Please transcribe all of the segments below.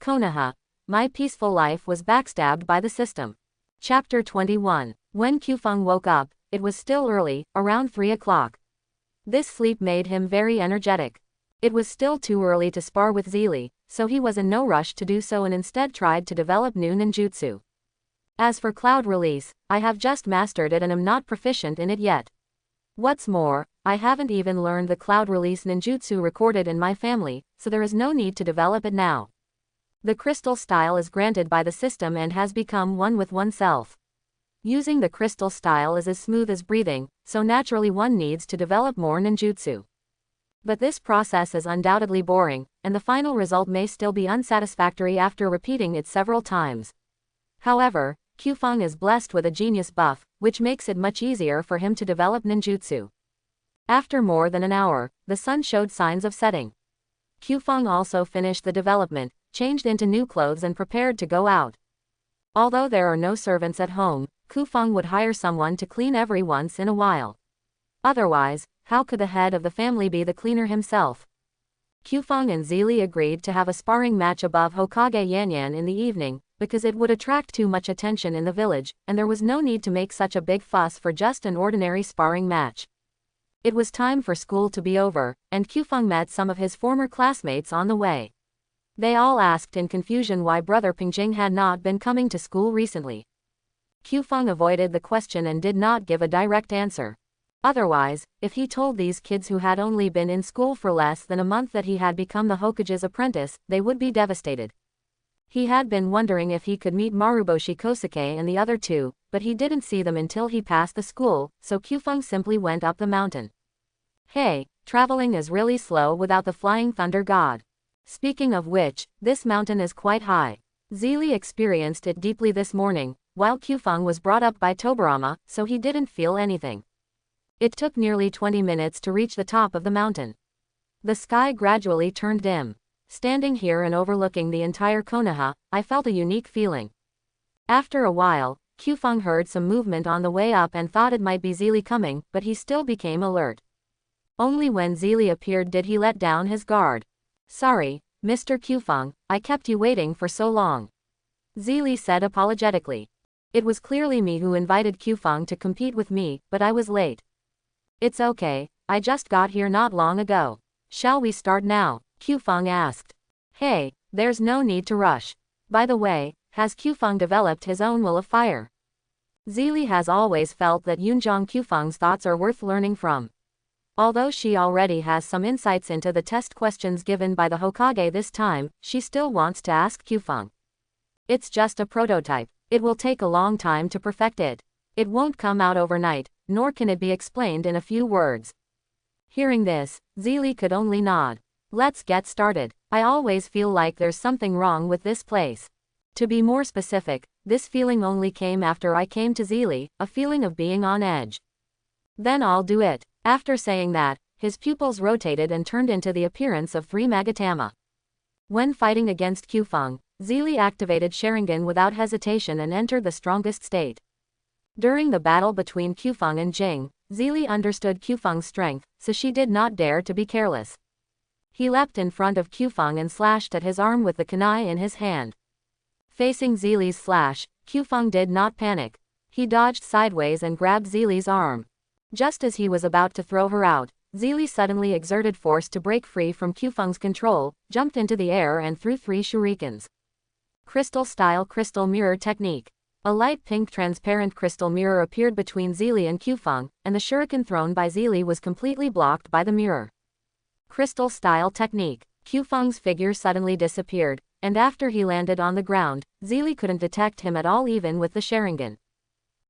Konoha, my peaceful life was backstabbed by the system. Chapter 21. When Kyufeng woke up, it was still early, around 3 o'clock. This sleep made him very energetic. It was still too early to spar with Zeely, so he was in no rush to do so and instead tried to develop new ninjutsu. As for cloud release, I have just mastered it and am not proficient in it yet. What's more, I haven't even learned the cloud release ninjutsu recorded in my family, so there is no need to develop it now. The crystal style is granted by the system and has become one with oneself. Using the crystal style is as smooth as breathing, so naturally one needs to develop more ninjutsu. But this process is undoubtedly boring, and the final result may still be unsatisfactory after repeating it several times. However, Kyufeng is blessed with a genius buff, which makes it much easier for him to develop ninjutsu. After more than an hour, the sun showed signs of setting. Kyufeng also finished the development, changed into new clothes and prepared to go out. Although there are no servants at home, Kyufeng would hire someone to clean every once in a while. Otherwise, how could the head of the family be the cleaner himself? Kyufeng and Zeely agreed to have a sparring match above Hokage Yanyan in the evening, because it would attract too much attention in the village, and there was no need to make such a big fuss for just an ordinary sparring match. It was time for school to be over, and Kyufeng met some of his former classmates on the way. They all asked in confusion why Brother Pingjing had not been coming to school recently. Kyufeng avoided the question and did not give a direct answer. Otherwise, if he told these kids who had only been in school for less than a month that he had become the Hokage's apprentice, they would be devastated. He had been wondering if he could meet Maruboshi Kosuke and the other two, but he didn't see them until he passed the school, so Kyufeng simply went up the mountain. Hey, traveling is really slow without the flying thunder god. Speaking of which, this mountain is quite high. Zeely experienced it deeply this morning, while Kyufeng was brought up by Tobarama, so he didn't feel anything. It took nearly 20 minutes to reach the top of the mountain. The sky gradually turned dim. Standing here and overlooking the entire Konoha, I felt a unique feeling. After a while, Kyufeng heard some movement on the way up and thought it might be Zeely coming, but he still became alert. Only when Zeely appeared did he let down his guard. Sorry, Mr. Kyufeng, I kept you waiting for so long. Zeely said apologetically. It was clearly me who invited Kyufeng to compete with me, but I was late. It's okay, I just got here not long ago. Shall we start now? Kyufeng asked. Hey, there's no need to rush. By the way, has Kyufeng developed his own will of fire? Zeely has always felt that Yunjong Kyufeng's thoughts are worth learning from. Although she already has some insights into the test questions given by the Hokage this time, she still wants to ask Kyufeng. It's just a prototype. It will take a long time to perfect it. It won't come out overnight, nor can it be explained in a few words. Hearing this, Zeely could only nod. Let's get started. I always feel like there's something wrong with this place. To be more specific, this feeling only came after I came to Zeely, a feeling of being on edge. Then I'll do it. After saying that, his pupils rotated and turned into the appearance of 3 Magatama. When fighting against Kyufeng, Zeely activated Sharingan without hesitation and entered the strongest state. During the battle between Kyufeng and Jing, Zeely understood Kyufeng's strength, so she did not dare to be careless. He leapt in front of Kyufeng and slashed at his arm with the kunai in his hand. Facing Zeely's slash, Kyufeng did not panic. He dodged sideways and grabbed Zeely's arm. Just as he was about to throw her out, Zeely suddenly exerted force to break free from Kyufeng's control, jumped into the air and threw 3 shurikens. Crystal-style crystal mirror technique. A light pink transparent crystal mirror appeared between Zeely and Kyufeng, and the shuriken thrown by Zeely was completely blocked by the mirror. Crystal-style technique. Kyufeng's figure suddenly disappeared, and after he landed on the ground, Zeely couldn't detect him at all even with the Sharingan.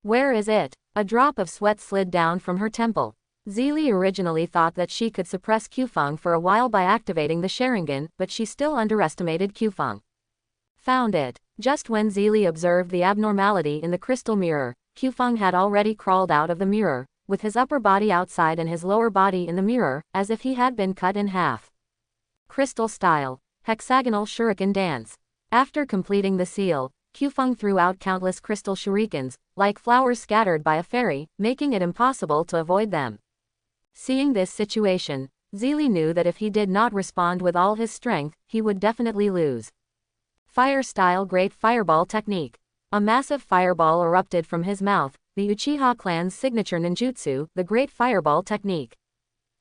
Where is it? A drop of sweat slid down from her temple. Zeely originally thought that she could suppress Kyufeng for a while by activating the Sharingan, but she still underestimated Kyufeng. Found it. Just when Zeely observed the abnormality in the crystal mirror, Kyufeng had already crawled out of the mirror, with his upper body outside and his lower body in the mirror, as if he had been cut in half. Crystal style. Hexagonal shuriken dance. After completing the seal, Kyufeng threw out countless crystal shurikens, like flowers scattered by a fairy, making it impossible to avoid them. Seeing this situation, Zeely knew that if he did not respond with all his strength, he would definitely lose. Fire-style Great Fireball Technique. A massive fireball erupted from his mouth, the Uchiha clan's signature ninjutsu, the Great Fireball Technique.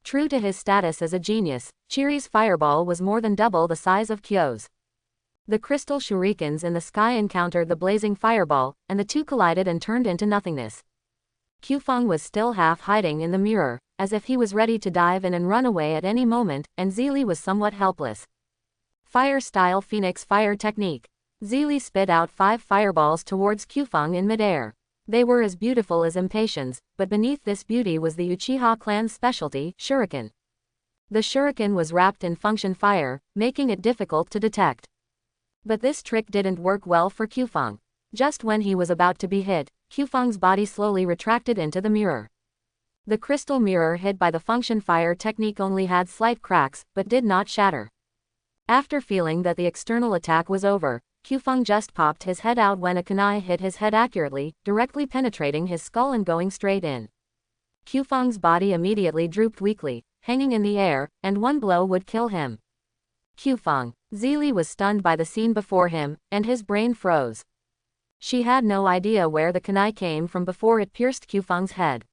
True to his status as a genius, Chiri's fireball was more than double the size of Kyo's. The crystal shurikens in the sky encountered the blazing fireball, and the two collided and turned into nothingness. Kyufeng was still half hiding in the mirror, as if he was ready to dive in and run away at any moment, and Zeely was somewhat helpless. Fire-style Phoenix Fire Technique. Zeely spit out 5 fireballs towards Kyufeng in midair. They were as beautiful as impatiens, but beneath this beauty was the Uchiha clan's specialty, shuriken. The shuriken was wrapped in function fire, making it difficult to detect. But this trick didn't work well for Kyufeng. Just when he was about to be hit, Kyufeng's body slowly retracted into the mirror. The crystal mirror hid by the function fire technique only had slight cracks, but did not shatter. After feeling that the external attack was over, Kyufeng just popped his head out when a kunai hit his head accurately, directly penetrating his skull and going straight in. Kyufeng's body immediately drooped weakly, hanging in the air, and one blow would kill him. Kyufeng. Zeely was stunned by the scene before him, and his brain froze. She had no idea where the kunai came from before it pierced Kyufeng's head.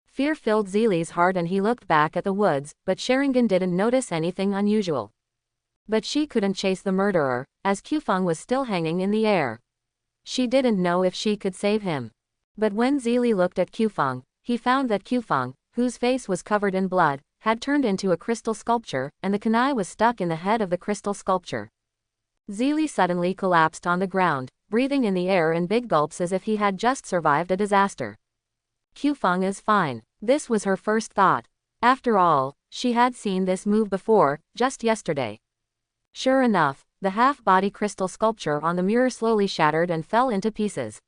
Fear filled Zeely's heart and he looked back at the woods, but Sharingan didn't notice anything unusual. But she couldn't chase the murderer, as Kyufeng was still hanging in the air. She didn't know if she could save him. But when Zeely looked at Kyufeng, he found that Kyufeng, whose face was covered in blood, had turned into a crystal sculpture, and the kunai was stuck in the head of the crystal sculpture. Zeely suddenly collapsed on the ground, breathing in the air in big gulps as if he had just survived a disaster. Kyufeng is fine. This was her first thought. After all, she had seen this move before, just yesterday. Sure enough, the half-body crystal sculpture on the mirror slowly shattered and fell into pieces.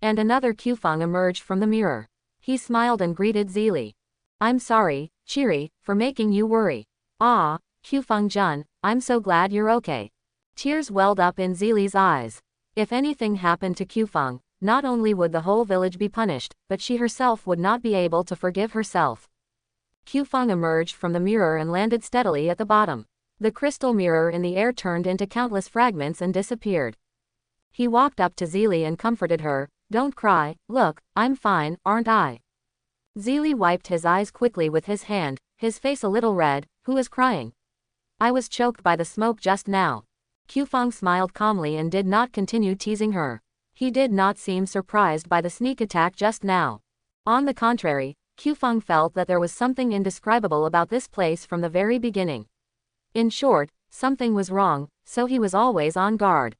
And another Kyufeng emerged from the mirror. He smiled and greeted Zeely. I'm sorry, Chiri, for making you worry. Ah, Kyufeng-jun, I'm so glad you're okay. Tears welled up in Zeely's eyes. If anything happened to Kyufeng, not only would the whole village be punished, but she herself would not be able to forgive herself. Kyufeng emerged from the mirror and landed steadily at the bottom. The crystal mirror in the air turned into countless fragments and disappeared. He walked up to Zeely and comforted her. Don't cry, look, I'm fine, aren't I? Zeely wiped his eyes quickly with his hand, his face a little red. Who is crying? I was choked by the smoke just now. Kyufeng smiled calmly and did not continue teasing her. He did not seem surprised by the sneak attack just now. On the contrary, Kyufeng felt that there was something indescribable about this place from the very beginning. In short, something was wrong, so he was always on guard.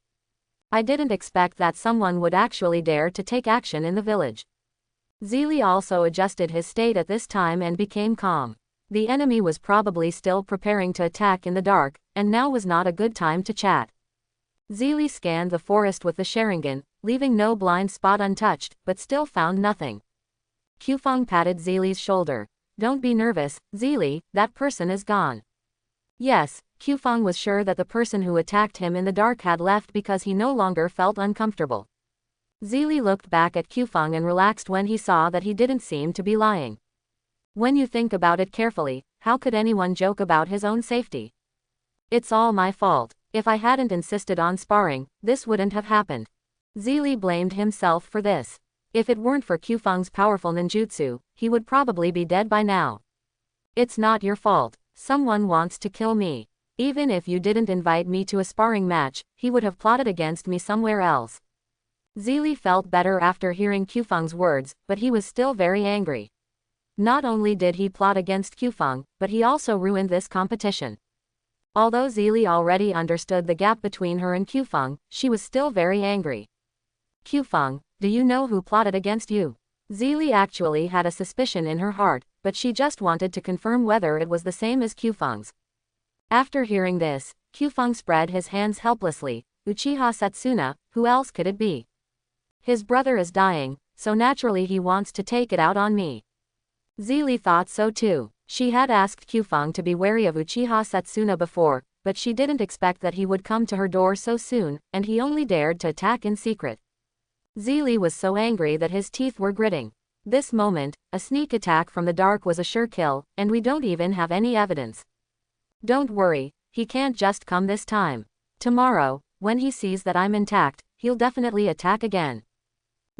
I didn't expect that someone would actually dare to take action in the village. Zeely also adjusted his state at this time and became calm. The enemy was probably still preparing to attack in the dark, and now was not a good time to chat. Zeely scanned the forest with the Sharingan, leaving no blind spot untouched, but still found nothing. Kyufeng patted Zeely's shoulder. Don't be nervous, Zeely, that person is gone. Yes, Kyufeng was sure that the person who attacked him in the dark had left because he no longer felt uncomfortable. Zeely looked back at Kyufeng and relaxed when he saw that he didn't seem to be lying. When you think about it carefully, how could anyone joke about his own safety? It's all my fault. If I hadn't insisted on sparring, this wouldn't have happened. Zeely blamed himself for this. If it weren't for Kyufeng's powerful ninjutsu, he would probably be dead by now. It's not your fault. Someone wants to kill me. Even if you didn't invite me to a sparring match, he would have plotted against me somewhere else. Zeely felt better after hearing Kyufeng's words, but he was still very angry. Not only did he plot against Kyufeng, but he also ruined this competition. Although Zeely already understood the gap between her and Kyufeng, she was still very angry. Kyufeng, do you know who plotted against you? Zeely actually had a suspicion in her heart, but she just wanted to confirm whether it was the same as Kyufeng's. After hearing this, Kyufeng spread his hands helplessly. Uchiha Setsuna, who else could it be? His brother is dying, so naturally he wants to take it out on me. Zeely thought so too. She had asked Kyufeng to be wary of Uchiha Setsuna before, but she didn't expect that he would come to her door so soon, and he only dared to attack in secret. Zeely was so angry that his teeth were gritting. This moment, a sneak attack from the dark was a sure kill, and we don't even have any evidence. Don't worry, he can't just come this time. Tomorrow, when he sees that I'm intact, he'll definitely attack again.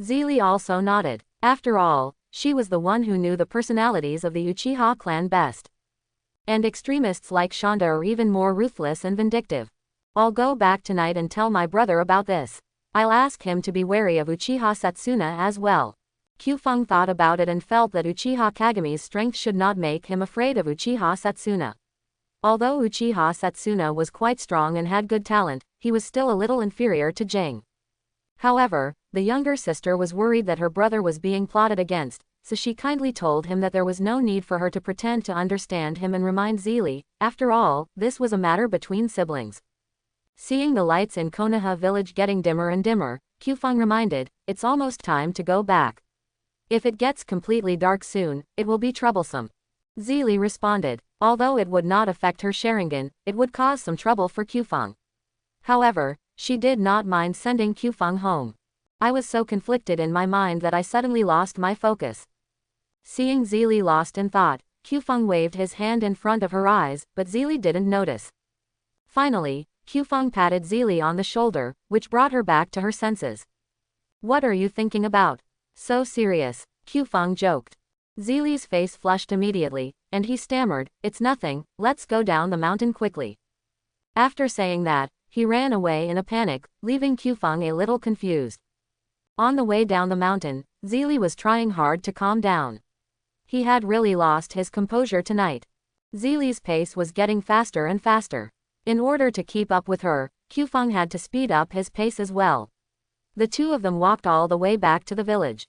Zelie also nodded. After all, she was the one who knew the personalities of the Uchiha clan best. And extremists like Shanda are even more ruthless and vindictive. I'll go back tonight and tell my brother about this. I'll ask him to be wary of Uchiha Satsuna as well. Kyufeng thought about it and felt that Uchiha Kagami's strength should not make him afraid of Uchiha Satsuna. Although Uchiha Satsuna was quite strong and had good talent, he was still a little inferior to Jing. However, the younger sister was worried that her brother was being plotted against, so she kindly told him that there was no need for her to pretend to understand him and remind Zelie, after all, this was a matter between siblings. Seeing the lights in Konoha village getting dimmer and dimmer, Kyufeng reminded, it's almost time to go back. If it gets completely dark soon, it will be troublesome. Zelie responded, although it would not affect her Sharingan, it would cause some trouble for Kyufeng. However, she did not mind sending Kyufeng home. I was so conflicted in my mind that I suddenly lost my focus. Seeing Zelie lost in thought, Kyufeng waved his hand in front of her eyes, but Zelie didn't notice. Finally, Kyufeng patted Zelie on the shoulder, which brought her back to her senses. What are you thinking about? So serious, Kyufeng joked. Zelie's face flushed immediately, and he stammered, it's nothing, let's go down the mountain quickly. After saying that, he ran away in a panic, leaving Kyufeng a little confused. On the way down the mountain, Zelie was trying hard to calm down. He had really lost his composure tonight. Zelie's pace was getting faster and faster. In order to keep up with her, Kyufeng had to speed up his pace as well. The two of them walked all the way back to the village.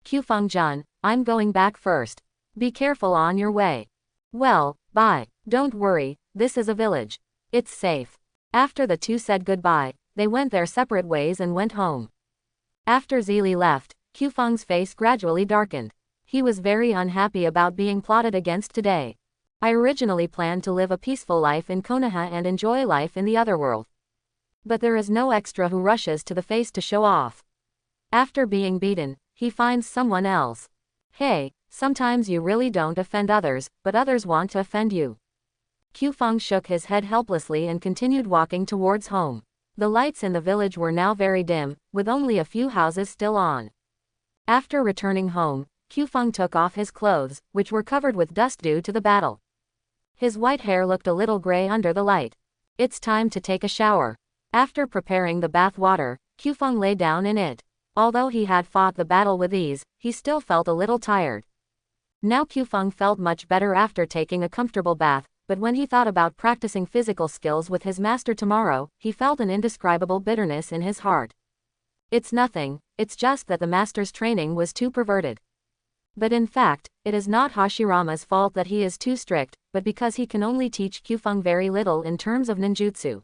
Kyufeng-jun, I'm going back first. Be careful on your way. Well, bye. Don't worry, this is a village. It's safe. After the two said goodbye, they went their separate ways and went home. After Zelie left, Kyufeng's face gradually darkened. He was very unhappy about being plotted against today. I originally planned to live a peaceful life in Konoha and enjoy life in the other world. But there is no extra who rushes to the face to show off. After being beaten, he finds someone else. Hey, sometimes you really don't offend others, but others want to offend you. Kyufeng shook his head helplessly and continued walking towards home. The lights in the village were now very dim, with only a few houses still on. After returning home, Kyufeng took off his clothes, which were covered with dust due to the battle. His white hair looked a little gray under the light. It's time to take a shower. After preparing the bath water, Kyufeng lay down in it. Although he had fought the battle with ease, he still felt a little tired. Now Kyufeng felt much better after taking a comfortable bath, but when he thought about practicing physical skills with his master tomorrow, he felt an indescribable bitterness in his heart. It's nothing, it's just that the master's training was too perverted. But in fact, it is not Hashirama's fault that he is too strict, but because he can only teach Kyufeng very little in terms of ninjutsu.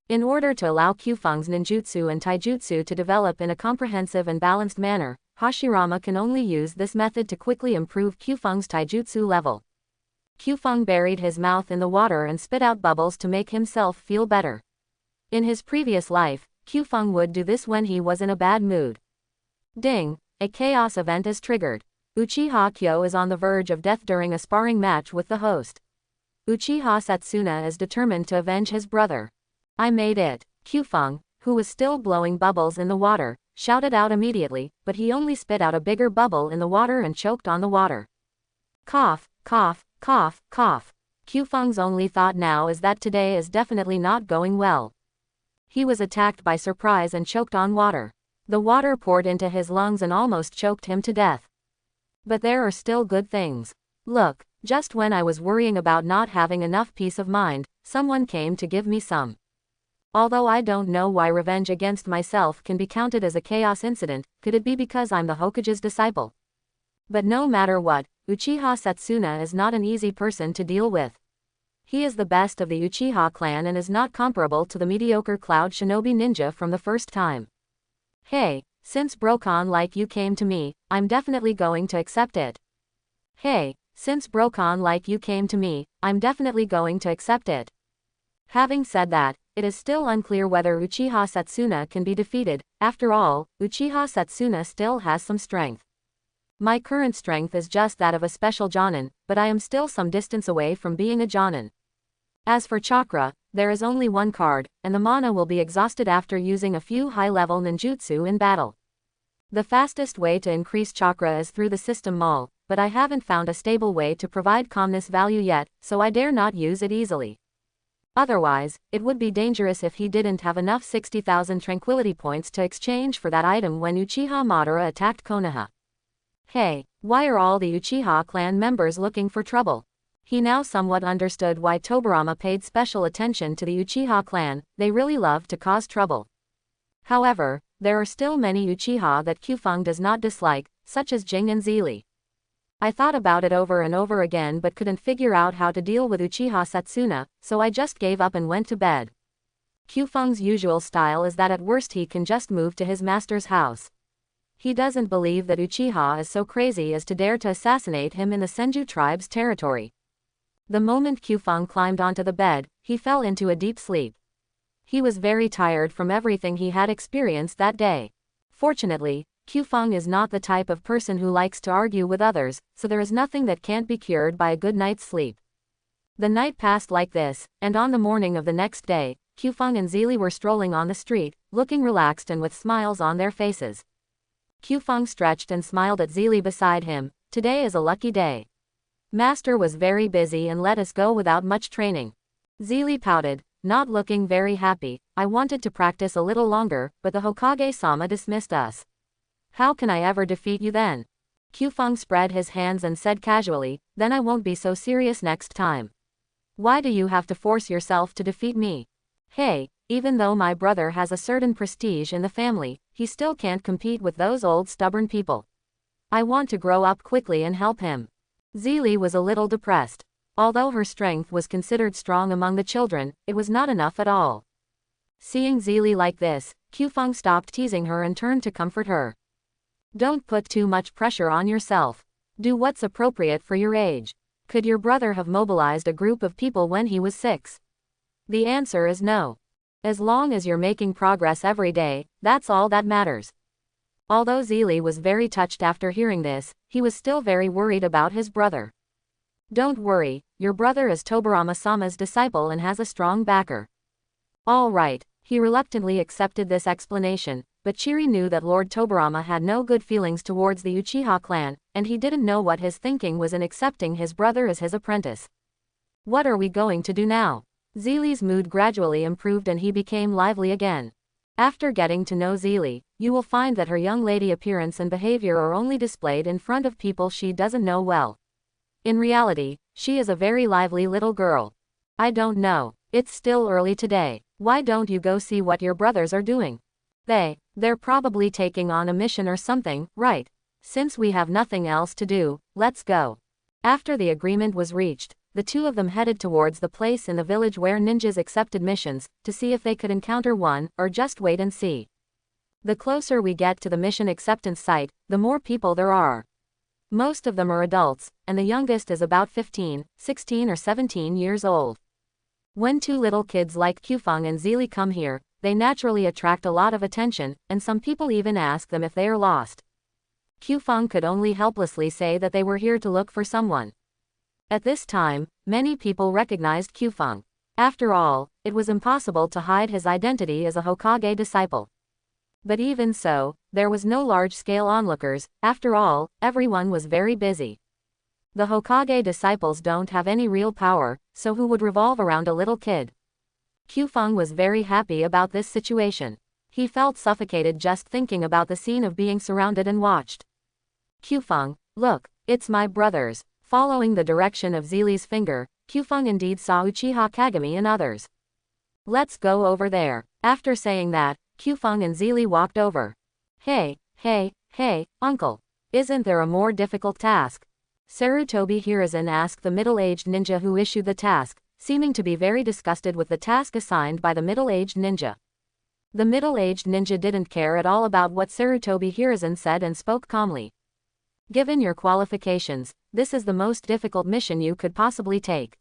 In order to allow Kyufeng's ninjutsu and taijutsu to develop in a comprehensive and balanced manner, Hashirama can only use this method to quickly improve Kyufeng's taijutsu level. Kyufeng buried his mouth in the water and spit out bubbles to make himself feel better. In his previous life, Kyufeng would do this when he was in a bad mood. Ding! A chaos event is triggered. Uchiha Kyo is on the verge of death during a sparring match with the host. Uchiha Satsuna is determined to avenge his brother. I made it. Kyufeng, who was still blowing bubbles in the water, shouted out immediately, but he only spit out a bigger bubble in the water and choked on the water. Cough, cough, cough, cough. Kyufeng's only thought now is that today is definitely not going well. He was attacked by surprise and choked on water. The water poured into his lungs and almost choked him to death. But there are still good things. Look, just when I was worrying about not having enough peace of mind, someone came to give me some. Although I don't know why revenge against myself can be counted as a chaos incident, could it be because I'm the Hokage's disciple? But no matter what, Uchiha Satsuna is not an easy person to deal with. He is the best of the Uchiha clan and is not comparable to the mediocre Cloud Shinobi ninja from the first time. Hey, since Brokon like you came to me, I'm definitely going to accept it. Hey, since Brokon like you came to me, I'm definitely going to accept it. Having said that, it is still unclear whether Uchiha Satsuna can be defeated. After all, Uchiha Satsuna still has some strength. My current strength is just that of a special Jonin, but I am still some distance away from being a Jonin. As for chakra, there is only one card, and the mana will be exhausted after using a few high-level ninjutsu in battle. The fastest way to increase chakra is through the system mall, but I haven't found a stable way to provide calmness value yet, so I dare not use it easily. Otherwise, it would be dangerous if he didn't have enough 60,000 tranquility points to exchange for that item when Uchiha Madara attacked Konoha. Hey, why are all the Uchiha clan members looking for trouble? He now somewhat understood why Tobirama paid special attention to the Uchiha clan, they really love to cause trouble. However, there are still many Uchiha that Kyufeng does not dislike, such as Jing and Zeely. I thought about it over and over again but couldn't figure out how to deal with Uchiha Setsuna, so I just gave up and went to bed. Kyufeng's usual style is that at worst he can just move to his master's house. He doesn't believe that Uchiha is so crazy as to dare to assassinate him in the Senju tribe's territory. The moment Kyufeng climbed onto the bed, he fell into a deep sleep. He was very tired from everything he had experienced that day. Fortunately, Kyufeng is not the type of person who likes to argue with others, so there is nothing that can't be cured by a good night's sleep. The night passed like this, and on the morning of the next day, Kyufeng and Zeely were strolling on the street, looking relaxed and with smiles on their faces. Kyufeng stretched and smiled at Zeely beside him. Today is a lucky day. Master was very busy and let us go without much training. Zeely pouted, not looking very happy. I wanted to practice a little longer, but the Hokage-sama dismissed us. How can I ever defeat you then? Kyufeng spread his hands and said casually, then I won't be so serious next time. Why do you have to force yourself to defeat me? Hey, even though my brother has a certain prestige in the family, he still can't compete with those old stubborn people. I want to grow up quickly and help him. Zeely was a little depressed. Although her strength was considered strong among the children, it was not enough at all. Seeing Zeely like this, Kyufeng stopped teasing her and turned to comfort her. Don't put too much pressure on yourself. Do what's appropriate for your age. Could your brother have mobilized a group of people when he was 6? The answer is no. As long as you're making progress every day, that's all that matters. Although Zeely was very touched after hearing this, he was still very worried about his brother. Don't worry, your brother is Tobirama-sama's disciple and has a strong backer. All right, he reluctantly accepted this explanation, but Chiri knew that Lord Tobirama had no good feelings towards the Uchiha clan, and he didn't know what his thinking was in accepting his brother as his apprentice. What are we going to do now? Zeely's mood gradually improved and he became lively again. After getting to know Zeely, you will find that her young lady appearance and behavior are only displayed in front of people she doesn't know well. In reality, she is a very lively little girl. I don't know, it's still early today. Why don't you go see what your brothers are doing? They're probably taking on a mission or something, right? Since we have nothing else to do, let's go. After the agreement was reached, the two of them headed towards the place in the village where ninjas accepted missions, to see if they could encounter one, or just wait and see. The closer we get to the mission acceptance site, the more people there are. Most of them are adults, and the youngest is about 15, 16 or 17 years old. When two little kids like Kyufeng and Zeely come here, they naturally attract a lot of attention, and some people even ask them if they are lost. Kyufeng could only helplessly say that they were here to look for someone. At this time, many people recognized Kyufeng. After all, it was impossible to hide his identity as a Hokage disciple. But even so, there was no large-scale onlookers. After all, everyone was very busy. The Hokage disciples don't have any real power, so who would revolve around a little kid? Kyufeng was very happy about this situation. He felt suffocated just thinking about the scene of being surrounded and watched. Kyufeng, look, it's my brothers. Following the direction of Zeely's finger, Kyufeng indeed saw Uchiha Kagami and others. Let's go over there. After saying that, Kyufeng and Zeely walked over. Hey, uncle. Isn't there a more difficult task? Sarutobi Hiruzen asked the middle-aged ninja who issued the task, seeming to be very disgusted with the task assigned by the middle-aged ninja. The middle-aged ninja didn't care at all about what Sarutobi Hiruzen said and spoke calmly. Given your qualifications, this is the most difficult mission you could possibly take.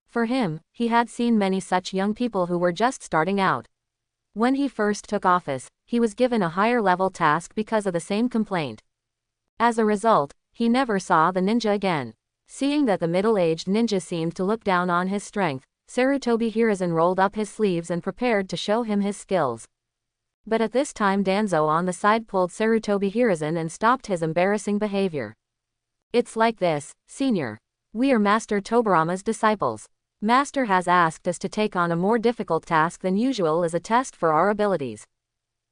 For him, he had seen many such young people who were just starting out. When he first took office, he was given a higher-level task because of the same complaint. As a result, he never saw the ninja again. Seeing that the middle-aged ninja seemed to look down on his strength, Sarutobi Hiruzen rolled up his sleeves and prepared to show him his skills. But at this time Danzo on the side pulled Sarutobi Hiruzen and stopped his embarrassing behavior. It's like this, senior. We are Master Tobarama's disciples. Master has asked us to take on a more difficult task than usual as a test for our abilities.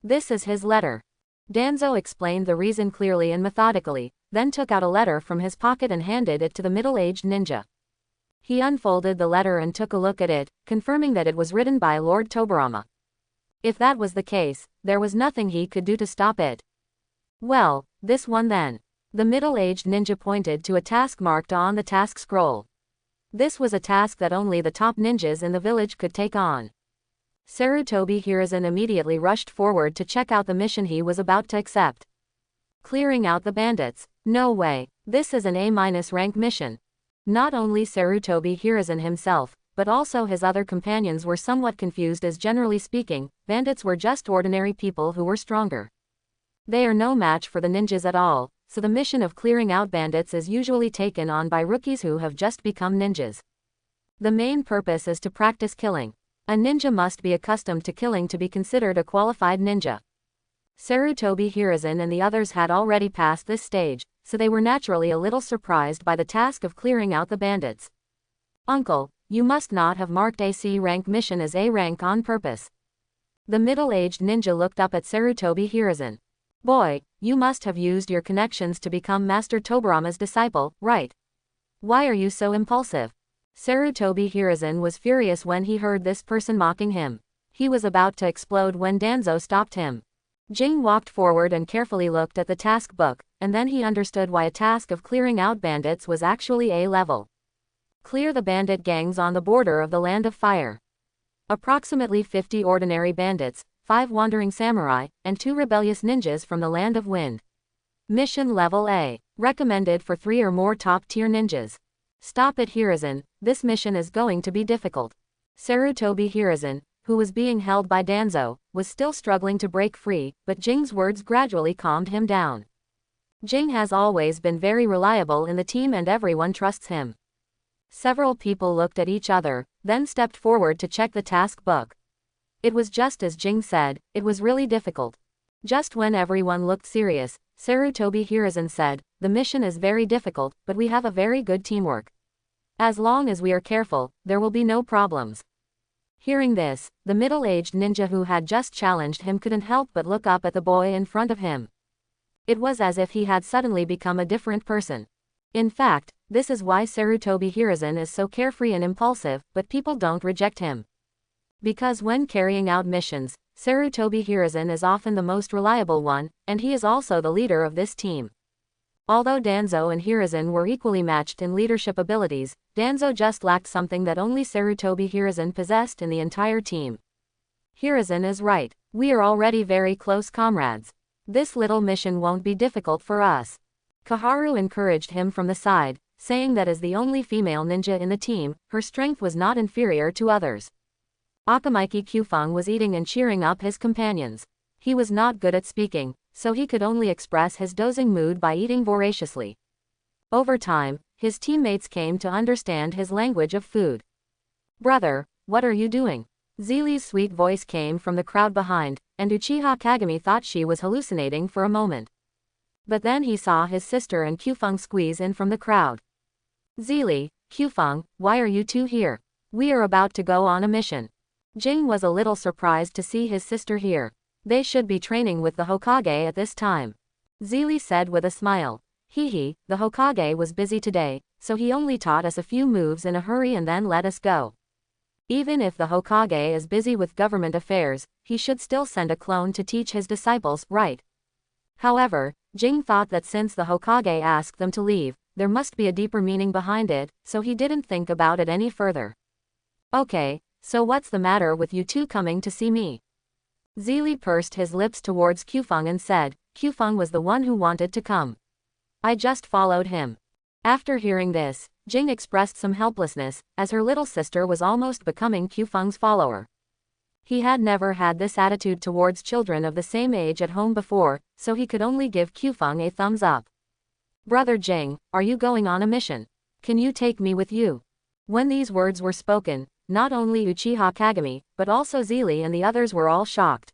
This is his letter. Danzo explained the reason clearly and methodically, then took out a letter from his pocket and handed it to the middle-aged ninja. He unfolded the letter and took a look at it, confirming that it was written by Lord Tobarama. If that was the case, there was nothing he could do to stop it. Well, this one then. The middle-aged ninja pointed to a task marked on the task scroll. This was a task that only the top ninjas in the village could take on. Sarutobi Hiruzen immediately rushed forward to check out the mission he was about to accept. Clearing out the bandits. No way, this is an A- rank mission. Not only Sarutobi Hiruzen himself, but also his other companions were somewhat confused as generally speaking, bandits were just ordinary people who were stronger. They are no match for the ninjas at all, so the mission of clearing out bandits is usually taken on by rookies who have just become ninjas. The main purpose is to practice killing. A ninja must be accustomed to killing to be considered a qualified ninja. Sarutobi Hiruzen and the others had already passed this stage, so they were naturally a little surprised by the task of clearing out the bandits. Uncle, you must not have marked a C rank mission as A rank on purpose. The middle-aged ninja looked up at Sarutobi Hiruzen. Boy, you must have used your connections to become Master Tobarama's disciple, right? Why are you so impulsive? Sarutobi Hiruzen was furious when he heard this person mocking him. He was about to explode when Danzo stopped him. Jing walked forward and carefully looked at the task book, and then he understood why a task of clearing out bandits was actually A level. Clear the bandit gangs on the border of the Land of Fire. Approximately 50 ordinary bandits, 5 wandering samurai, and 2 rebellious ninjas from the Land of Wind. Mission Level A. Recommended for 3 or more top-tier ninjas. Stop it Hiruzen, this mission is going to be difficult. Sarutobi Hiruzen, who was being held by Danzo, was still struggling to break free, but Jing's words gradually calmed him down. Jing has always been very reliable in the team and everyone trusts him. Several people looked at each other, then stepped forward to check the task book. It was just as Jing said, it was really difficult. Just when everyone looked serious, Sarutobi Hiruzen said, the mission is very difficult, but we have a very good teamwork. As long as we are careful, there will be no problems. Hearing this, the middle-aged ninja who had just challenged him couldn't help but look up at the boy in front of him. It was as if he had suddenly become a different person. In fact, this is why Sarutobi Hiruzen is so carefree and impulsive, but people don't reject him. Because when carrying out missions, Sarutobi Hiruzen is often the most reliable one, and he is also the leader of this team. Although Danzo and Hiruzen were equally matched in leadership abilities, Danzo just lacked something that only Sarutobi Hiruzen possessed in the entire team. Hiruzen is right. We are already very close comrades. This little mission won't be difficult for us. Kaharu encouraged him from the side, saying that as the only female ninja in the team, her strength was not inferior to others. Akamaiki Kyufeng was eating and cheering up his companions. He was not good at speaking, so he could only express his dozing mood by eating voraciously. Over time, his teammates came to understand his language of food. Brother, what are you doing? Zeely's sweet voice came from the crowd behind, and Uchiha Kagami thought she was hallucinating for a moment. But then he saw his sister and Kyufeng squeeze in from the crowd. Zeely, Kyufeng, why are you two here? We are about to go on a mission. Jing was a little surprised to see his sister here. They should be training with the Hokage at this time. Zeely said with a smile. Hee, the Hokage was busy today, so he only taught us a few moves in a hurry and then let us go. Even if the Hokage is busy with government affairs, he should still send a clone to teach his disciples, right? However, Jing thought that since the Hokage asked them to leave, there must be a deeper meaning behind it, so he didn't think about it any further. Okay, so what's the matter with you two coming to see me? Zeely pursed his lips towards Kyufeng and said, Kyufeng was the one who wanted to come. I just followed him. After hearing this, Jing expressed some helplessness, as her little sister was almost becoming Kyufeng's follower. He had never had this attitude towards children of the same age at home before, so he could only give Kyufeng a thumbs up. Brother Jing, are you going on a mission? Can you take me with you? When these words were spoken, not only Uchiha Kagami, but also Zeely and the others were all shocked.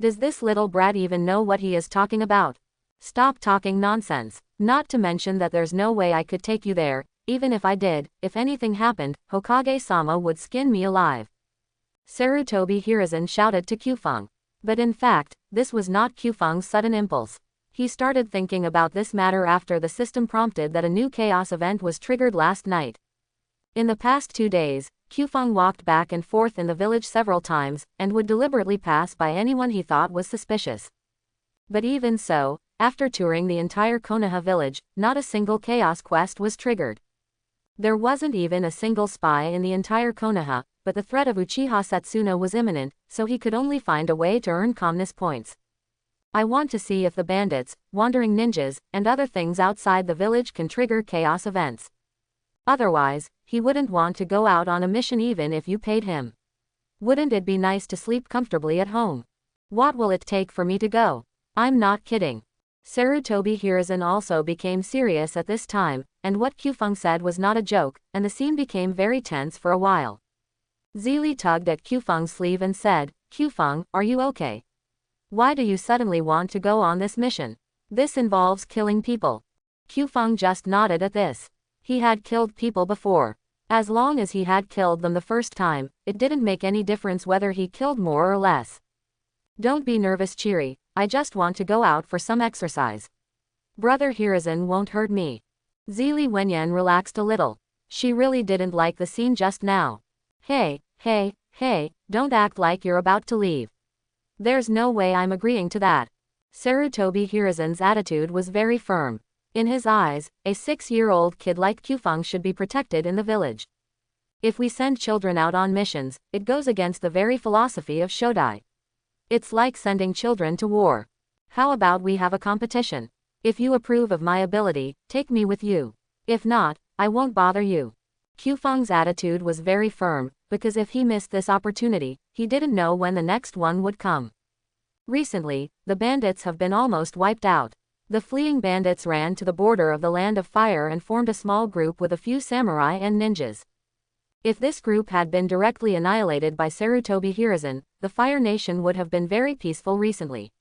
Does this little brat even know what he is talking about? Stop talking nonsense. Not to mention that there's no way I could take you there. Even if I did, if anything happened, Hokage-sama would skin me alive. Sarutobi Hiruzen shouted to Kyufeng. But in fact, this was not Kyufeng's sudden impulse. He started thinking about this matter after the system prompted that a new chaos event was triggered last night. In the past 2 days, Kyufeng walked back and forth in the village several times, and would deliberately pass by anyone he thought was suspicious. But even so, after touring the entire Konoha village, not a single chaos quest was triggered. There wasn't even a single spy in the entire Konoha, but the threat of Uchiha Setsuna was imminent, so he could only find a way to earn calmness points. I want to see if the bandits, wandering ninjas, and other things outside the village can trigger chaos events. Otherwise, he wouldn't want to go out on a mission even if you paid him. Wouldn't it be nice to sleep comfortably at home? What will it take for me to go? I'm not kidding. Sarutobi Hiruzen also became serious at this time, and what Kyufeng said was not a joke, and the scene became very tense for a while. Zeely tugged at Kyufeng's sleeve and said, "Kyufeng, are you okay? Why do you suddenly want to go on this mission? This involves killing people." Kyufeng just nodded at this. He had killed people before. As long as he had killed them the first time, it didn't make any difference whether he killed more or less. "Don't be nervous, Chiri, I just want to go out for some exercise. Brother Hiruzen won't hurt me." Zeely Wenyan relaxed a little. She really didn't like the scene just now. Hey, don't act like you're about to leave. There's no way I'm agreeing to that." Sarutobi Hiruzen's attitude was very firm. In his eyes, a 6-year-old kid like Kyufeng should be protected in the village. If we send children out on missions, it goes against the very philosophy of Shodai. It's like sending children to war. How about we have a competition? If you approve of my ability, take me with you. If not, I won't bother you. Kyufeng's attitude was very firm, because if he missed this opportunity, he didn't know when the next one would come. Recently, the bandits have been almost wiped out. The fleeing bandits ran to the border of the Land of Fire and formed a small group with a few samurai and ninjas. If this group had been directly annihilated by Sarutobi Hiruzen, the Fire Nation would have been very peaceful recently.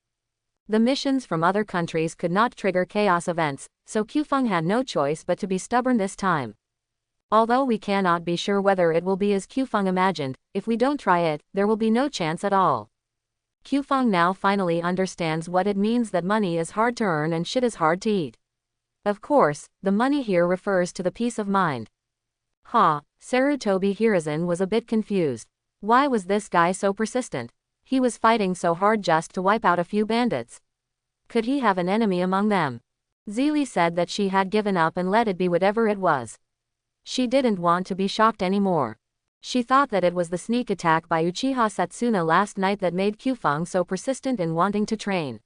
The missions from other countries could not trigger chaos events, so Kyufeng had no choice but to be stubborn this time. Although we cannot be sure whether it will be as Kyufeng imagined, if we don't try it, there will be no chance at all. Kyufeng now finally understands what it means that money is hard to earn and shit is hard to eat. Of course, the money here refers to the peace of mind. Sarutobi Hiruzen was a bit confused. Why was this guy so persistent? He was fighting so hard just to wipe out a few bandits. Could he have an enemy among them? Zeely said that she had given up and let it be whatever it was. She didn't want to be shocked anymore. She thought that it was the sneak attack by Uchiha Setsuna last night that made Kyufeng so persistent in wanting to train.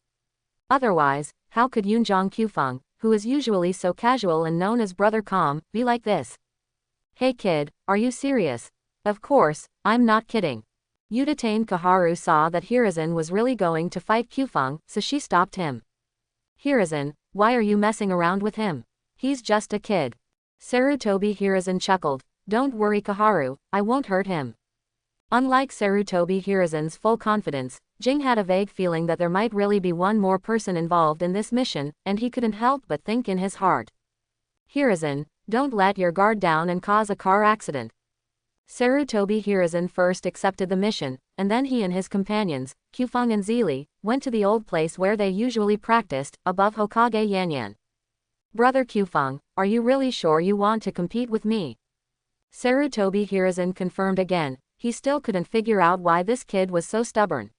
Otherwise, how could Yunjong Kyufeng, who is usually so casual and known as Brother Calm, be like this? Hey kid, are you serious? Of course, I'm not kidding. Udatane Kaharu saw that Hiruzen was really going to fight Kyufeng, so she stopped him. Hiruzen, why are you messing around with him? He's just a kid. Sarutobi Hiruzen chuckled. Don't worry Kaharu, I won't hurt him. Unlike Sarutobi Hiruzen's full confidence, Jing had a vague feeling that there might really be one more person involved in this mission, and he couldn't help but think in his heart. Hiruzen, don't let your guard down and cause a car accident. Sarutobi Hiruzen first accepted the mission, and then he and his companions, Kyufeng and Zeely, went to the old place where they usually practiced, above Hokage Yanyan. Brother Kyufeng, are you really sure you want to compete with me? Sarutobi Hiruzen confirmed again. He still couldn't figure out why this kid was so stubborn.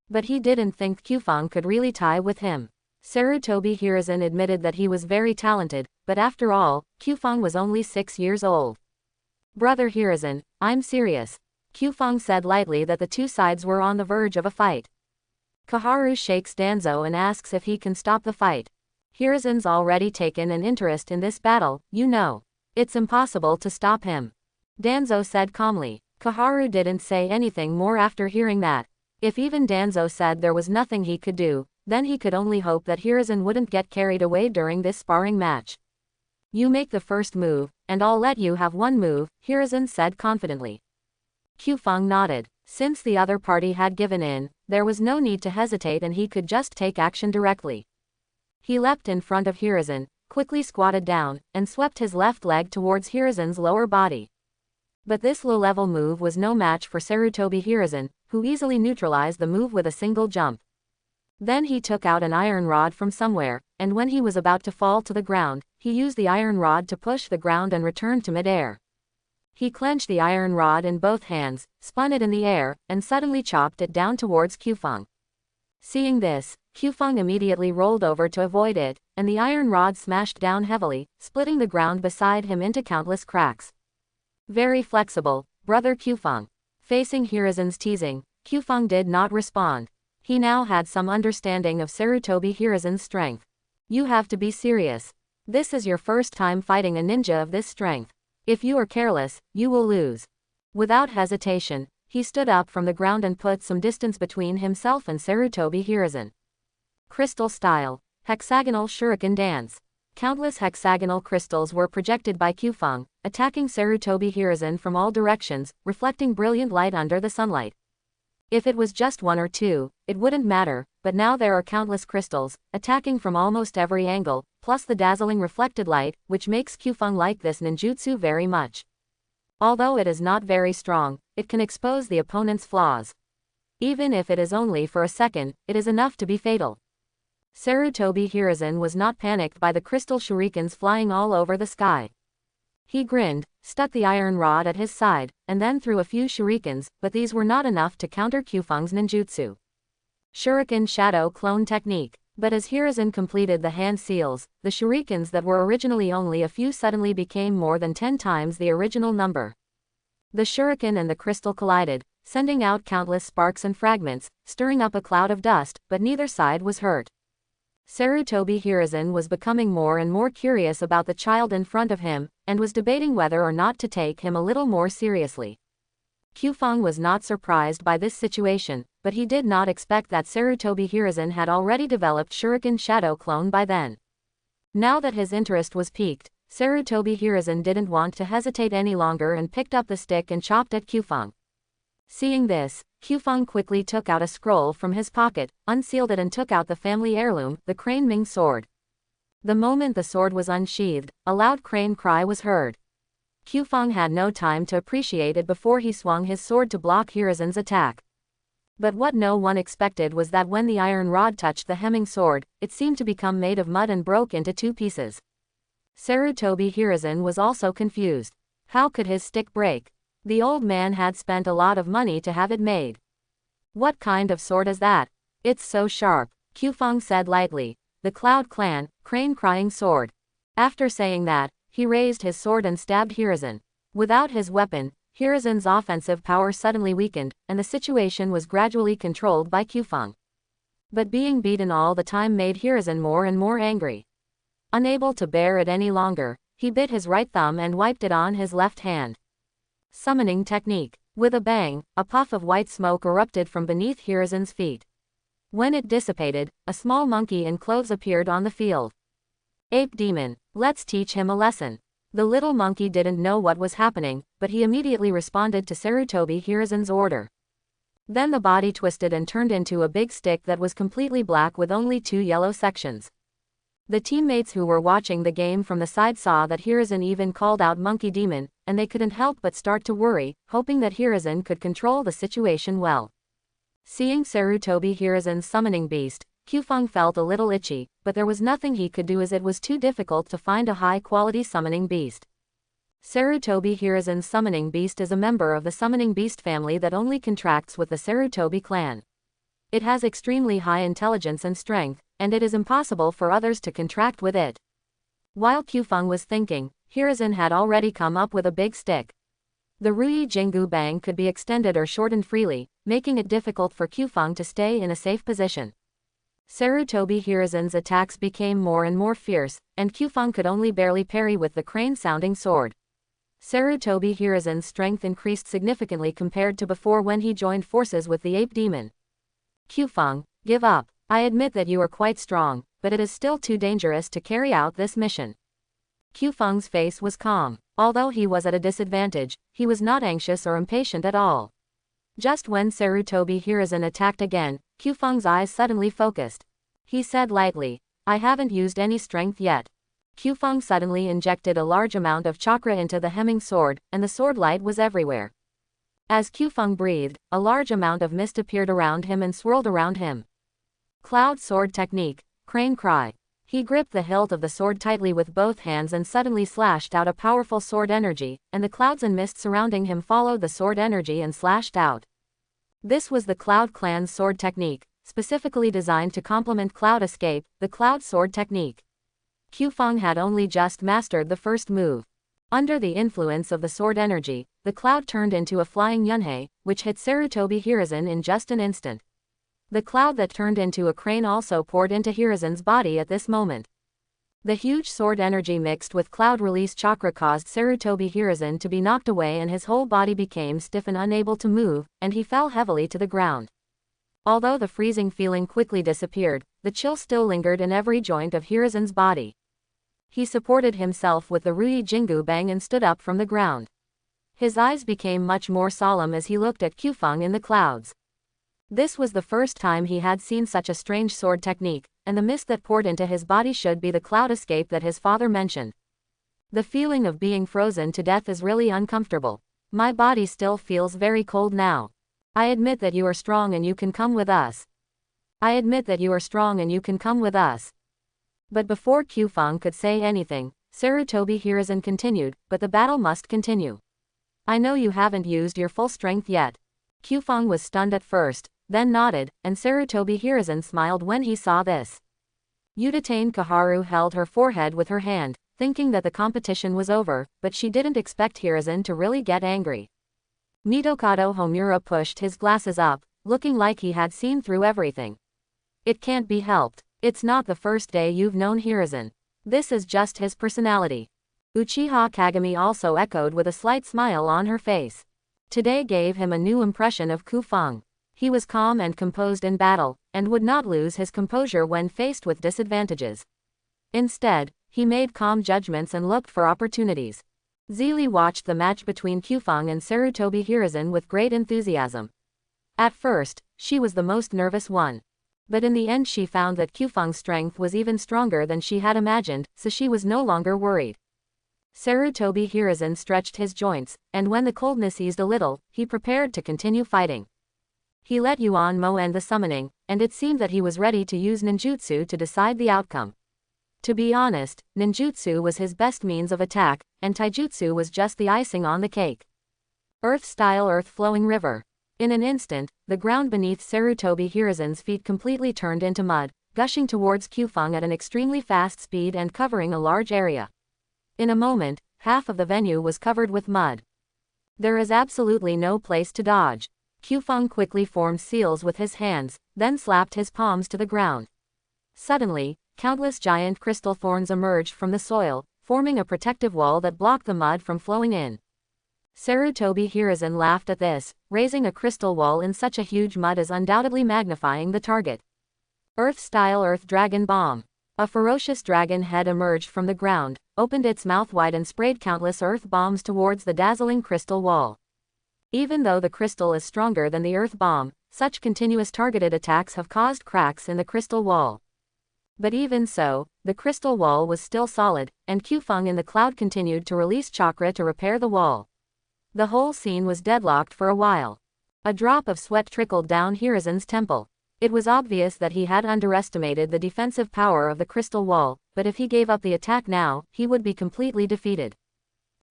But he didn't think Kyufeng could really tie with him. Sarutobi Hiruzen admitted that he was very talented, but after all, Kyufeng was only 6 years old. Brother Hiruzen, I'm serious. Kyufeng said lightly that the two sides were on the verge of a fight. Kaharu shakes Danzo and asks if he can stop the fight. Hiruzen's already taken an interest in this battle, you know. It's impossible to stop him. Danzo said calmly. Kaharu didn't say anything more after hearing that. If even Danzo said there was nothing he could do, then he could only hope that Hiruzen wouldn't get carried away during this sparring match. You make the first move, and I'll let you have one move, Hiruzen said confidently. Qfeng nodded. Since the other party had given in, there was no need to hesitate and he could just take action directly. He leapt in front of Hiruzen, quickly squatted down, and swept his left leg towards Hiruzen's lower body. But this low-level move was no match for Sarutobi Hiruzen, who easily neutralized the move with a single jump. Then he took out an iron rod from somewhere, and when he was about to fall to the ground, he used the iron rod to push the ground and return to mid-air. He clenched the iron rod in both hands, spun it in the air, and suddenly chopped it down towards Qfeng. Seeing this, Qfeng immediately rolled over to avoid it, and the iron rod smashed down heavily, splitting the ground beside him into countless cracks. Very flexible, brother Qfeng. Facing Hiruzen's teasing, Qfeng did not respond. He now had some understanding of Sarutobi Hiruzen's strength. You have to be serious. This is your first time fighting a ninja of this strength. If you are careless, you will lose. Without hesitation, he stood up from the ground and put some distance between himself and Sarutobi Hiruzen. Crystal style. Hexagonal shuriken dance. Countless hexagonal crystals were projected by Qfeng, attacking Sarutobi Hiruzen from all directions, reflecting brilliant light under the sunlight. If it was just one or two, it wouldn't matter, but now there are countless crystals, attacking from almost every angle, plus the dazzling reflected light, which makes Qfeng like this ninjutsu very much. Although it is not very strong, it can expose the opponent's flaws. Even if it is only for a second, it is enough to be fatal. Sarutobi Hiruzen was not panicked by the crystal shurikens flying all over the sky. He grinned, stuck the iron rod at his side, and then threw a few shurikens, but these were not enough to counter Qfeng's ninjutsu. Shuriken Shadow Clone Technique. But as Hiruzen completed the hand seals, the shurikens that were originally only a few suddenly became more than 10 times the original number. The shuriken and the crystal collided, sending out countless sparks and fragments, stirring up a cloud of dust, but neither side was hurt. Sarutobi Hiruzen was becoming more and more curious about the child in front of him, and was debating whether or not to take him a little more seriously. Qfeng was not surprised by this situation, but he did not expect that Sarutobi Hiruzen had already developed Shuriken Shadow Clone by then. Now that his interest was piqued, Sarutobi Hiruzen didn't want to hesitate any longer and picked up the stick and chopped at Qfeng. Seeing this, Qfeng quickly took out a scroll from his pocket, unsealed it and took out the family heirloom, the Crane Ming sword. The moment the sword was unsheathed, a loud crane cry was heard. Qfeng had no time to appreciate it before he swung his sword to block Hiruzen's attack. But what no one expected was that when the iron rod touched the hemming sword, it seemed to become made of mud and broke into 2 pieces. Sarutobi Hiruzen was also confused. How could his stick break? The old man had spent a lot of money to have it made. What kind of sword is that? It's so sharp, Qfeng said lightly. The Cloud Clan, Crane Crying Sword. After saying that, he raised his sword and stabbed Hiruzen. Without his weapon, Hiruzen's offensive power suddenly weakened, and the situation was gradually controlled by Qfeng. But being beaten all the time made Hiruzen more and more angry. Unable to bear it any longer, he bit his right thumb and wiped it on his left hand. Summoning technique. With a bang, a puff of white smoke erupted from beneath Hiruzen's feet. When it dissipated, a small monkey in clothes appeared on the field. Ape Demon, let's teach him a lesson. The little monkey didn't know what was happening, but he immediately responded to Sarutobi Hiruzen's order. Then the body twisted and turned into a big stick that was completely black with only 2 yellow sections. The teammates who were watching the game from the side saw that Hiruzen even called out Monkey Demon, and they couldn't help but start to worry, hoping that Hiruzen could control the situation well. Seeing Sarutobi Hiruzen's summoning beast, Qfeng felt a little itchy, but there was nothing he could do as it was too difficult to find a high-quality summoning beast. Sarutobi Hiruzen's summoning beast is a member of the summoning beast family that only contracts with the Sarutobi clan. It has extremely high intelligence and strength, and it is impossible for others to contract with it. While Qfeng was thinking, Hiruzen had already come up with a big stick. The Rui Jingu Bang could be extended or shortened freely, making it difficult for Qfeng to stay in a safe position. Sarutobi Hiruzen's attacks became more and more fierce, and Qfeng could only barely parry with the crane-sounding sword. Sarutobi Hiruzen's strength increased significantly compared to before when he joined forces with the Ape Demon. Qfeng, give up. I admit that you are quite strong, but it is still too dangerous to carry out this mission. Qfeng's face was calm. Although he was at a disadvantage, he was not anxious or impatient at all. Just when Sarutobi Hiruzen attacked again, Qfeng's eyes suddenly focused. He said lightly, "I haven't used any strength yet." Qfeng suddenly injected a large amount of chakra into the hemming sword, and the sword light was everywhere. As Qfeng breathed, a large amount of mist appeared around him and swirled around him. Cloud sword technique, crane cry. He gripped the hilt of the sword tightly with both hands and suddenly slashed out a powerful sword energy, and the clouds and mist surrounding him followed the sword energy and slashed out. This was the Cloud Clan's sword technique, specifically designed to complement Cloud Escape, the Cloud Sword technique. Qfeng had only just mastered the first move. Under the influence of the sword energy, the cloud turned into a flying yunhei, which hit Sarutobi Hiruzen in just an instant. The cloud that turned into a crane also poured into Hiruzen's body at this moment. The huge sword energy mixed with cloud release chakra caused Sarutobi Hiruzen to be knocked away and his whole body became stiff and unable to move, and he fell heavily to the ground. Although the freezing feeling quickly disappeared, the chill still lingered in every joint of Hiruzen's body. He supported himself with the Rui Jingu Bang and stood up from the ground. His eyes became much more solemn as he looked at Qfeng in the clouds. This was the first time he had seen such a strange sword technique, and the mist that poured into his body should be the cloud escape that his father mentioned. The feeling of being frozen to death is really uncomfortable. My body still feels very cold now. I admit that you are strong and you can come with us. I admit that you are strong and you can come with us. But before Qfeng could say anything, Sarutobi Hiruzen continued, but the battle must continue. I know you haven't used your full strength yet. Qfeng was stunned at first, then nodded, and Sarutobi Hiruzen smiled when he saw this. Udatane Kaharu held her forehead with her hand, thinking that the competition was over, but she didn't expect Hiruzen to really get angry. Mitokado Homura pushed his glasses up, looking like he had seen through everything. It can't be helped. It's not the first day you've known Hiruzen. This is just his personality. Uchiha Kagami also echoed with a slight smile on her face. Today gave him a new impression of Qfeng. He was calm and composed in battle, and would not lose his composure when faced with disadvantages. Instead, he made calm judgments and looked for opportunities. Zeely watched the match between Qfeng and Sarutobi Hiruzen with great enthusiasm. At first, she was the most nervous one. But in the end she found that Qfeng's strength was even stronger than she had imagined, so she was no longer worried. Sarutobi Hiruzen stretched his joints, and when the coldness eased a little, he prepared to continue fighting. He let Yuan Mo end the summoning, and it seemed that he was ready to use ninjutsu to decide the outcome. To be honest, ninjutsu was his best means of attack, and taijutsu was just the icing on the cake. Earth-style earth-flowing river. In an instant, the ground beneath Sarutobi Hiruzen's feet completely turned into mud, gushing towards Qfeng at an extremely fast speed and covering a large area. In a moment, half of the venue was covered with mud. There is absolutely no place to dodge. Qfeng quickly formed seals with his hands, then slapped his palms to the ground. Suddenly, countless giant crystal thorns emerged from the soil, forming a protective wall that blocked the mud from flowing in. Sarutobi Hiruzen laughed at this. Raising a crystal wall in such a huge mud is undoubtedly magnifying the target. Earth-style Earth Dragon Bomb. A ferocious dragon head emerged from the ground, opened its mouth wide and sprayed countless earth bombs towards the dazzling crystal wall. Even though the crystal is stronger than the earth bomb, such continuous targeted attacks have caused cracks in the crystal wall. But even so, the crystal wall was still solid, and Qfeng in the cloud continued to release chakra to repair the wall. The whole scene was deadlocked for a while. A drop of sweat trickled down Hiruzen's temple. It was obvious that he had underestimated the defensive power of the crystal wall, but if he gave up the attack now, he would be completely defeated.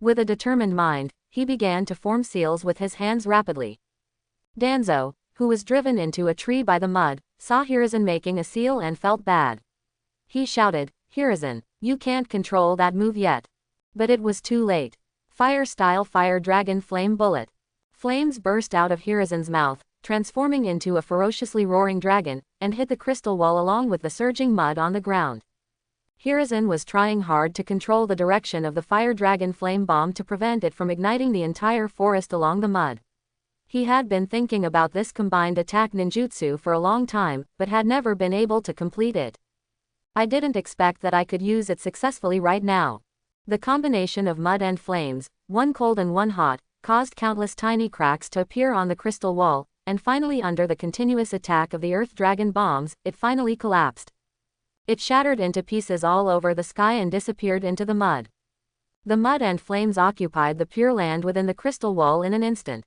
With a determined mind, he began to form seals with his hands rapidly. Danzo, who was driven into a tree by the mud, saw Hiruzen making a seal and felt bad. He shouted, "Hiruzen, you can't control that move yet." But it was too late. Fire-style Fire Dragon Flame Bullet. Flames burst out of Hiruzen's mouth, transforming into a ferociously roaring dragon, and hit the crystal wall along with the surging mud on the ground. Hiruzen was trying hard to control the direction of the Fire Dragon Flame Bomb to prevent it from igniting the entire forest along the mud. He had been thinking about this combined attack ninjutsu for a long time, but had never been able to complete it. I didn't expect that I could use it successfully right now. The combination of mud and flames, one cold and one hot, caused countless tiny cracks to appear on the crystal wall, and finally under the continuous attack of the Earth Dragon bombs, it finally collapsed. It shattered into pieces all over the sky and disappeared into the mud. The mud and flames occupied the pure land within the crystal wall in an instant.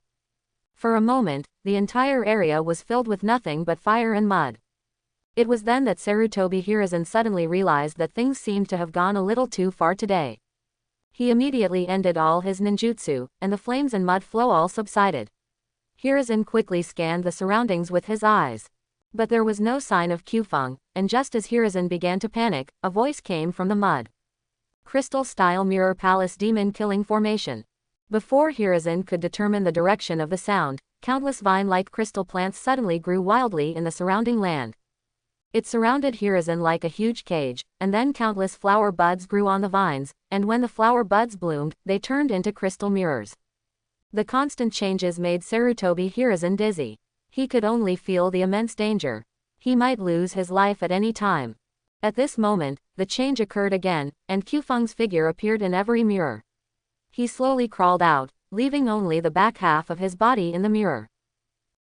For a moment, the entire area was filled with nothing but fire and mud. It was then that Sarutobi Hiruzen suddenly realized that things seemed to have gone a little too far today. He immediately ended all his ninjutsu, and the flames and mud flow all subsided. Hiruzen quickly scanned the surroundings with his eyes. But there was no sign of Qfeng, and just as Hiruzen began to panic, a voice came from the mud. Crystal-style mirror palace demon-killing formation. Before Hiruzen could determine the direction of the sound, countless vine-like crystal plants suddenly grew wildly in the surrounding land. It surrounded Hiruzen like a huge cage, and then countless flower buds grew on the vines, and when the flower buds bloomed, they turned into crystal mirrors. The constant changes made Sarutobi Hiruzen dizzy. He could only feel the immense danger. He might lose his life at any time. At this moment, the change occurred again, and Qfeng's figure appeared in every mirror. He slowly crawled out, leaving only the back half of his body in the mirror.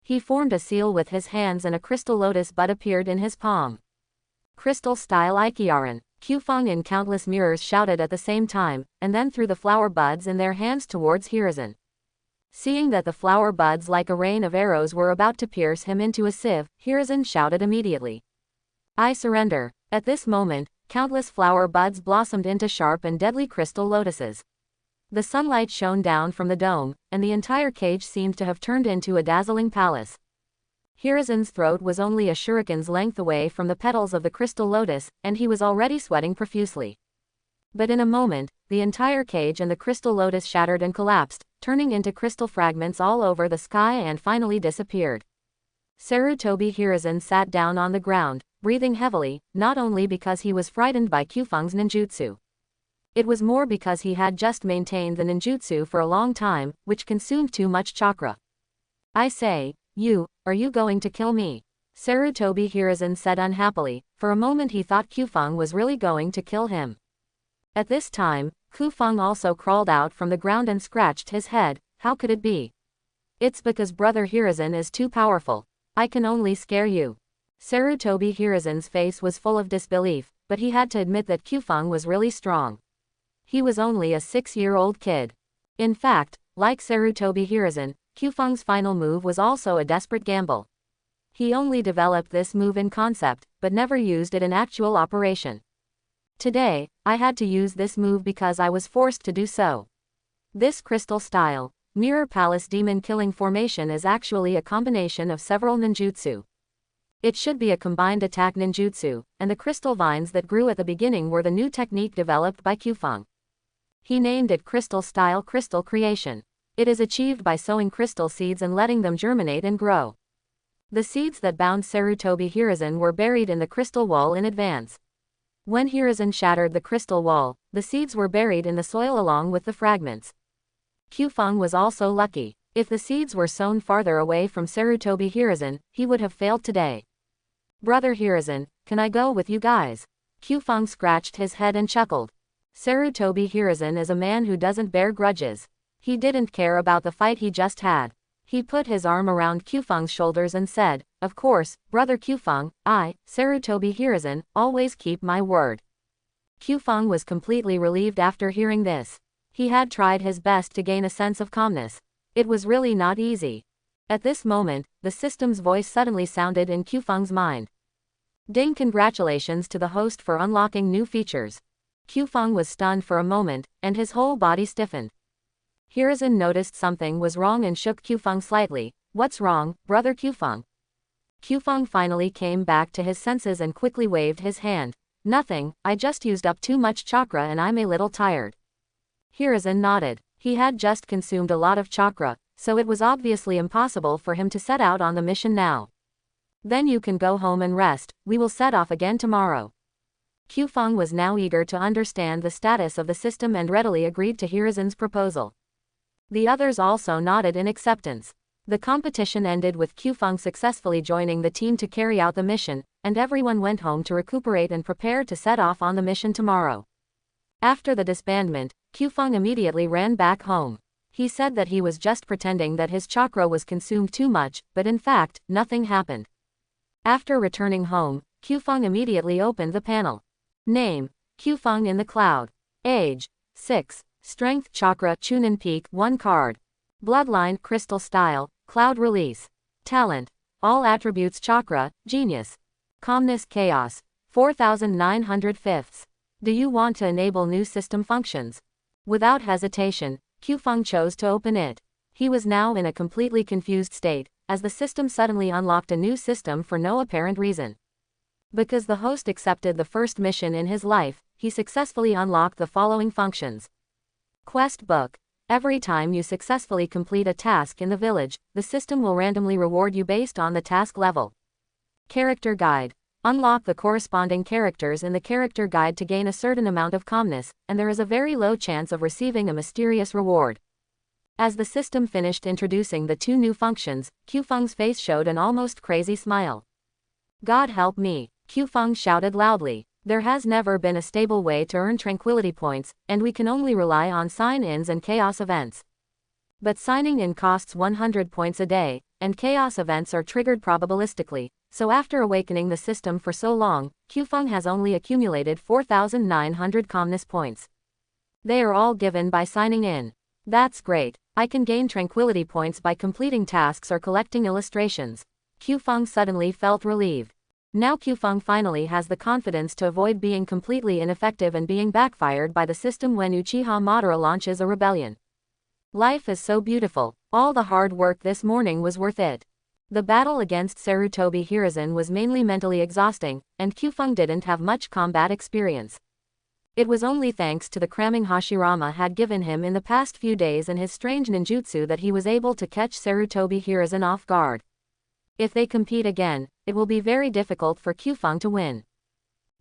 He formed a seal with his hands and a crystal lotus bud appeared in his palm. Crystal-style Ikiaran, Qfeng in countless mirrors shouted at the same time, and then threw the flower buds in their hands towards Hiruzen. Seeing that the flower buds like a rain of arrows were about to pierce him into a sieve, Hiruzen shouted immediately. I surrender. At this moment, countless flower buds blossomed into sharp and deadly crystal lotuses. The sunlight shone down from the dome, and the entire cage seemed to have turned into a dazzling palace. Hiruzen's throat was only a shuriken's length away from the petals of the crystal lotus, and he was already sweating profusely. But in a moment, the entire cage and the crystal lotus shattered and collapsed, turning into crystal fragments all over the sky and finally disappeared. Sarutobi Hiruzen sat down on the ground, breathing heavily, not only because he was frightened by Qfeng's ninjutsu. It was more because he had just maintained the ninjutsu for a long time, which consumed too much chakra. I say, are you going to kill me? Sarutobi Hiruzen said unhappily. For a moment he thought Qfeng was really going to kill him. At this time, Qfeng also crawled out from the ground and scratched his head. How could it be? It's because brother Hiruzen is too powerful. I can only scare you. Sarutobi Hiruzen's face was full of disbelief, but he had to admit that Qfeng was really strong. He was only a 6-year-old kid. In fact, like Sarutobi Hiruzen, Qfeng's final move was also a desperate gamble. He only developed this move in concept, but never used it in actual operation. Today, I had to use this move because I was forced to do so. This crystal-style, mirror palace demon-killing formation is actually a combination of several ninjutsu. It should be a combined attack ninjutsu, and the crystal vines that grew at the beginning were the new technique developed by Qfeng. He named it crystal-style crystal creation. It is achieved by sowing crystal seeds and letting them germinate and grow. The seeds that bound Sarutobi Hiruzen were buried in the crystal wall in advance. When Hiruzen shattered the crystal wall, the seeds were buried in the soil along with the fragments. Qfeng was also lucky. If the seeds were sown farther away from Sarutobi Hiruzen, he would have failed today. Brother Hiruzen, can I go with you guys? Qfeng scratched his head and chuckled. Sarutobi Hiruzen is a man who doesn't bear grudges. He didn't care about the fight he just had. He put his arm around Qfeng's shoulders and said, of course, brother Qfeng, I, Sarutobi Hiruzen, always keep my word. Qfeng was completely relieved after hearing this. He had tried his best to gain a sense of calmness. It was really not easy. At this moment, the system's voice suddenly sounded in Qfeng's mind. Ding! Congratulations to the host for unlocking new features. Qfeng was stunned for a moment, and his whole body stiffened. Hiruzen noticed something was wrong and shook Qfeng slightly. What's wrong, brother Qfeng? Qfeng finally came back to his senses and quickly waved his hand. Nothing, I just used up too much chakra and I'm a little tired. Hiruzen nodded. He had just consumed a lot of chakra, so it was obviously impossible for him to set out on the mission now. Then you can go home and rest, we will set off again tomorrow. Qfeng was now eager to understand the status of the system and readily agreed to Hiruzen's proposal. The others also nodded in acceptance. The competition ended with Qfeng successfully joining the team to carry out the mission, and everyone went home to recuperate and prepare to set off on the mission tomorrow. After the disbandment, Qfeng immediately ran back home. He said that he was just pretending that his chakra was consumed too much, but in fact, nothing happened. After returning home, Qfeng immediately opened the panel. Name: Qfeng in the cloud. Age: 6. Strength Chakra Chunin Peak 1 card. Bloodline Crystal Style, Cloud Release. Talent: All Attributes Chakra, Genius. Calmness Chaos, 4900 fifths. Do you want to enable new system functions? Without hesitation, Qfeng chose to open it. He was now in a completely confused state, as the system suddenly unlocked a new system for no apparent reason. Because the host accepted the first mission in his life, he successfully unlocked the following functions. Quest Book. Every time you successfully complete a task in the village, the system will randomly reward you based on the task level. Character Guide. Unlock the corresponding characters in the character guide to gain a certain amount of calmness, and there is a very low chance of receiving a mysterious reward. As the system finished introducing the 2 new functions, Qfeng's face showed an almost crazy smile. God help me, Qfeng shouted loudly. There has never been a stable way to earn tranquility points, and we can only rely on sign-ins and chaos events. But signing in costs 100 points a day, and chaos events are triggered probabilistically, so after awakening the system for so long, Qfeng has only accumulated 4,900 calmness points. They are all given by signing in. That's great, I can gain tranquility points by completing tasks or collecting illustrations. Qfeng suddenly felt relieved. Now Qfeng finally has the confidence to avoid being completely ineffective and being backfired by the system when Uchiha Madara launches a rebellion. Life is so beautiful, all the hard work this morning was worth it. The battle against Sarutobi Hiruzen was mainly mentally exhausting, and Qfeng didn't have much combat experience. It was only thanks to the cramming Hashirama had given him in the past few days and his strange ninjutsu that he was able to catch Sarutobi Hiruzen off guard. If they compete again, it will be very difficult for Qfeng to win.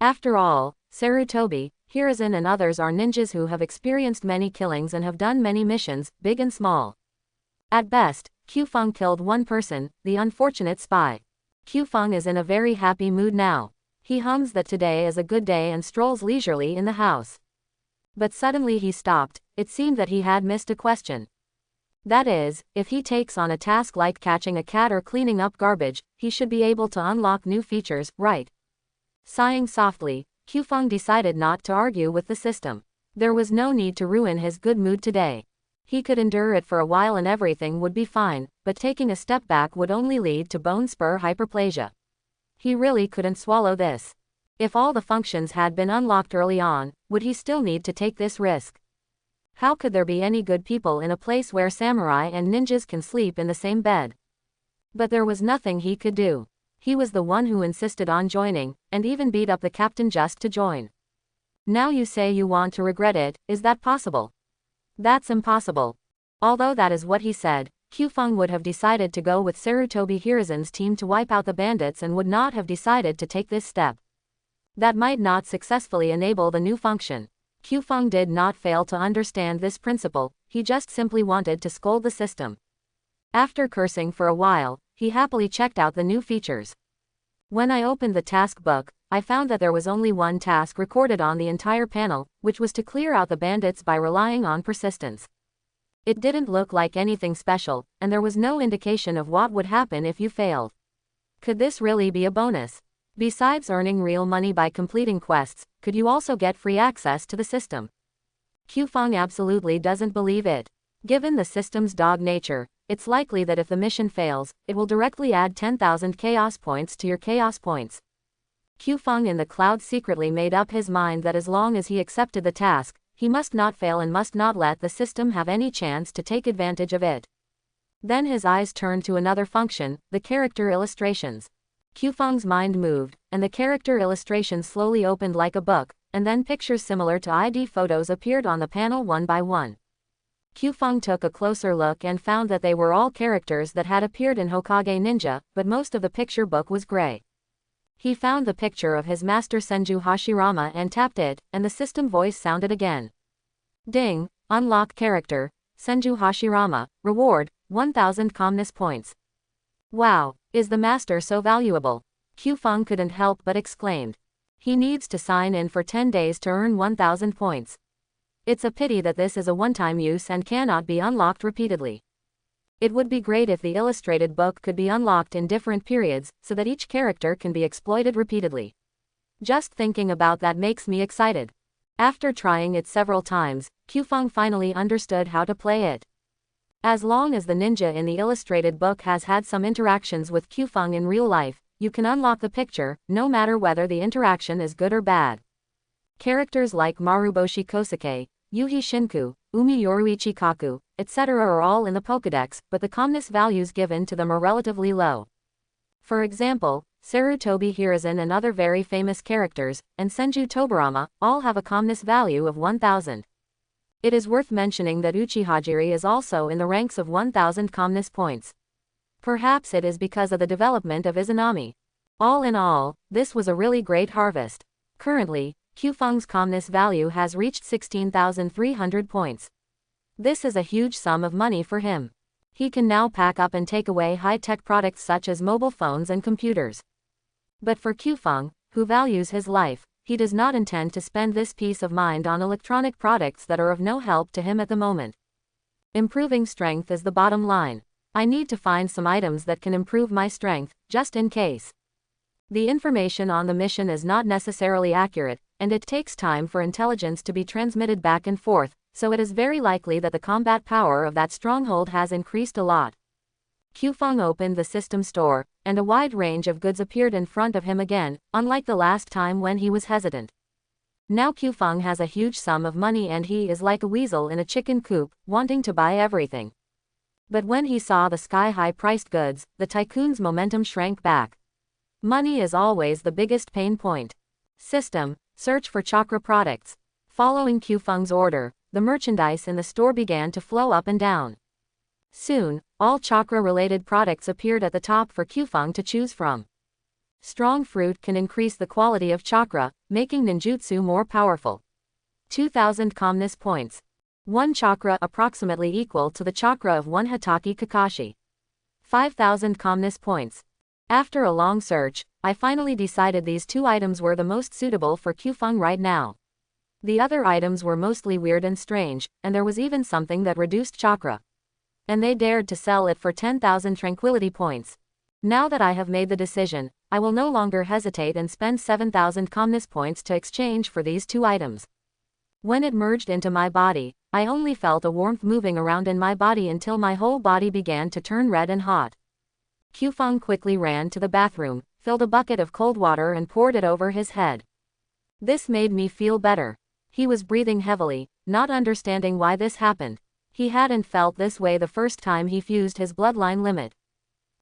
After all, Sarutobi, Hiruzen and others are ninjas who have experienced many killings and have done many missions, big and small. At best, Qfeng killed one person, the unfortunate spy. Qfeng is in a very happy mood now. He hums that today is a good day and strolls leisurely in the house. But suddenly he stopped, it seemed that he had missed a question. That is, if he takes on a task like catching a cat or cleaning up garbage, he should be able to unlock new features, right? Sighing softly, Qfeng decided not to argue with the system. There was no need to ruin his good mood today. He could endure it for a while and everything would be fine, but taking a step back would only lead to bone spur hyperplasia. He really couldn't swallow this. If all the functions had been unlocked early on, would he still need to take this risk? How could there be any good people in a place where samurai and ninjas can sleep in the same bed? But there was nothing he could do. He was the one who insisted on joining, and even beat up the captain just to join. Now you say you want to regret it, is that possible? That's impossible. Although that is what he said, Qfeng would have decided to go with Sarutobi Hiruzen's team to wipe out the bandits and would not have decided to take this step. That might not successfully enable the new function. Qfeng did not fail to understand this principle, he just simply wanted to scold the system. After cursing for a while, he happily checked out the new features. When I opened the task book, I found that there was only one task recorded on the entire panel, which was to clear out the bandits by relying on persistence. It didn't look like anything special, and there was no indication of what would happen if you failed. Could this really be a bonus? Besides earning real money by completing quests, could you also get free access to the system? Qfeng absolutely doesn't believe it. Given the system's dog nature, it's likely that if the mission fails, it will directly add 10,000 chaos points to your chaos points. Qfeng in the cloud secretly made up his mind that as long as he accepted the task, he must not fail and must not let the system have any chance to take advantage of it. Then his eyes turned to another function, the character illustrations. Qfeng's mind moved, and the character illustrations slowly opened like a book, and then pictures similar to ID photos appeared on the panel one by one. Qfeng took a closer look and found that they were all characters that had appeared in Hokage Ninja, but most of the picture book was gray. He found the picture of his master Senju Hashirama and tapped it, and the system voice sounded again. Ding, unlock character, Senju Hashirama, reward, 1000 calmness points. Wow, is the master so valuable? Qfeng couldn't help but exclaimed. He needs to sign in for 10 days to earn 1000 points. It's a pity that this is a one-time use and cannot be unlocked repeatedly. It would be great if the illustrated book could be unlocked in different periods, so that each character can be exploited repeatedly. Just thinking about that makes me excited. After trying it several times, Qfeng finally understood how to play it. As long as the ninja in the illustrated book has had some interactions with Qfeng in real life, you can unlock the picture, no matter whether the interaction is good or bad. Characters like Maruboshi Kosuke, Yuhi Shinku, Umi Yoruichi Kaku, etc. are all in the Pokédex, but the calmness values given to them are relatively low. For example, Sarutobi Hiruzen and other very famous characters, and Senju Tobarama, all have a calmness value of 1000. It is worth mentioning that Uchihajiri is also in the ranks of 1000 calmness points. Perhaps it is because of the development of Izanami. All in all, this was a really great harvest. Currently, Qfeng's calmness value has reached 16,300 points. This is a huge sum of money for him. He can now pack up and take away high-tech products such as mobile phones and computers. But for Qfeng, who values his life, he does not intend to spend this peace of mind on electronic products that are of no help to him at the moment. Improving strength is the bottom line. I need to find some items that can improve my strength, just in case. The information on the mission is not necessarily accurate, and it takes time for intelligence to be transmitted back and forth, so it is very likely that the combat power of that stronghold has increased a lot. Qfeng opened the system store, and a wide range of goods appeared in front of him again, unlike the last time when he was hesitant. Now Qfeng has a huge sum of money and he is like a weasel in a chicken coop, wanting to buy everything. But when he saw the sky-high priced goods, the tycoon's momentum shrank back. Money is always the biggest pain point. System, search for chakra products. Following Qfeng's order, the merchandise in the store began to flow up and down. Soon, all chakra-related products appeared at the top for Qfeng to choose from. Strong fruit can increase the quality of chakra, making ninjutsu more powerful. 2000 calmness points. 1 chakra approximately equal to the chakra of 1 Hatake Kakashi. 5000 calmness points. After a long search, I finally decided these two items were the most suitable for Qfeng right now. The other items were mostly weird and strange, and there was even something that reduced chakra. And they dared to sell it for 10,000 tranquility points. Now that I have made the decision, I will no longer hesitate and spend 7,000 calmness points to exchange for these two items. When it merged into my body, I only felt a warmth moving around in my body until my whole body began to turn red and hot. Qfeng quickly ran to the bathroom, filled a bucket of cold water and poured it over his head. This made me feel better. He was breathing heavily, not understanding why this happened. He hadn't felt this way the first time he fused his bloodline limit.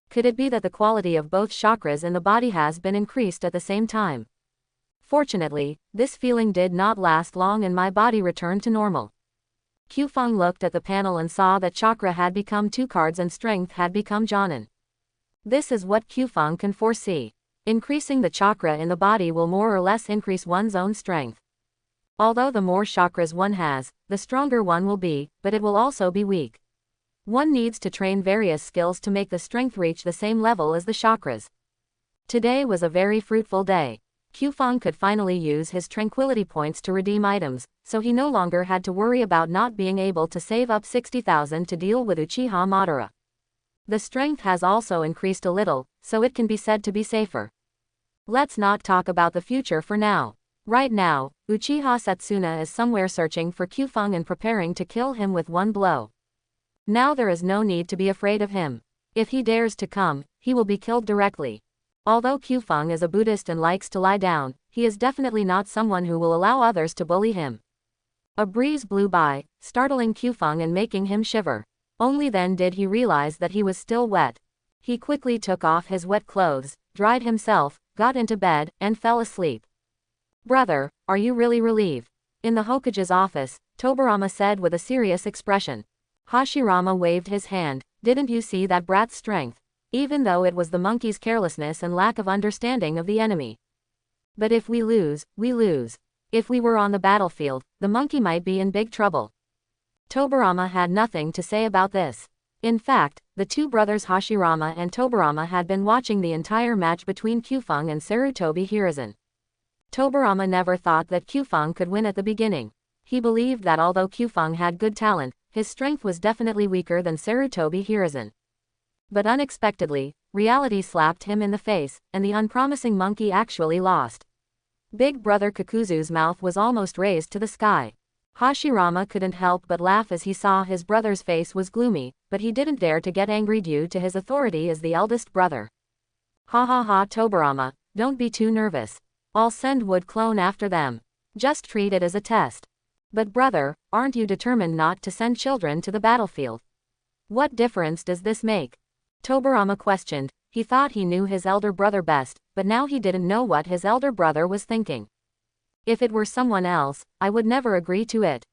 Could it be that the quality of both chakras in the body has been increased at the same time? Fortunately, this feeling did not last long and my body returned to normal. Qfeng looked at the panel and saw that chakra had become 2 cards and strength had become Jonin. This is what Qfeng can foresee. Increasing the chakra in the body will more or less increase one's own strength. Although the more chakras one has, the stronger one will be, but it will also be weak. One needs to train various skills to make the strength reach the same level as the chakras. Today was a very fruitful day. Qfeng could finally use his tranquility points to redeem items, so he no longer had to worry about not being able to save up 60,000 to deal with Uchiha Madara. The strength has also increased a little, so it can be said to be safer. Let's not talk about the future for now. Right now, Uchiha Setsuna is somewhere searching for Qfeng and preparing to kill him with one blow. Now there is no need to be afraid of him. If he dares to come, he will be killed directly. Although Qfeng is a Buddhist and likes to lie down, he is definitely not someone who will allow others to bully him. A breeze blew by, startling Qfeng and making him shiver. Only then did he realize that he was still wet. He quickly took off his wet clothes, dried himself, got into bed, and fell asleep. Brother, are you really relieved? In the Hokage's office, Tobarama said with a serious expression. Hashirama waved his hand. Didn't you see that brat's strength? Even though it was the monkey's carelessness and lack of understanding of the enemy. But if we lose, we lose. If we were on the battlefield, the monkey might be in big trouble. Tobarama had nothing to say about this. In fact, the two brothers Hashirama and Tobarama had been watching the entire match between Qfeng and Sarutobi Hiruzen. Tobarama never thought that Qfeng could win at the beginning. He believed that although Kyufeng had good talent, his strength was definitely weaker than Sarutobi Hiruzen. But unexpectedly, reality slapped him in the face, and the unpromising monkey actually lost. Big Brother Kakuzu's mouth was almost raised to the sky. Hashirama couldn't help but laugh as he saw his brother's face was gloomy, but he didn't dare to get angry due to his authority as the eldest brother. Ha ha ha, Tobarama, don't be too nervous. I'll send Wood Clone after them. Just treat it as a test. But brother, aren't you determined not to send children to the battlefield? What difference does this make? Tobarama questioned. He thought he knew his elder brother best, but now he didn't know what his elder brother was thinking. If it were someone else, I would never agree to it.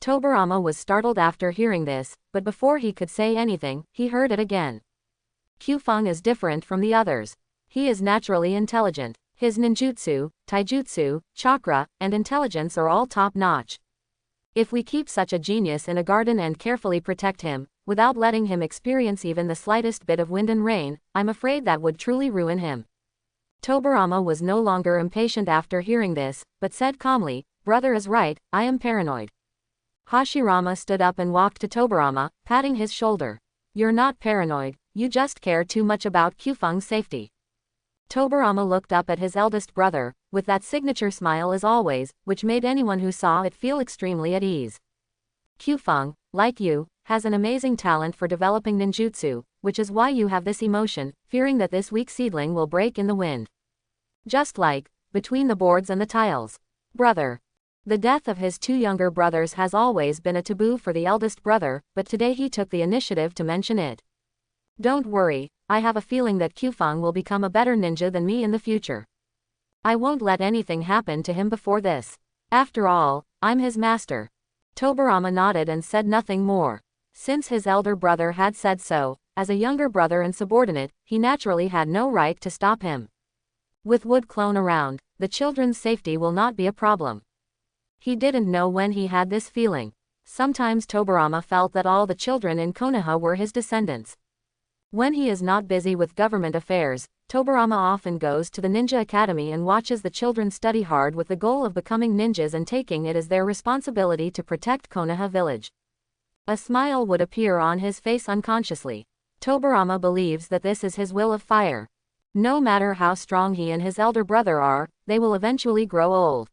Tobarama was startled after hearing this, but before he could say anything, he heard it again. Kyufeng is different from the others. He is naturally intelligent. His ninjutsu, taijutsu, chakra, and intelligence are all top-notch. If we keep such a genius in a garden and carefully protect him, without letting him experience even the slightest bit of wind and rain, I'm afraid that would truly ruin him. Tobarama was no longer impatient after hearing this, but said calmly, brother is right, I am paranoid. Hashirama stood up and walked to Tobarama, patting his shoulder. You're not paranoid, you just care too much about Kyufeng's safety. Tobarama looked up at his eldest brother, with that signature smile as always, which made anyone who saw it feel extremely at ease. Kyufeng, like you, has an amazing talent for developing ninjutsu, which is why you have this emotion, fearing that this weak seedling will break in the wind. Just like, between the boards and the tiles. Brother. The death of his two younger brothers has always been a taboo for the eldest brother, but today he took the initiative to mention it. Don't worry, I have a feeling that Kyufeng will become a better ninja than me in the future. I won't let anything happen to him before this. After all, I'm his master. Tobarama nodded and said nothing more. Since his elder brother had said so, as a younger brother and subordinate, he naturally had no right to stop him. With Wood Clone around, the children's safety will not be a problem. He didn't know when he had this feeling. Sometimes Tobarama felt that all the children in Konoha were his descendants. When he is not busy with government affairs, Tobarama often goes to the Ninja Academy and watches the children study hard with the goal of becoming ninjas and taking it as their responsibility to protect Konoha village. A smile would appear on his face unconsciously. Tobarama believes that this is his will of fire. No matter how strong he and his elder brother are, they will eventually grow old.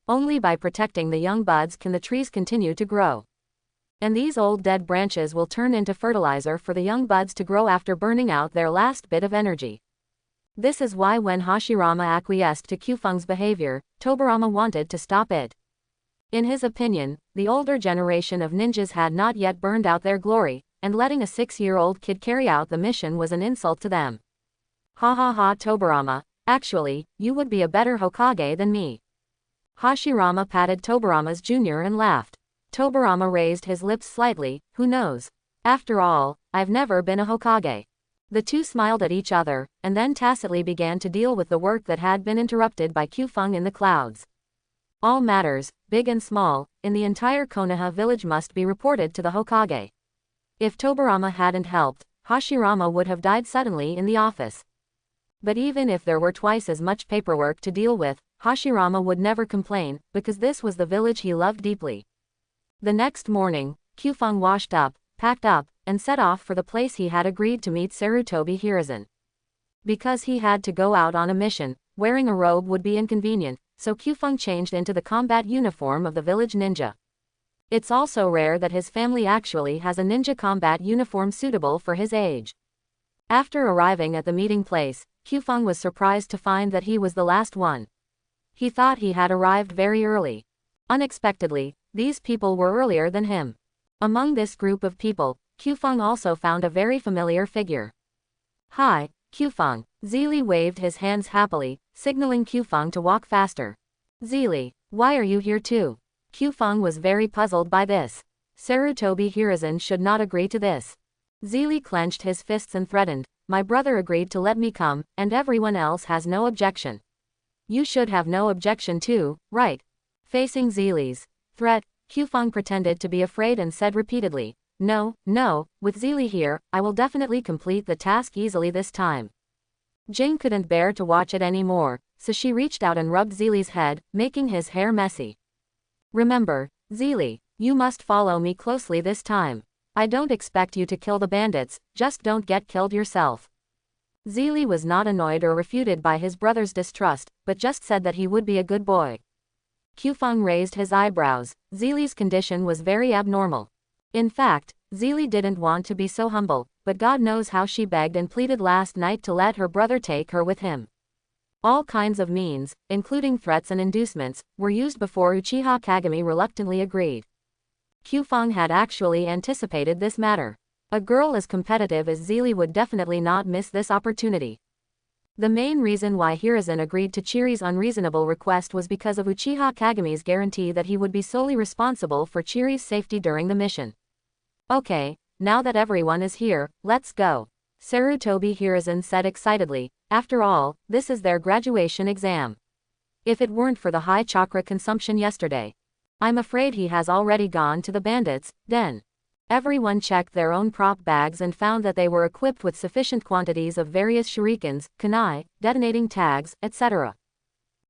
Only by protecting the young buds can the trees continue to grow. And these old dead branches will turn into fertilizer for the young buds to grow after burning out their last bit of energy. This is why when Hashirama acquiesced to Kyufeng's behavior, Tobarama wanted to stop it. In his opinion, the older generation of ninjas had not yet burned out their glory, and letting a 6-year-old kid carry out the mission was an insult to them. Ha ha ha, Tobarama, actually, you would be a better Hokage than me. Hashirama patted Tobarama's junior and laughed. Tobarama raised his lips slightly, who knows? After all, I've never been a Hokage. The two smiled at each other, and then tacitly began to deal with the work that had been interrupted by Kyufeng in the clouds. All matters, big and small, in the entire Konoha village must be reported to the Hokage. If Tobarama hadn't helped, Hashirama would have died suddenly in the office. But even if there were twice as much paperwork to deal with, Hashirama would never complain, because this was the village he loved deeply. The next morning, Kyufeng washed up, packed up, and set off for the place he had agreed to meet Sarutobi Hiruzen. Because he had to go out on a mission, wearing a robe would be inconvenient, so Kyufeng changed into the combat uniform of the village ninja. It's also rare that his family actually has a ninja combat uniform suitable for his age. After arriving at the meeting place, Kyufeng was surprised to find that he was the last one. He thought he had arrived very early. Unexpectedly, these people were earlier than him. Among this group of people, Kyufeng also found a very familiar figure. Hi, Kyufeng. Zeely waved his hands happily, signaling Kyufeng to walk faster. Zeely, why are you here too? Kyufeng was very puzzled by this. Sarutobi Hiruzen should not agree to this. Zeely clenched his fists and threatened, my brother agreed to let me come, and everyone else has no objection. You should have no objection too, right? Facing Zeely's threat, Kyufeng pretended to be afraid and said repeatedly, no, with Zeely here, I will definitely complete the task easily this time. Jing couldn't bear to watch it anymore, so she reached out and rubbed Zeely's head, making his hair messy. Remember, Zeely, you must follow me closely this time. I don't expect you to kill the bandits, just don't get killed yourself. Zeely was not annoyed or refuted by his brother's distrust, but just said that he would be a good boy. Qfeng raised his eyebrows. Zeely's condition was very abnormal. In fact, Zeely didn't want to be so humble, but God knows how she begged and pleaded last night to let her brother take her with him. All kinds of means, including threats and inducements, were used before Uchiha Kagami reluctantly agreed. Qfeng had actually anticipated this matter. A girl as competitive as Zeely would definitely not miss this opportunity. The main reason why Hiruzen agreed to Chiri's unreasonable request was because of Uchiha Kagami's guarantee that he would be solely responsible for Chiri's safety during the mission. Okay, now that everyone is here, let's go. Sarutobi Hiruzen said excitedly. After all, this is their graduation exam. If it weren't for the high chakra consumption yesterday, I'm afraid he has already gone to the bandits' den. Everyone checked their own prop bags and found that they were equipped with sufficient quantities of various shurikens, kunai, detonating tags, etc.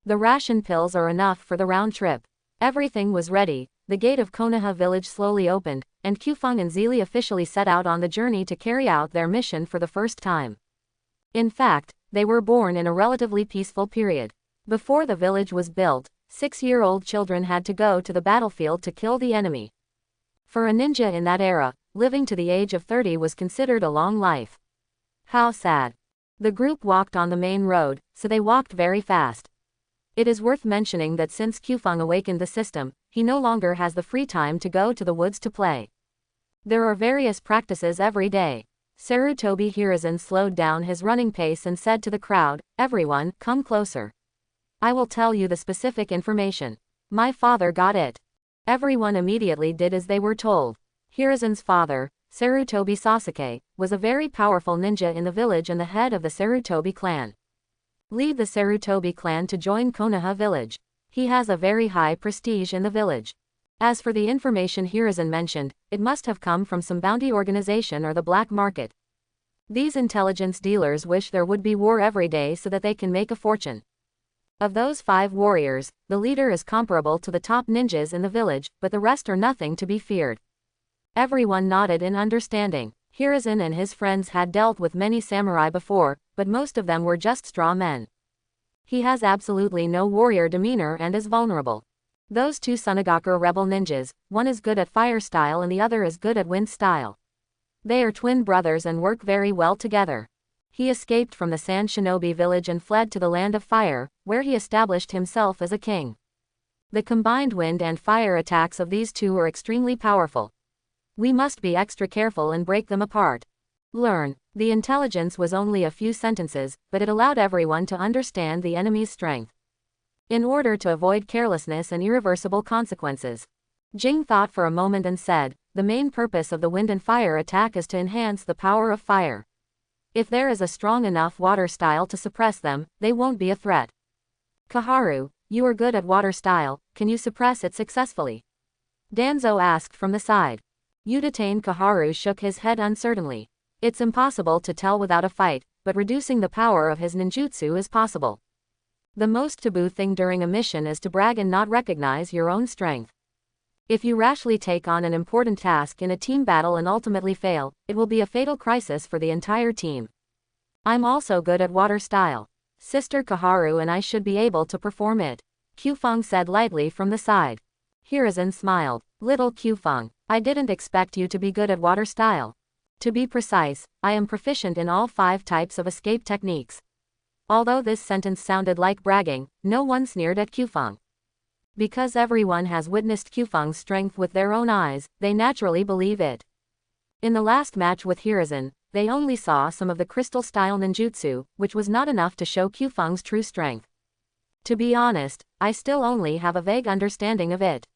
The ration pills are enough for the round trip. Everything was ready. The gate of Konoha village slowly opened, and Qfeng and Zeely officially set out on the journey to carry out their mission for the first time. In fact, they were born in a relatively peaceful period. Before the village was built, 6-year-old children had to go to the battlefield to kill the enemy. For a ninja in that era, living to the age of 30 was considered a long life. How sad. The group walked on the main road, so they walked very fast. It is worth mentioning that since Qfeng awakened the system, he no longer has the free time to go to the woods to play. There are various practices every day. Sarutobi Hiruzen slowed down his running pace and said to the crowd, "Everyone, come closer. I will tell you the specific information. My father got it." Everyone immediately did as they were told. Hiruzen's father, Sarutobi Sasuke, was a very powerful ninja in the village and the head of the Sarutobi clan. Lead the Sarutobi clan to join Konoha village. He has a very high prestige in the village. As for the information Hiruzen mentioned, it must have come from some bounty organization or the black market. These intelligence dealers wish there would be war every day so that they can make a fortune. Of those 5 warriors, the leader is comparable to the top ninjas in the village, but the rest are nothing to be feared. Everyone nodded in understanding. Hiruzen and his friends had dealt with many samurai before, but most of them were just straw men. He has absolutely no warrior demeanor and is vulnerable. Those 2 Sunagaku rebel ninjas, one is good at fire style and the other is good at wind style. They are twin brothers and work very well together. He escaped from the Sand Shinobi village and fled to the Land of Fire, where he established himself as a king. The combined wind and fire attacks of these 2 are extremely powerful. We must be extra careful and break them apart. Learn. The intelligence was only a few sentences, but it allowed everyone to understand the enemy's strength. In order to avoid carelessness and irreversible consequences, Jing thought for a moment and said, the main purpose of the wind and fire attack is to enhance the power of fire. If there is a strong enough water style to suppress them, they won't be a threat. Kaharu, you are good at water style, can you suppress it successfully? Danzo asked from the side. Udatain Kaharu shook his head uncertainly. It's impossible to tell without a fight, but reducing the power of his ninjutsu is possible. The most taboo thing during a mission is to brag and not recognize your own strength. If you rashly take on an important task in a team battle and ultimately fail, it will be a fatal crisis for the entire team. I'm also good at water style. Sister Kaharu and I should be able to perform it. Qfeng said lightly from the side. Hiruzen smiled. Little Qfeng, I didn't expect you to be good at water style. To be precise, I am proficient in all 5 types of escape techniques. Although this sentence sounded like bragging, no one sneered at Qfeng. Because everyone has witnessed Qfeng's strength with their own eyes, they naturally believe it. In the last match with Hiruzen, they only saw some of the crystal-style ninjutsu, which was not enough to show Qfeng's true strength. To be honest, I still only have a vague understanding of it.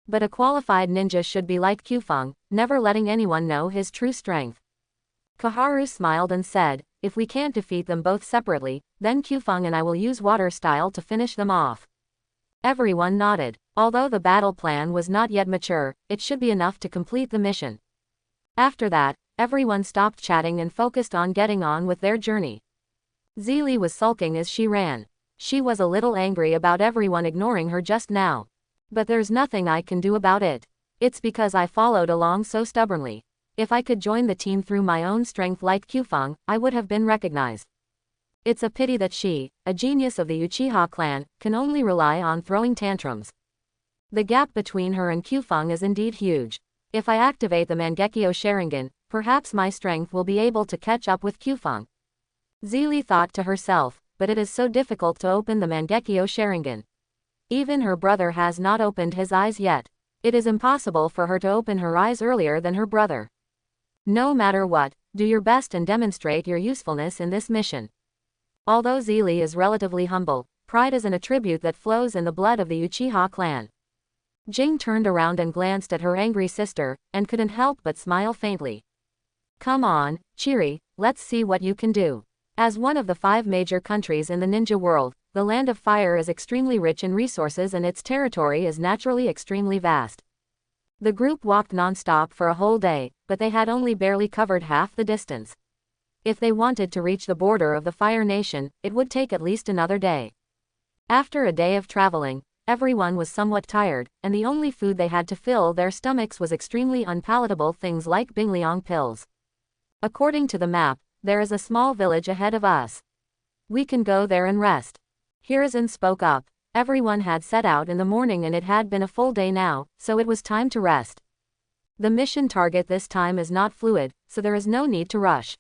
But a qualified ninja should be like Qfeng, never letting anyone know his true strength. Kaharu smiled and said, if we can't defeat them both separately, then Qfeng and I will use water style to finish them off. Everyone nodded. Although the battle plan was not yet mature, it should be enough to complete the mission. After that, everyone stopped chatting and focused on getting on with their journey. Zeely was sulking as she ran. She was a little angry about everyone ignoring her just now. But there's nothing I can do about it. It's because I followed along so stubbornly. If I could join the team through my own strength like Kyufeng, I would have been recognized. It's a pity that she, a genius of the Uchiha clan, can only rely on throwing tantrums. The gap between her and Kyufeng is indeed huge. If I activate the Mangekyo Sharingan, perhaps my strength will be able to catch up with Kyufeng. Zelie thought to herself, but it is so difficult to open the Mangekyo Sharingan. Even her brother has not opened his eyes yet. It is impossible for her to open her eyes earlier than her brother. No matter what, do your best and demonstrate your usefulness in this mission. Although Zelie is relatively humble, pride is an attribute that flows in the blood of the Uchiha clan. Jing turned around and glanced at her angry sister, and couldn't help but smile faintly. Come on, Chiri, let's see what you can do. As one of the 5 major countries in the ninja world, the Land of Fire is extremely rich in resources and its territory is naturally extremely vast. The group walked non-stop for a whole day, but they had only barely covered half the distance. If they wanted to reach the border of the Fire Nation, it would take at least another day. After a day of traveling, everyone was somewhat tired, and the only food they had to fill their stomachs was extremely unpalatable things like bingliang pills. According to the map, there is a small village ahead of us. We can go there and rest. Hiruzen spoke up. Everyone had set out in the morning and it had been a full day now, so it was time to rest. The mission target this time is not fluid, so there is no need to rush.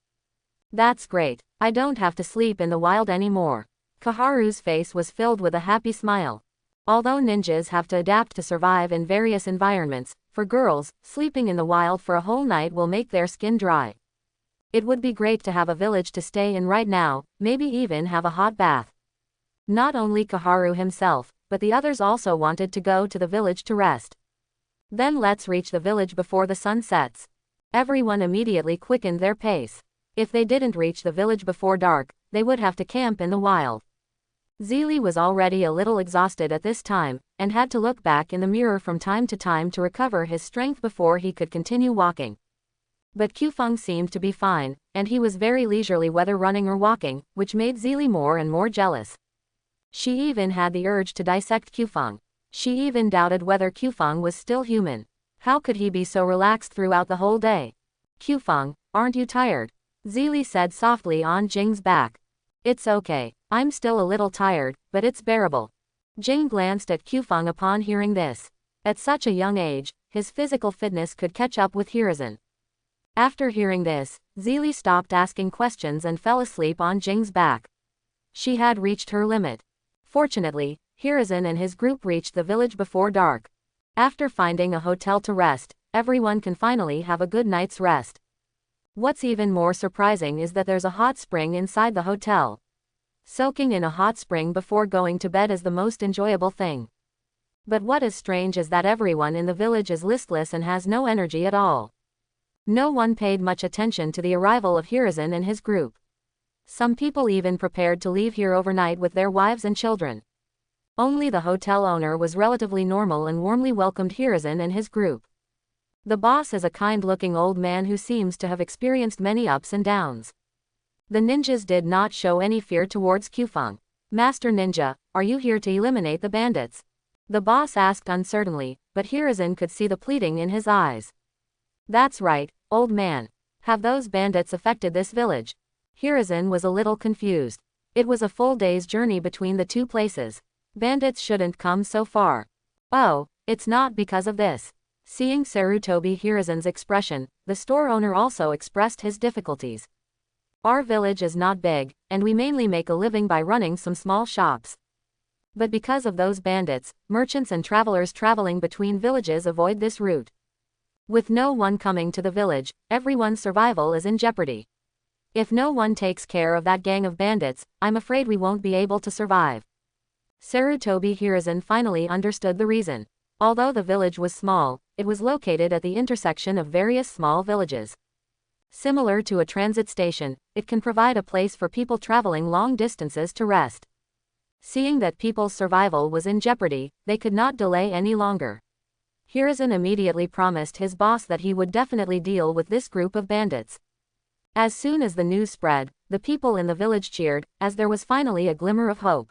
That's great. I don't have to sleep in the wild anymore. Kaharu's face was filled with a happy smile. Although ninjas have to adapt to survive in various environments, for girls, sleeping in the wild for a whole night will make their skin dry. It would be great to have a village to stay in right now, maybe even have a hot bath. Not only Kaharu himself, but the others also wanted to go to the village to rest. Then let's reach the village before the sun sets. Everyone immediately quickened their pace. If they didn't reach the village before dark, they would have to camp in the wild. Zelie was already a little exhausted at this time, and had to look back in the mirror from time to time to recover his strength before he could continue walking. But Kyufeng seemed to be fine, and he was very leisurely whether running or walking, which made Zelie more and more jealous. She even had the urge to dissect Kyufeng. She even doubted whether Kyufeng was still human. How could he be so relaxed throughout the whole day? Kyufeng, aren't you tired? Zelie said softly on Jing's back. It's okay, I'm still a little tired, but it's bearable. Jing glanced at Kyufeng upon hearing this. At such a young age, his physical fitness could catch up with Hiruzen. After hearing this, Zelie stopped asking questions and fell asleep on Jing's back. She had reached her limit. Fortunately, Hiruzen and his group reached the village before dark. After finding a hotel to rest, everyone can finally have a good night's rest. What's even more surprising is that there's a hot spring inside the hotel. Soaking in a hot spring before going to bed is the most enjoyable thing. But what is strange is that everyone in the village is listless and has no energy at all. No one paid much attention to the arrival of Hiruzen and his group. Some people even prepared to leave here overnight with their wives and children. Only the hotel owner was relatively normal and warmly welcomed Hiruzen and his group. The boss is a kind-looking old man who seems to have experienced many ups and downs. The ninjas did not show any fear towards Kyufeng. Master Ninja, are you here to eliminate the bandits? The boss asked uncertainly, but Hiruzen could see the pleading in his eyes. That's right, old man. Have those bandits affected this village? Hiruzen was a little confused. It was a full day's journey between the two places. Bandits shouldn't come so far. Oh, it's not because of this. Seeing Sarutobi Hiruzen's expression, the store owner also expressed his difficulties. Our village is not big, and we mainly make a living by running some small shops. But because of those bandits, merchants and travelers traveling between villages avoid this route. With no one coming to the village, everyone's survival is in jeopardy. If no one takes care of that gang of bandits, I'm afraid we won't be able to survive. Sarutobi Hiruzen finally understood the reason. Although the village was small, it was located at the intersection of various small villages. Similar to a transit station, it can provide a place for people traveling long distances to rest. Seeing that people's survival was in jeopardy, they could not delay any longer. Hiruzen immediately promised his boss that he would definitely deal with this group of bandits. As soon as the news spread, the people in the village cheered, as there was finally a glimmer of hope.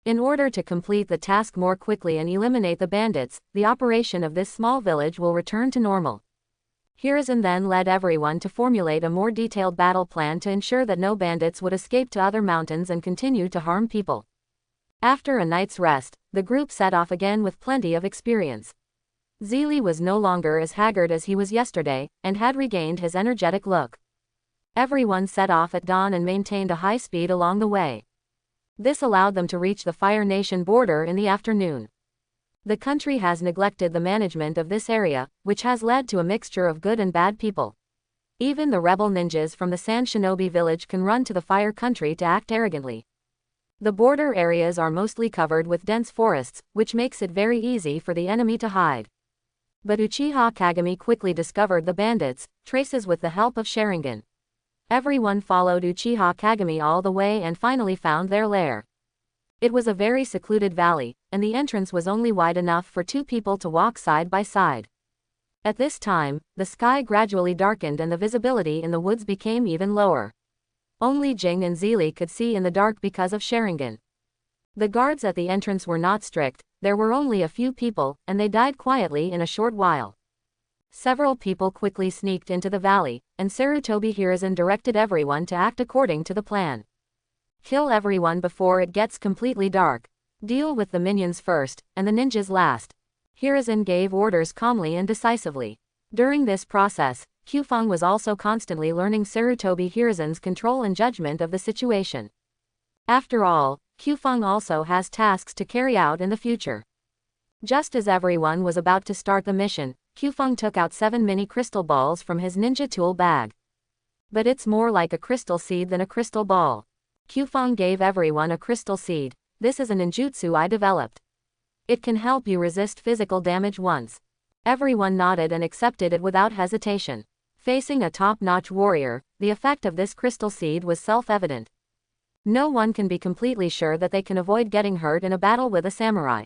In order to complete the task more quickly and eliminate the bandits, the operation of this small village will return to normal. Hiruzen then led everyone to formulate a more detailed battle plan to ensure that no bandits would escape to other mountains and continue to harm people. After a night's rest, the group set off again with plenty of experience. Zeely was no longer as haggard as he was yesterday, and had regained his energetic look. Everyone set off at dawn and maintained a high speed along the way. This allowed them to reach the Fire Nation border in the afternoon. The country has neglected the management of this area, which has led to a mixture of good and bad people. Even the rebel ninjas from the Sand Shinobi village can run to the Fire Country to act arrogantly. The border areas are mostly covered with dense forests, which makes it very easy for the enemy to hide. But Uchiha Kagami quickly discovered the bandits' traces with the help of Sharingan. Everyone followed Uchiha Kagami all the way and finally found their lair. It was a very secluded valley, and the entrance was only wide enough for two people to walk side by side. At this time, the sky gradually darkened and the visibility in the woods became even lower. Only Jing and Zeely could see in the dark because of Sharingan. The guards at the entrance were not strict, there were only a few people, and they died quietly in a short while. Several people quickly sneaked into the valley, and Sarutobi Hiruzen directed everyone to act according to the plan. Kill everyone before it gets completely dark. Deal with the minions first, and the ninjas last. Hiruzen gave orders calmly and decisively. During this process, Kyufeng was also constantly learning Sarutobi Hiruzen's control and judgment of the situation. After all, Kyufeng also has tasks to carry out in the future. Just as everyone was about to start the mission, Kyufeng took out 7 mini crystal balls from his ninja tool bag. But it's more like a crystal seed than a crystal ball. Kyufeng gave everyone a crystal seed. This is a ninjutsu I developed. It can help you resist physical damage once. Everyone nodded and accepted it without hesitation. Facing a top-notch warrior, the effect of this crystal seed was self-evident. No one can be completely sure that they can avoid getting hurt in a battle with a samurai.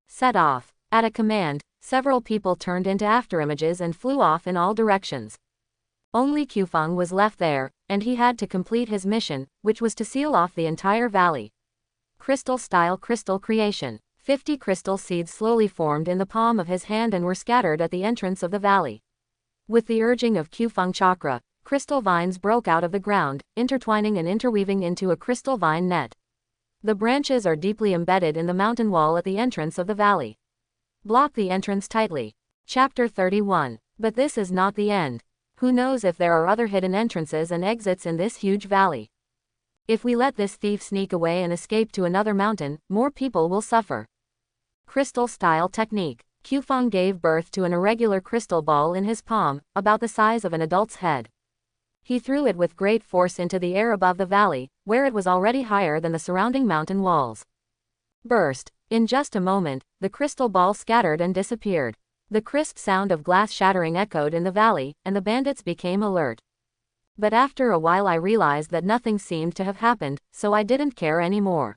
Set off. At a command, several people turned into afterimages and flew off in all directions. Only Kyufeng was left there, and he had to complete his mission, which was to seal off the entire valley. Crystal-style crystal creation. 50 crystal seeds slowly formed in the palm of his hand and were scattered at the entrance of the valley. With the urging of Kyufeng chakra, crystal vines broke out of the ground, intertwining and interweaving into a crystal vine net. The branches are deeply embedded in the mountain wall at the entrance of the valley. Block the entrance tightly. Chapter 31. But this is not the end. Who knows if there are other hidden entrances and exits in this huge valley. If we let this thief sneak away and escape to another mountain, more people will suffer. Crystal-style technique. Kyufeng gave birth to an irregular crystal ball in his palm, about the size of an adult's head. He threw it with great force into the air above the valley, where it was already higher than the surrounding mountain walls. Burst. In just a moment, the crystal ball scattered and disappeared. The crisp sound of glass shattering echoed in the valley, and the bandits became alert. But after a while I realized that nothing seemed to have happened, so I didn't care anymore.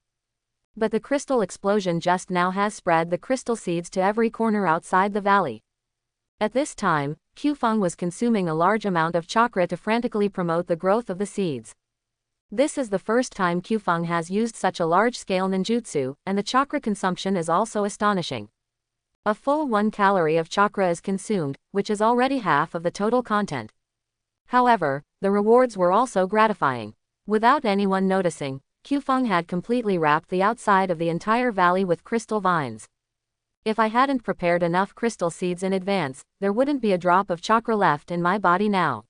But the crystal explosion just now has spread the crystal seeds to every corner outside the valley. At this time, Kyufeng was consuming a large amount of chakra to frantically promote the growth of the seeds. This is the first time Kyufeng has used such a large-scale ninjutsu, and the chakra consumption is also astonishing. A full 1 calorie of chakra is consumed, which is already half of the total content. However, the rewards were also gratifying. Without anyone noticing, Kyufeng had completely wrapped the outside of the entire valley with crystal vines. If I hadn't prepared enough crystal seeds in advance, there wouldn't be a drop of chakra left in my body now.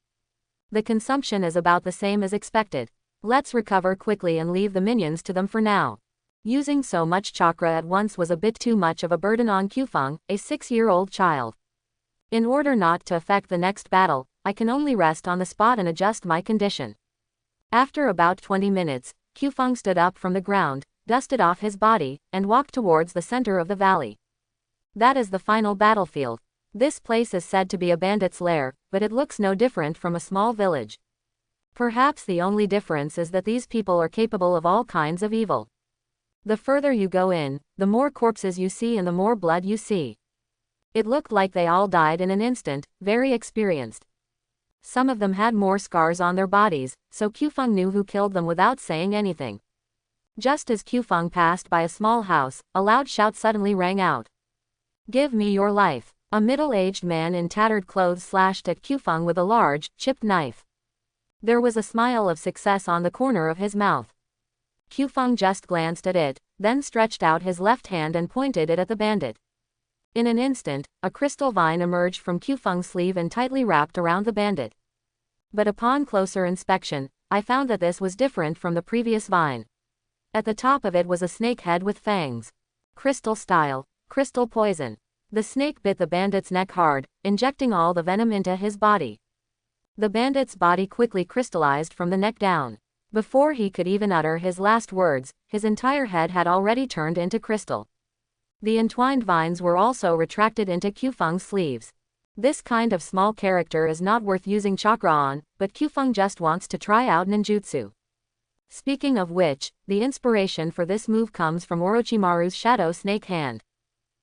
The consumption is about the same as expected. Let's recover quickly and leave the minions to them for now. Using so much chakra at once was a bit too much of a burden on Kyufeng, a 6-year-old child. In order not to affect the next battle, I can only rest on the spot and adjust my condition. After about 20 minutes, Kyufeng stood up from the ground, dusted off his body, and walked towards the center of the valley. That is the final battlefield. This place is said to be a bandit's lair, but it looks no different from a small village. Perhaps the only difference is that these people are capable of all kinds of evil. The further you go in, the more corpses you see and the more blood you see. It looked like they all died in an instant, very experienced. Some of them had more scars on their bodies, so Kyufeng knew who killed them without saying anything. Just as Qfeng passed by a small house, a loud shout suddenly rang out. "Give me your life." A middle-aged man in tattered clothes slashed at Qfeng with a large, chipped knife. There was a smile of success on the corner of his mouth. Qfeng just glanced at it, then stretched out his left hand and pointed it at the bandit. In an instant, a crystal vine emerged from Qfeng's sleeve and tightly wrapped around the bandit. But upon closer inspection, I found that this was different from the previous vine. At the top of it was a snake head with fangs. Crystal style, crystal poison. The snake bit the bandit's neck hard, injecting all the venom into his body. The bandit's body quickly crystallized from the neck down. Before he could even utter his last words, his entire head had already turned into crystal. The entwined vines were also retracted into Qfeng's sleeves. This kind of small character is not worth using chakra on, but Qfeng just wants to try out ninjutsu. Speaking of which, the inspiration for this move comes from Orochimaru's shadow snake hand.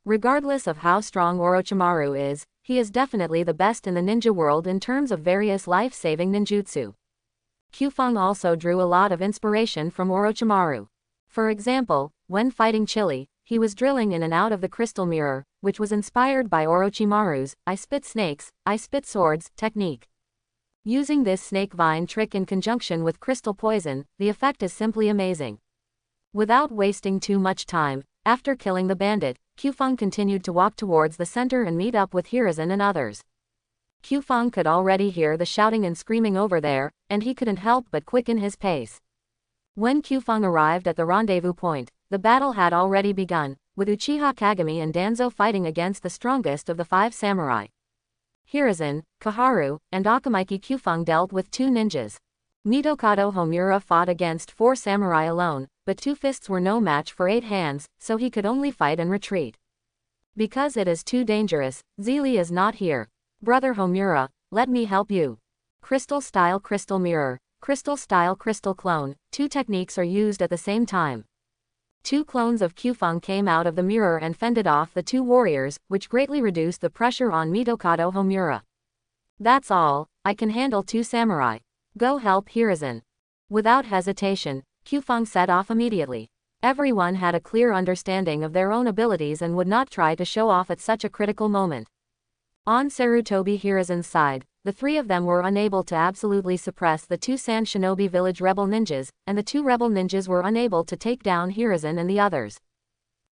Regardless of how strong Orochimaru is, he is definitely the best in the ninja world in terms of various life-saving ninjutsu. Qfeng also drew a lot of inspiration from Orochimaru. For example, when fighting Chili, he was drilling in and out of the crystal mirror, which was inspired by Orochimaru's "I spit snakes, I spit swords" technique. Using this snake vine trick in conjunction with crystal poison, the effect is simply amazing. Without wasting too much time, after killing the bandit, Qfeng continued to walk towards the center and meet up with Hiruzen and others. Qfeng could already hear the shouting and screaming over there, and he couldn't help but quicken his pace. When Qfeng arrived at the rendezvous point, the battle had already begun, with Uchiha Kagami and Danzo fighting against the strongest of the 5 samurai. Hiruzen, Koharu, and Akamaiki. Qfeng dealt with 2 ninjas. Mitokado Homura fought against 4 samurai alone, but 2 fists were no match for 8 hands, so he could only fight and retreat. Because it is too dangerous, Zeely is not here. "Brother Homura, let me help you." Crystal style crystal mirror, crystal style crystal clone, 2 techniques are used at the same time. 2 clones of Qfeng came out of the mirror and fended off the 2 warriors, which greatly reduced the pressure on Mitokado Homura. "That's all, I can handle 2 samurai. Go help Hiruzen." Without hesitation, Qfeng set off immediately. Everyone had a clear understanding of their own abilities and would not try to show off at such a critical moment. On Sarutobi Hiruzen's side, the 3 of them were unable to absolutely suppress the 2 Sand Shinobi Village rebel ninjas, and the 2 rebel ninjas were unable to take down Hiruzen and the others.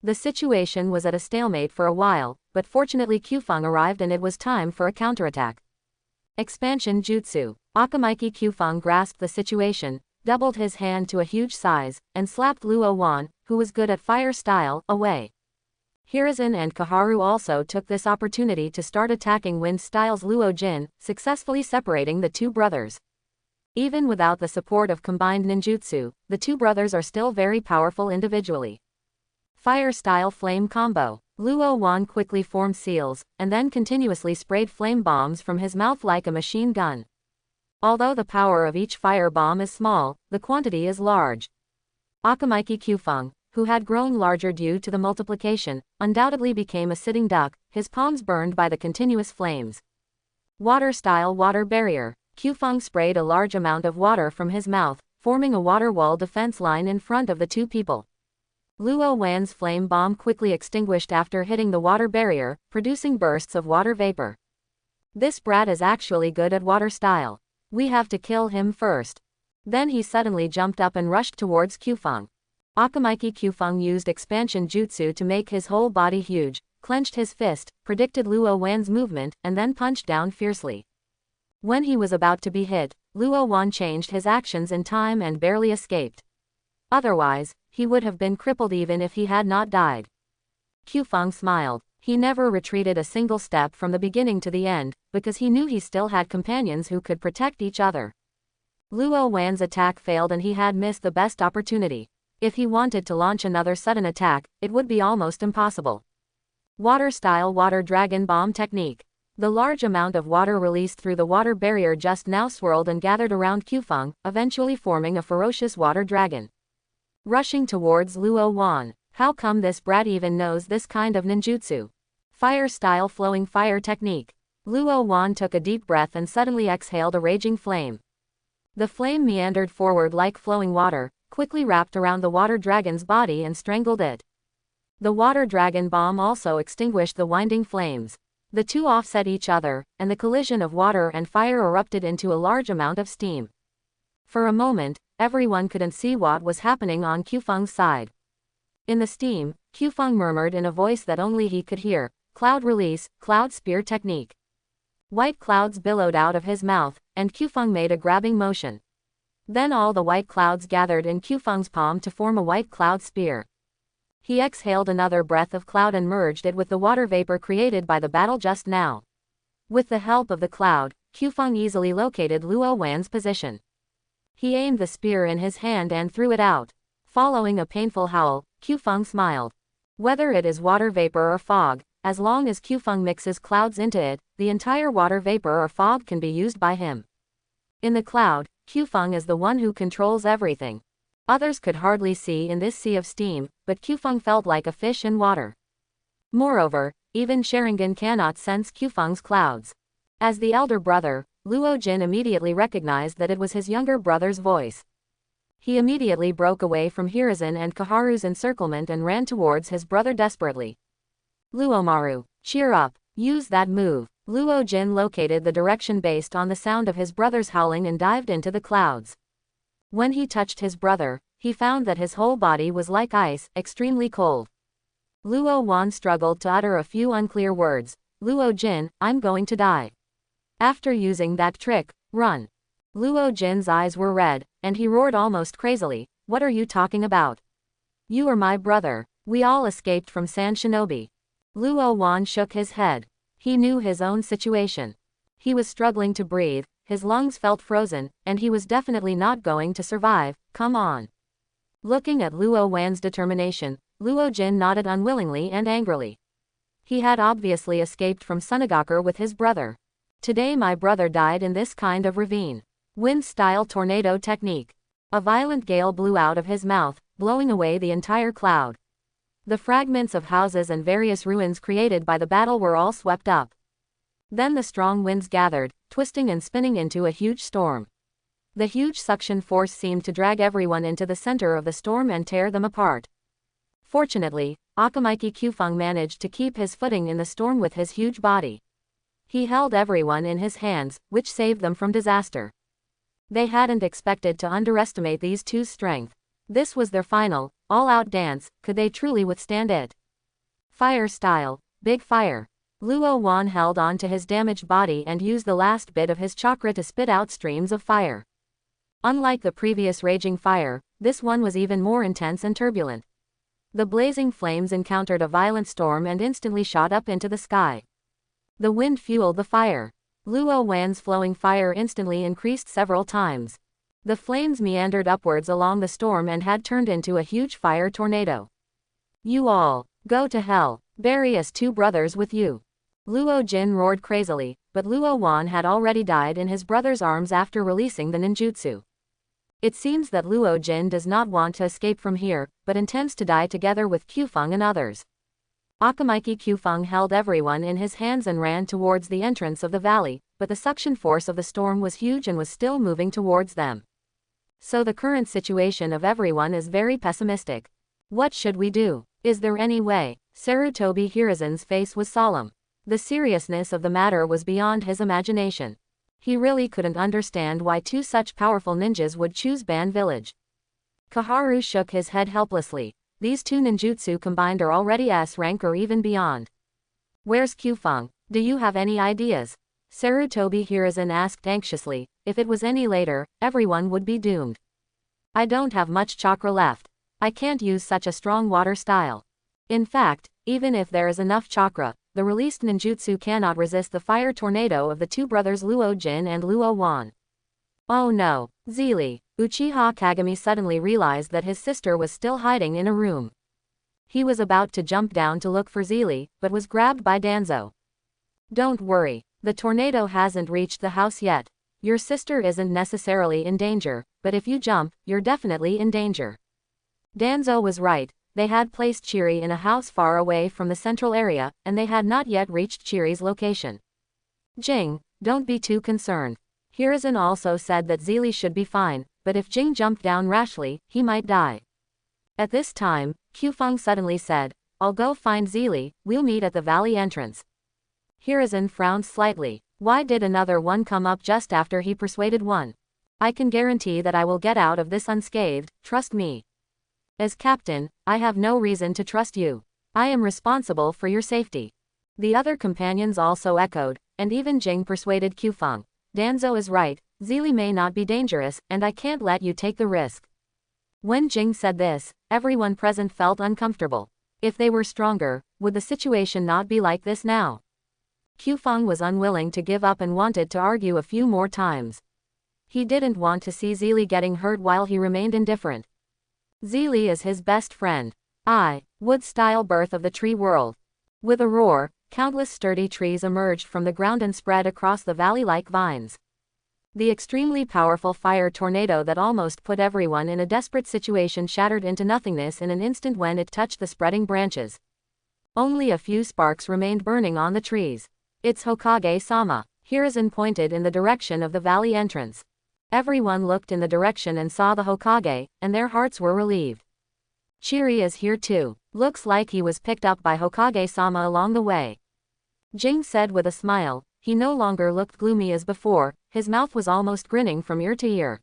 The situation was at a stalemate for a while, but fortunately Qfeng arrived and it was time for a counterattack. Expansion Jutsu. Akamaiki. Qfeng grasped the situation, doubled his hand to a huge size, and slapped Luo Wan, who was good at fire style, away. Hiruzen and Koharu also took this opportunity to start attacking Wind Style's Luo Jin, successfully separating the 2 brothers. Even without the support of combined ninjutsu, the 2 brothers are still very powerful individually. Fire Style Flame Combo. Luo Wan quickly formed seals, and then continuously sprayed flame bombs from his mouth like a machine gun. Although the power of each fire bomb is small, the quantity is large. Akamaiki. Qfeng, who had grown larger due to the multiplication, undoubtedly became a sitting duck, his palms burned by the continuous flames. Water Style Water Barrier. Qfeng sprayed a large amount of water from his mouth, forming a water wall defense line in front of the 2 people. Luo Wan's flame bomb quickly extinguished after hitting the water barrier, producing bursts of water vapor. "This brat is actually good at water style. We have to kill him first." Then he suddenly jumped up and rushed towards Qfeng. Akamaiki. Qfeng used expansion jutsu to make his whole body huge, clenched his fist, predicted Luo Wan's movement, and then punched down fiercely. When he was about to be hit, Luo Wan changed his actions in time and barely escaped. Otherwise, he would have been crippled even if he had not died. Qfeng smiled. He never retreated a single step from the beginning to the end, because he knew he still had companions who could protect each other. Luo Wan's attack failed and he had missed the best opportunity. If he wanted to launch another sudden attack, it would be almost impossible. Water Style Water Dragon Bomb Technique. The large amount of water released through the water barrier just now swirled and gathered around Qfeng, eventually forming a ferocious water dragon. Rushing towards Luo Wan. How come this brat even knows this kind of ninjutsu? Fire Style Flowing Fire Technique. Luo Wan took a deep breath and suddenly exhaled a raging flame. The flame meandered forward like flowing water, quickly wrapped around the water dragon's body and strangled it. The water dragon bomb also extinguished the winding flames. The two offset each other, and the collision of water and fire erupted into a large amount of steam. For a moment, everyone couldn't see what was happening on Qifeng's side. In the steam, Qifeng murmured in a voice that only he could hear, "Cloud release, cloud spear technique." White clouds billowed out of his mouth, and Qifeng made a grabbing motion. Then all the white clouds gathered in Qifeng's palm to form a white cloud spear. He exhaled another breath of cloud and merged it with the water vapor created by the battle just now. With the help of the cloud, Qifeng easily located Luo Wan's position. He aimed the spear in his hand and threw it out. Following a painful howl, Qifeng smiled. Whether it is water vapor or fog, as long as Qifeng mixes clouds into it, the entire water vapor or fog can be used by him. In the cloud, Qifeng is the one who controls everything. Others could hardly see in this sea of steam, but Qifeng felt like a fish in water. Moreover, even Sharingan cannot sense Qifeng's clouds. As the elder brother, Luo Jin immediately recognized that it was his younger brother's voice. He immediately broke away from Hiruzen and Koharu's encirclement and ran towards his brother desperately. "Luomaru, cheer up, use that move." Luo Jin located the direction based on the sound of his brother's howling and dived into the clouds. When he touched his brother, he found that his whole body was like ice, extremely cold. Luo Wan struggled to utter a few unclear words. "Luo Jin, I'm going to die." After using that trick, run. Luo Jin's eyes were red, and he roared almost crazily, "What are you talking about? You are my brother. We all escaped from San Shinobi." Luo Wan shook his head. He knew his own situation. He was struggling to breathe, his lungs felt frozen, and he was definitely not going to survive. "Come on." Looking at Luo Wan's determination, Luo Jin nodded unwillingly and angrily. He had obviously escaped from Sunagakure with his brother. "Today my brother died in this kind of ravine. Wind-style tornado technique." A violent gale blew out of his mouth, blowing away the entire cloud. The fragments of houses and various ruins created by the battle were all swept up. Then the strong winds gathered, twisting and spinning into a huge storm. The huge suction force seemed to drag everyone into the center of the storm and tear them apart. Fortunately, Akamaiki Qifeng managed to keep his footing in the storm with his huge body. He held everyone in his hands, which saved them from disaster. They hadn't expected to underestimate these two's strength. This was their final, all-out dance. Could they truly withstand it? Fire style, big fire. Luo Wan held on to his damaged body and used the last bit of his chakra to spit out streams of fire. Unlike the previous raging fire, this one was even more intense and turbulent. The blazing flames encountered a violent storm and instantly shot up into the sky. The wind fueled the fire. Luo Wan's flowing fire instantly increased several times. The flames meandered upwards along the storm and had turned into a huge fire tornado. "You all, go to hell, bury us two brothers with you." Luo Jin roared crazily, but Luo Wan had already died in his brother's arms after releasing the ninjutsu. It seems that Luo Jin does not want to escape from here, but intends to die together with Qifeng and others. Akamaiki Qifeng held everyone in his hands and ran towards the entrance of the valley, but the suction force of the storm was huge and was still moving towards them. So the current situation of everyone is very pessimistic. What should we do? Is there any way? Sarutobi Hiruzen's face was solemn. The seriousness of the matter was beyond his imagination. He really couldn't understand why two such powerful ninjas would choose Ban Village. Koharu shook his head helplessly. These two ninjutsu combined are already S rank or even beyond. "Where's Qifeng? Do you have any ideas?" Sarutobi Hiruzen asked anxiously. "If it was any later, everyone would be doomed. I don't have much chakra left. I can't use such a strong water style. In fact, even if there is enough chakra, the released ninjutsu cannot resist the fire tornado of the two brothers Luo Jin and Luo Wan." "Oh no, Zeely." Uchiha Kagami suddenly realized that his sister was still hiding in a room. He was about to jump down to look for Zeely, but was grabbed by Danzo. "Don't worry, the tornado hasn't reached the house yet. Your sister isn't necessarily in danger, but if you jump, you're definitely in danger." Danzo was right. They had placed Chiri in a house far away from the central area, and they had not yet reached Chiri's location. "Jing, don't be too concerned." Hiruzen also said that Zeely should be fine, but if Jing jumped down rashly, he might die. At this time, Qufeng suddenly said, I'll go find Zili, we'll meet at the valley entrance. Hiruzen frowned slightly. Why did another one come up just after he persuaded one? I can guarantee that I will get out of this unscathed, trust me. As captain, I have no reason to trust you. I am responsible for your safety. The other companions also echoed, and even Jing persuaded Qufeng. Danzo is right, Zili may not be dangerous, and I can't let you take the risk. When Jing said this, everyone present felt uncomfortable. If they were stronger, would the situation not be like this now? Qufeng was unwilling to give up and wanted to argue a few more times. He didn't want to see Zili getting hurt while he remained indifferent. Zili is his best friend. Wood-style birth of the tree world. With a roar, countless sturdy trees emerged from the ground and spread across the valley like vines. The extremely powerful fire tornado that almost put everyone in a desperate situation shattered into nothingness in an instant when it touched the spreading branches. Only a few sparks remained burning on the trees. It's Hokage-sama. Hiruzen pointed in the direction of the valley entrance. Everyone looked in the direction and saw the Hokage, and their hearts were relieved. Chiri is here too. Looks like he was picked up by Hokage-sama along the way. Jing said with a smile. He no longer looked gloomy as before, his mouth was almost grinning from ear to ear.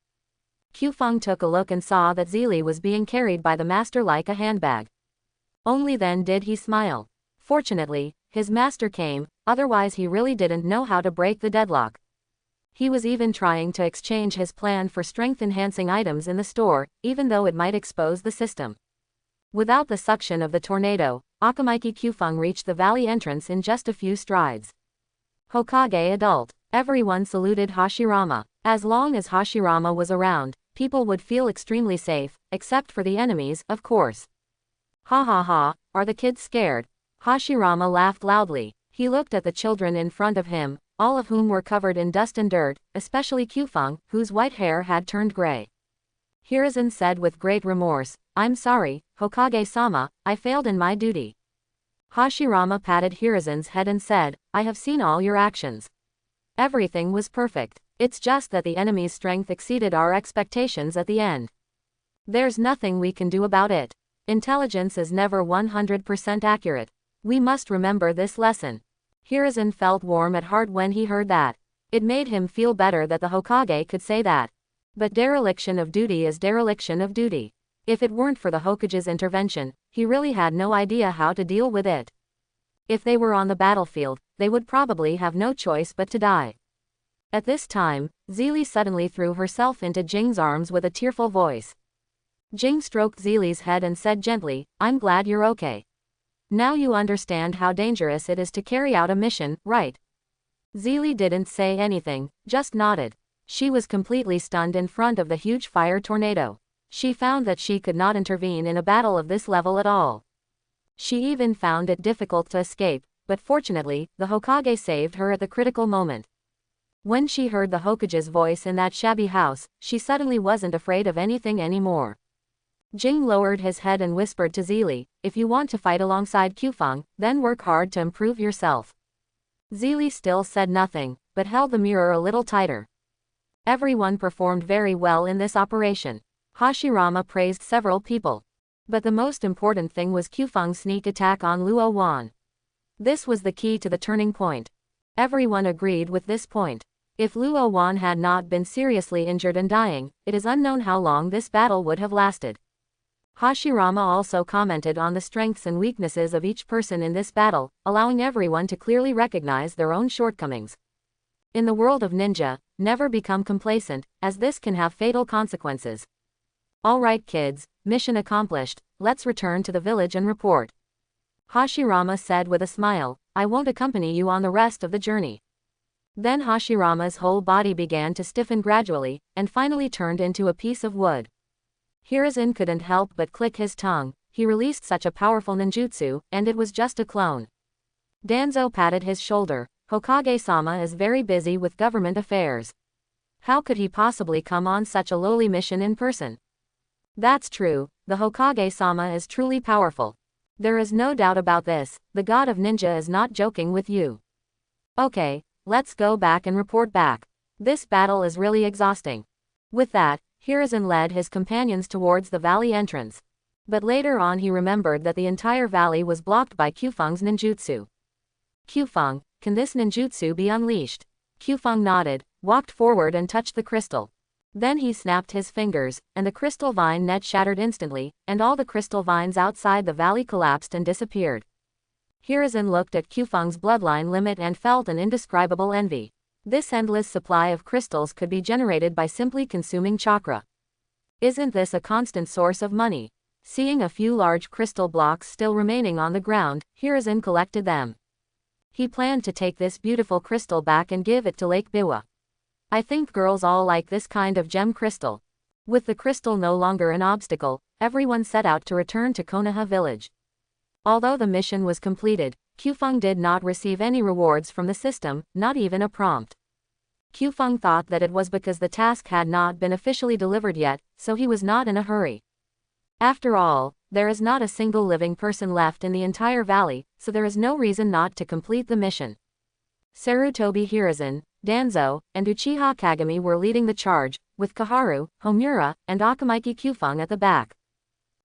Qufeng took a look and saw that Zili was being carried by the master like a handbag. Only then did he smile. Fortunately, his master came, otherwise he really didn't know how to break the deadlock. He was even trying to exchange his plan for strength-enhancing items in the store, even though it might expose the system. Without the suction of the tornado, Akamaiki Qufeng reached the valley entrance in just a few strides. Hokage adult. Everyone saluted Hashirama. As long as Hashirama was around, people would feel extremely safe, except for the enemies, of course. Ha ha ha, are the kids scared? Hashirama laughed loudly. He looked at the children in front of him, all of whom were covered in dust and dirt, especially Qufeng, whose white hair had turned gray. Hiruzen said with great remorse, I'm sorry, Hokage-sama, I failed in my duty. Hashirama patted Hiruzen's head and said, I have seen all your actions. Everything was perfect. It's just that the enemy's strength exceeded our expectations at the end. There's nothing we can do about it. Intelligence is never 100% accurate. We must remember this lesson. Hiruzen felt warm at heart when he heard that. It made him feel better that the Hokage could say that. But dereliction of duty is dereliction of duty. If it weren't for the Hokage's intervention, he really had no idea how to deal with it. If they were on the battlefield, they would probably have no choice but to die. At this time, Zili suddenly threw herself into Jing's arms with a tearful voice. Jing stroked Zili's head and said gently, I'm glad you're okay. Now you understand how dangerous it is to carry out a mission, right? Zili didn't say anything, just nodded. She was completely stunned in front of the huge fire tornado. She found that she could not intervene in a battle of this level at all. She even found it difficult to escape, but fortunately, the Hokage saved her at the critical moment. When she heard the Hokage's voice in that shabby house, she suddenly wasn't afraid of anything anymore. Jing lowered his head and whispered to Zili, if you want to fight alongside Qufeng, then work hard to improve yourself. Zili still said nothing, but held the mirror a little tighter. Everyone performed very well in this operation. Hashirama praised several people. But the most important thing was Qufeng's sneak attack on Luo Wan. This was the key to the turning point. Everyone agreed with this point. If Luo Wan had not been seriously injured and dying, it is unknown how long this battle would have lasted. Hashirama also commented on the strengths and weaknesses of each person in this battle, allowing everyone to clearly recognize their own shortcomings. In the world of ninja, never become complacent, as this can have fatal consequences. Alright kids, mission accomplished, let's return to the village and report. Hashirama said with a smile, I won't accompany you on the rest of the journey. Then Hashirama's whole body began to stiffen gradually, and finally turned into a piece of wood. Hiruzen couldn't help but click his tongue. He released such a powerful ninjutsu, and it was just a clone. Danzo patted his shoulder. Hokage-sama is very busy with government affairs. How could he possibly come on such a lowly mission in person? That's true, the Hokage-sama is truly powerful. There is no doubt about this, the god of ninja is not joking with you. Okay, let's go back and report back. This battle is really exhausting. With that, Hiruzen led his companions towards the valley entrance. But later on he remembered that the entire valley was blocked by Kyufeng's ninjutsu. Kyufeng, can this ninjutsu be unleashed? Kyufeng nodded, walked forward and touched the crystal. Then he snapped his fingers, and the crystal vine net shattered instantly, and all the crystal vines outside the valley collapsed and disappeared. Hiruzen looked at Kyufeng's bloodline limit and felt an indescribable envy. This endless supply of crystals could be generated by simply consuming chakra. Isn't this a constant source of money? Seeing a few large crystal blocks still remaining on the ground, Hiruzen collected them. He planned to take this beautiful crystal back and give it to Lake Biwa. I think girls all like this kind of gem crystal. With the crystal no longer an obstacle, everyone set out to return to Konoha village. Although the mission was completed, Kyufeng did not receive any rewards from the system, not even a prompt. Kyufeng thought that it was because the task had not been officially delivered yet, so he was not in a hurry. After all, there is not a single living person left in the entire valley, so there is no reason not to complete the mission. Sarutobi Hiruzen, Danzo, and Uchiha Kagami were leading the charge, with Kaharu, Homura, and Akamaiki Kyufeng at the back.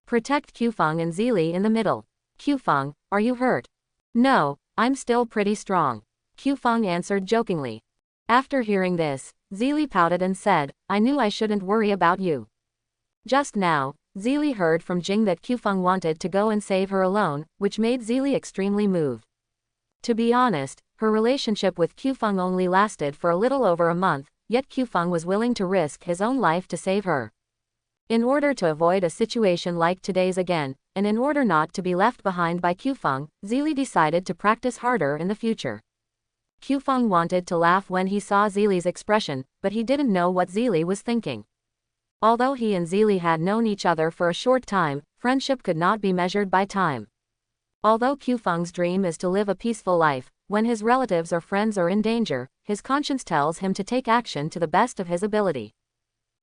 Protect Kyufeng and Zeely in the middle. Kyufeng, are you hurt? No, I'm still pretty strong. Kyufeng answered jokingly. After hearing this, Zeely pouted and said, I knew I shouldn't worry about you. Just now, Zeely heard from Jing that Kyufeng wanted to go and save her alone, which made Zeely extremely moved. To be honest, her relationship with Kyufeng only lasted for a little over a month, yet Kyufeng was willing to risk his own life to save her. In order to avoid a situation like today's again, and in order not to be left behind by Kyufeng, Zeely decided to practice harder in the future. Kyufeng wanted to laugh when he saw Zeely's expression, but he didn't know what Zeely was thinking. Although he and Zeely had known each other for a short time, friendship could not be measured by time. Although Kyufeng's dream is to live a peaceful life, when his relatives or friends are in danger, his conscience tells him to take action to the best of his ability.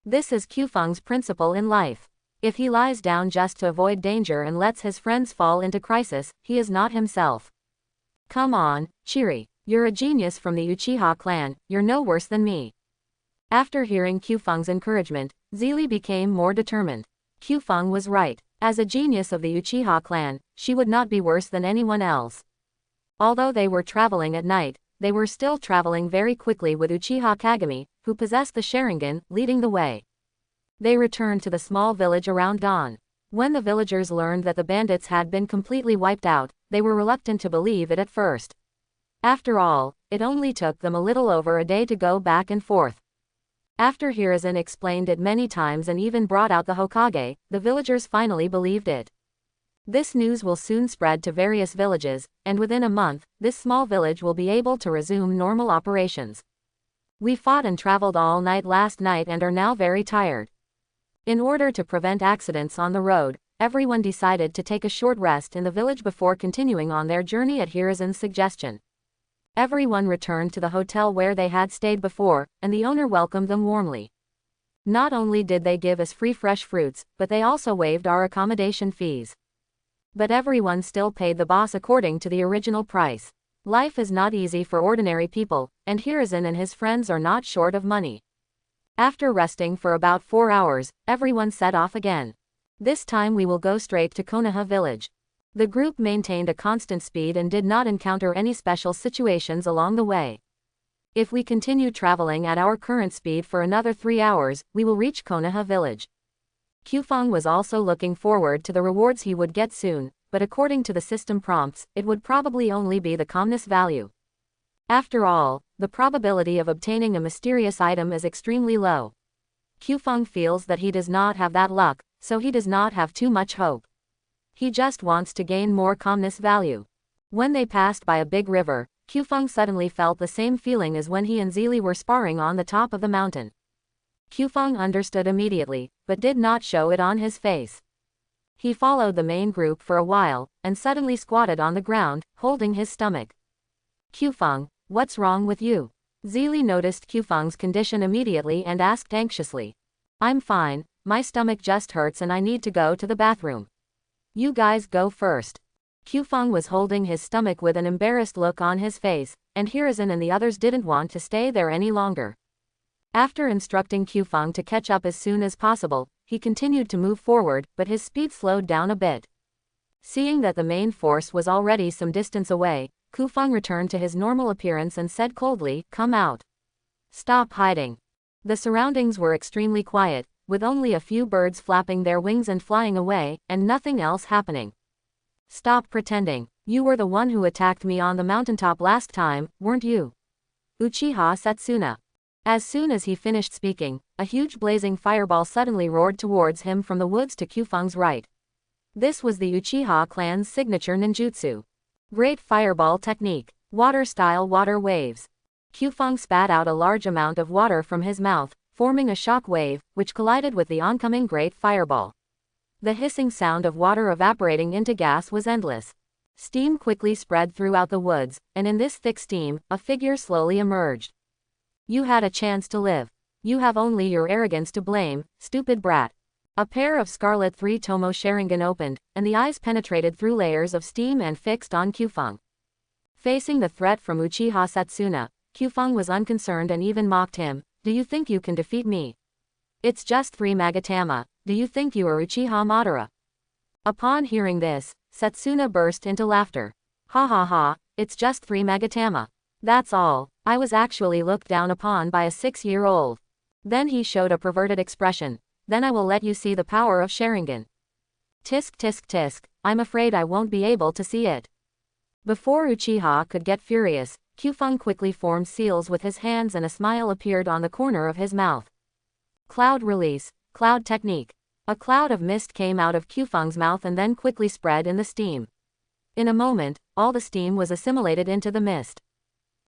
This is Kyufeng's principle in life. If he lies down just to avoid danger and lets his friends fall into crisis, he is not himself. Come on, Chiri, you're a genius from the Uchiha clan, you're no worse than me. After hearing Kyufeng's encouragement, Zeely became more determined. Kyufeng was right. As a genius of the Uchiha clan, she would not be worse than anyone else. Although they were traveling at night, they were still traveling very quickly with Uchiha Kagami, who possessed the Sharingan, leading the way. They returned to the small village around dawn. When the villagers learned that the bandits had been completely wiped out, they were reluctant to believe it at first. After all, it only took them a little over a day to go back and forth. After Hiruzen explained it many times and even brought out the Hokage, the villagers finally believed it. This news will soon spread to various villages, and within a month, this small village will be able to resume normal operations. We fought and traveled all night last night and are now very tired. In order to prevent accidents on the road, everyone decided to take a short rest in the village before continuing on their journey at Hiruzen's suggestion. Everyone returned to the hotel where they had stayed before, and the owner welcomed them warmly. Not only did they give us free fresh fruits, but they also waived our accommodation fees. But everyone still paid the boss according to the original price. Life is not easy for ordinary people, and Hiruzen and his friends are not short of money. After resting for about 4 hours, everyone set off again. This time we will go straight to Konoha village. The group maintained a constant speed and did not encounter any special situations along the way. If we continue traveling at our current speed for another 3 hours, we will reach Konoha village. Kyufeng was also looking forward to the rewards he would get soon, but according to the system prompts, it would probably only be the calmness value. After all, the probability of obtaining a mysterious item is extremely low. Kyufeng feels that he does not have that luck, so he does not have too much hope. He just wants to gain more calmness value. When they passed by a big river, Kyufeng suddenly felt the same feeling as when he and Zeely were sparring on the top of the mountain. Kyufeng understood immediately, but did not show it on his face. He followed the main group for a while, and suddenly squatted on the ground, holding his stomach. Kyufeng, what's wrong with you? Zeely noticed Kyufeng's condition immediately and asked anxiously. I'm fine, my stomach just hurts and I need to go to the bathroom. You guys go first. Kyufeng was holding his stomach with an embarrassed look on his face, and Hiruzen and the others didn't want to stay there any longer. After instructing Qfang to catch up as soon as possible, he continued to move forward, but his speed slowed down a bit. Seeing that the main force was already some distance away, Qfang returned to his normal appearance and said coldly, "Come out. Stop hiding." The surroundings were extremely quiet, with only a few birds flapping their wings and flying away, and nothing else happening. "Stop pretending. You were the one who attacked me on the mountaintop last time, weren't you?" Uchiha Setsuna. As soon as he finished speaking, a huge blazing fireball suddenly roared towards him from the woods to Qfang's right. This was the Uchiha clan's signature ninjutsu. Great Fireball Technique. Water-style water waves. Qfang spat out a large amount of water from his mouth, forming a shock wave, which collided with the oncoming Great Fireball. The hissing sound of water evaporating into gas was endless. Steam quickly spread throughout the woods, and in this thick steam, a figure slowly emerged. "You had a chance to live. You have only your arrogance to blame, stupid brat." A pair of scarlet three-tomo Sharingan opened, and the eyes penetrated through layers of steam and fixed on Qfang. Facing the threat from Uchiha Setsuna, Qfang was unconcerned and even mocked him. "Do you think you can defeat me? It's just 3 Magatama, do you think you are Uchiha Madara?" Upon hearing this, Setsuna burst into laughter. "Ha ha ha, it's just 3 Magatama. That's all. I was actually looked down upon by a 6-year-old. Then he showed a perverted expression. Then I will let you see the power of Sharingan. Tisk tisk tisk, I'm afraid I won't be able to see it." Before Uchiha could get furious, Qfang quickly formed seals with his hands and a smile appeared on the corner of his mouth. Cloud Release. Cloud Technique. A cloud of mist came out of Qfang's mouth and then quickly spread in the steam. In a moment, all the steam was assimilated into the mist.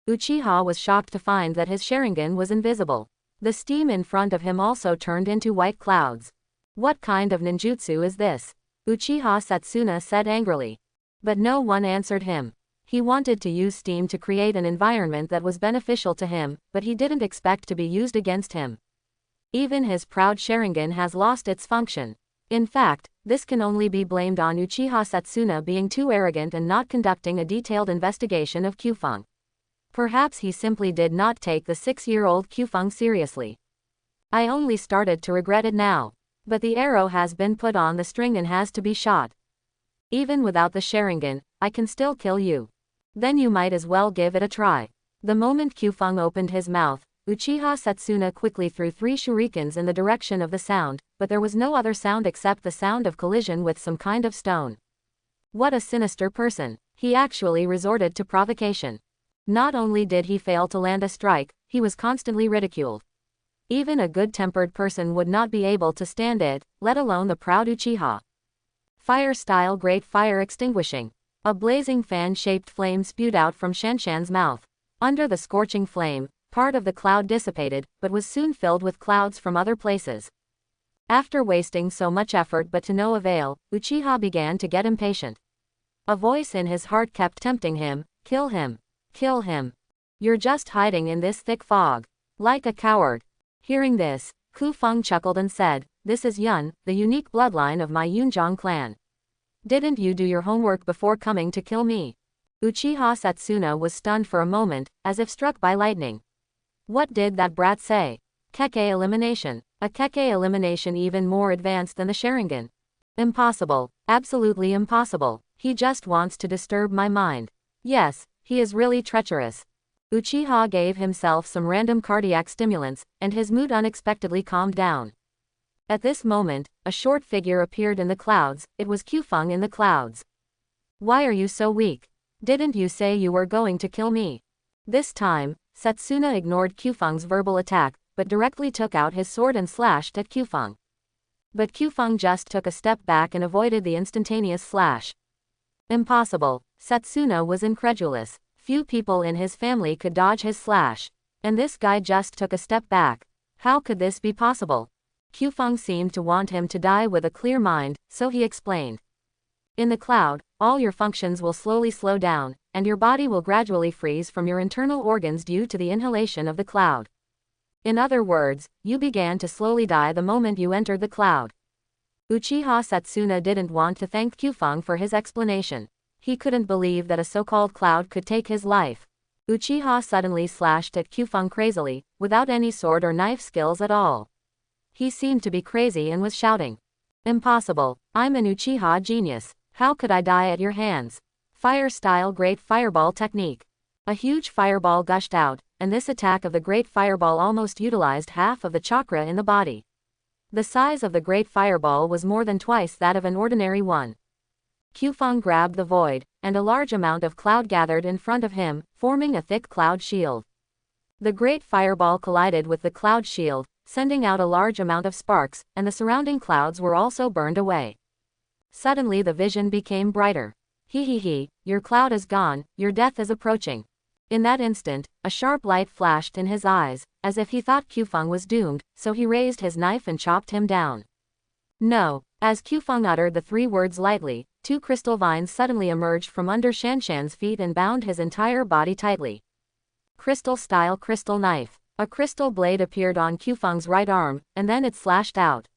Uchiha was shocked to find that his Sharingan was invisible. The steam in front of him also turned into white clouds. "What kind of ninjutsu is this?" Uchiha Setsuna said angrily. But no one answered him. He wanted to use steam to create an environment that was beneficial to him, but he didn't expect to be used against him. Even his proud Sharingan has lost its function. In fact, this can only be blamed on Uchiha Setsuna being too arrogant and not conducting a detailed investigation of Qfang. Perhaps he simply did not take the 6-year-old Qfang seriously. "I only started to regret it now. But the arrow has been put on the string and has to be shot. Even without the Sharingan, I can still kill you. Then you might as well give it a try." The moment Qfang opened his mouth, Uchiha Setsuna quickly threw 3 shurikens in the direction of the sound, but there was no other sound except the sound of collision with some kind of stone. What a sinister person. He actually resorted to provocation. Not only did he fail to land a strike, he was constantly ridiculed. Even a good-tempered person would not be able to stand it, let alone the proud Uchiha. Fire-style Great Fire Extinguishing. A blazing fan-shaped flame spewed out from Shanshan's mouth. Under the scorching flame, part of the cloud dissipated, but was soon filled with clouds from other places. After wasting so much effort but to no avail, Uchiha began to get impatient. A voice in his heart kept tempting him, "Kill him. Kill him. You're just hiding in this thick fog. Like a coward." Hearing this, Qfang chuckled and said, "This is Yun, the unique bloodline of my Yunjiang clan. Didn't you do your homework before coming to kill me?" Uchiha Setsuna was stunned for a moment, as if struck by lightning. What did that brat say? Kekkei elimination. A Kekkei elimination even more advanced than the Sharingan. Impossible. Absolutely impossible. He just wants to disturb my mind. Yes, he is really treacherous. Uchiha gave himself some random cardiac stimulants, and his mood unexpectedly calmed down. At this moment, a short figure appeared in the clouds. It was Qfang in the clouds. "Why are you so weak? Didn't you say you were going to kill me?" This time, Setsuna ignored Qfang's verbal attack, but directly took out his sword and slashed at Qfang. But Qfang just took a step back and avoided the instantaneous slash. Impossible. Setsuna was incredulous. Few people in his family could dodge his slash. And this guy just took a step back. How could this be possible? Qfang seemed to want him to die with a clear mind, so he explained. "In the cloud, all your functions will slowly slow down, and your body will gradually freeze from your internal organs due to the inhalation of the cloud. In other words, you began to slowly die the moment you entered the cloud." Uchiha Setsuna didn't want to thank Qfang for his explanation. He couldn't believe that a so-called cloud could take his life. Uchiha suddenly slashed at Qfeng crazily, without any sword or knife skills at all. He seemed to be crazy and was shouting. Impossible, I'm an Uchiha genius. How could I die at your hands? Fire-style Great Fireball technique. A huge fireball gushed out, and this attack of the Great Fireball almost utilized half of the chakra in the body. The size of the Great Fireball was more than twice that of an ordinary one. Qfeng grabbed the void, and a large amount of cloud gathered in front of him, forming a thick cloud shield. The Great Fireball collided with the cloud shield, sending out a large amount of sparks, and the surrounding clouds were also burned away. Suddenly the vision became brighter. He, your cloud is gone, your death is approaching. In that instant, a sharp light flashed in his eyes, as if he thought Qfeng was doomed, so he raised his knife and chopped him down. No. As Qfeng uttered the 3 words lightly, 2 crystal vines suddenly emerged from under Shanshan's feet and bound his entire body tightly. Crystal-style crystal knife. A crystal blade appeared on Qfeng's right arm, and then it slashed out.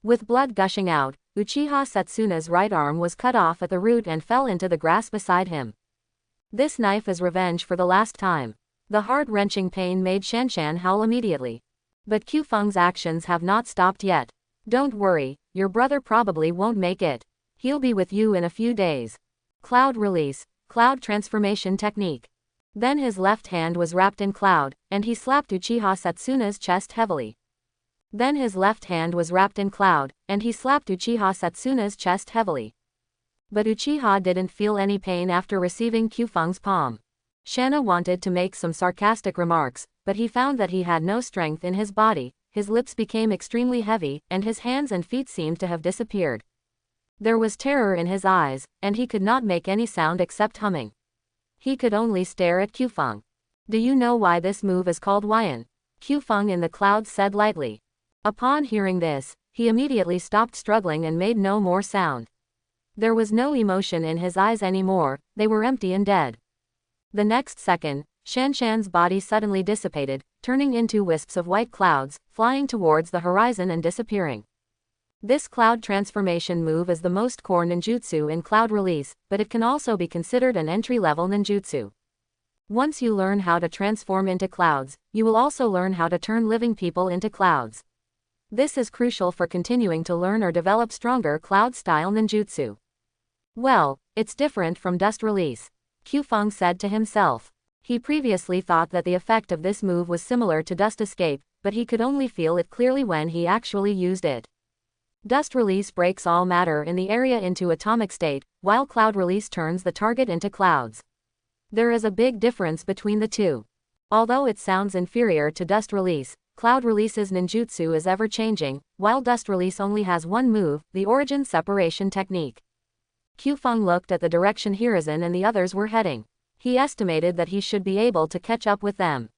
With blood gushing out, Uchiha Setsuna's right arm was cut off at the root and fell into the grass beside him. This knife is revenge for the last time. The heart-wrenching pain made Shanshan howl immediately. But Qfeng's actions have not stopped yet. Don't worry, your brother probably won't make it. He'll be with you in a few days. Cloud release, cloud transformation technique. Then his left hand was wrapped in cloud, and he slapped Uchiha Setsuna's chest heavily. Then his left hand was wrapped in cloud, and he slapped Uchiha Setsuna's chest heavily. But Uchiha didn't feel any pain after receiving Qfeng's palm. Shanna wanted to make some sarcastic remarks, but he found that he had no strength in his body, his lips became extremely heavy, and his hands and feet seemed to have disappeared. There was terror in his eyes, and he could not make any sound except humming. He could only stare at Qfeng. Do you know why this move is called Wyan? Qfeng in the clouds said lightly. Upon hearing this, he immediately stopped struggling and made no more sound. There was no emotion in his eyes anymore, they were empty and dead. The next second, Shanshan's body suddenly dissipated, turning into wisps of white clouds, flying towards the horizon and disappearing. This cloud transformation move is the most core ninjutsu in cloud release, but it can also be considered an entry-level ninjutsu. Once you learn how to transform into clouds, you will also learn how to turn living people into clouds. This is crucial for continuing to learn or develop stronger cloud-style ninjutsu. Well, it's different from dust release, Qfeng said to himself. He previously thought that the effect of this move was similar to dust escape, but he could only feel it clearly when he actually used it. Dust release breaks all matter in the area into atomic state, while cloud release turns the target into clouds. There is a big difference between the two. Although it sounds inferior to dust release, cloud release's ninjutsu is ever-changing, while dust release only has one move, the origin separation technique. Qfeng looked at the direction Hiruzen and the others were heading. He estimated that he should be able to catch up with them.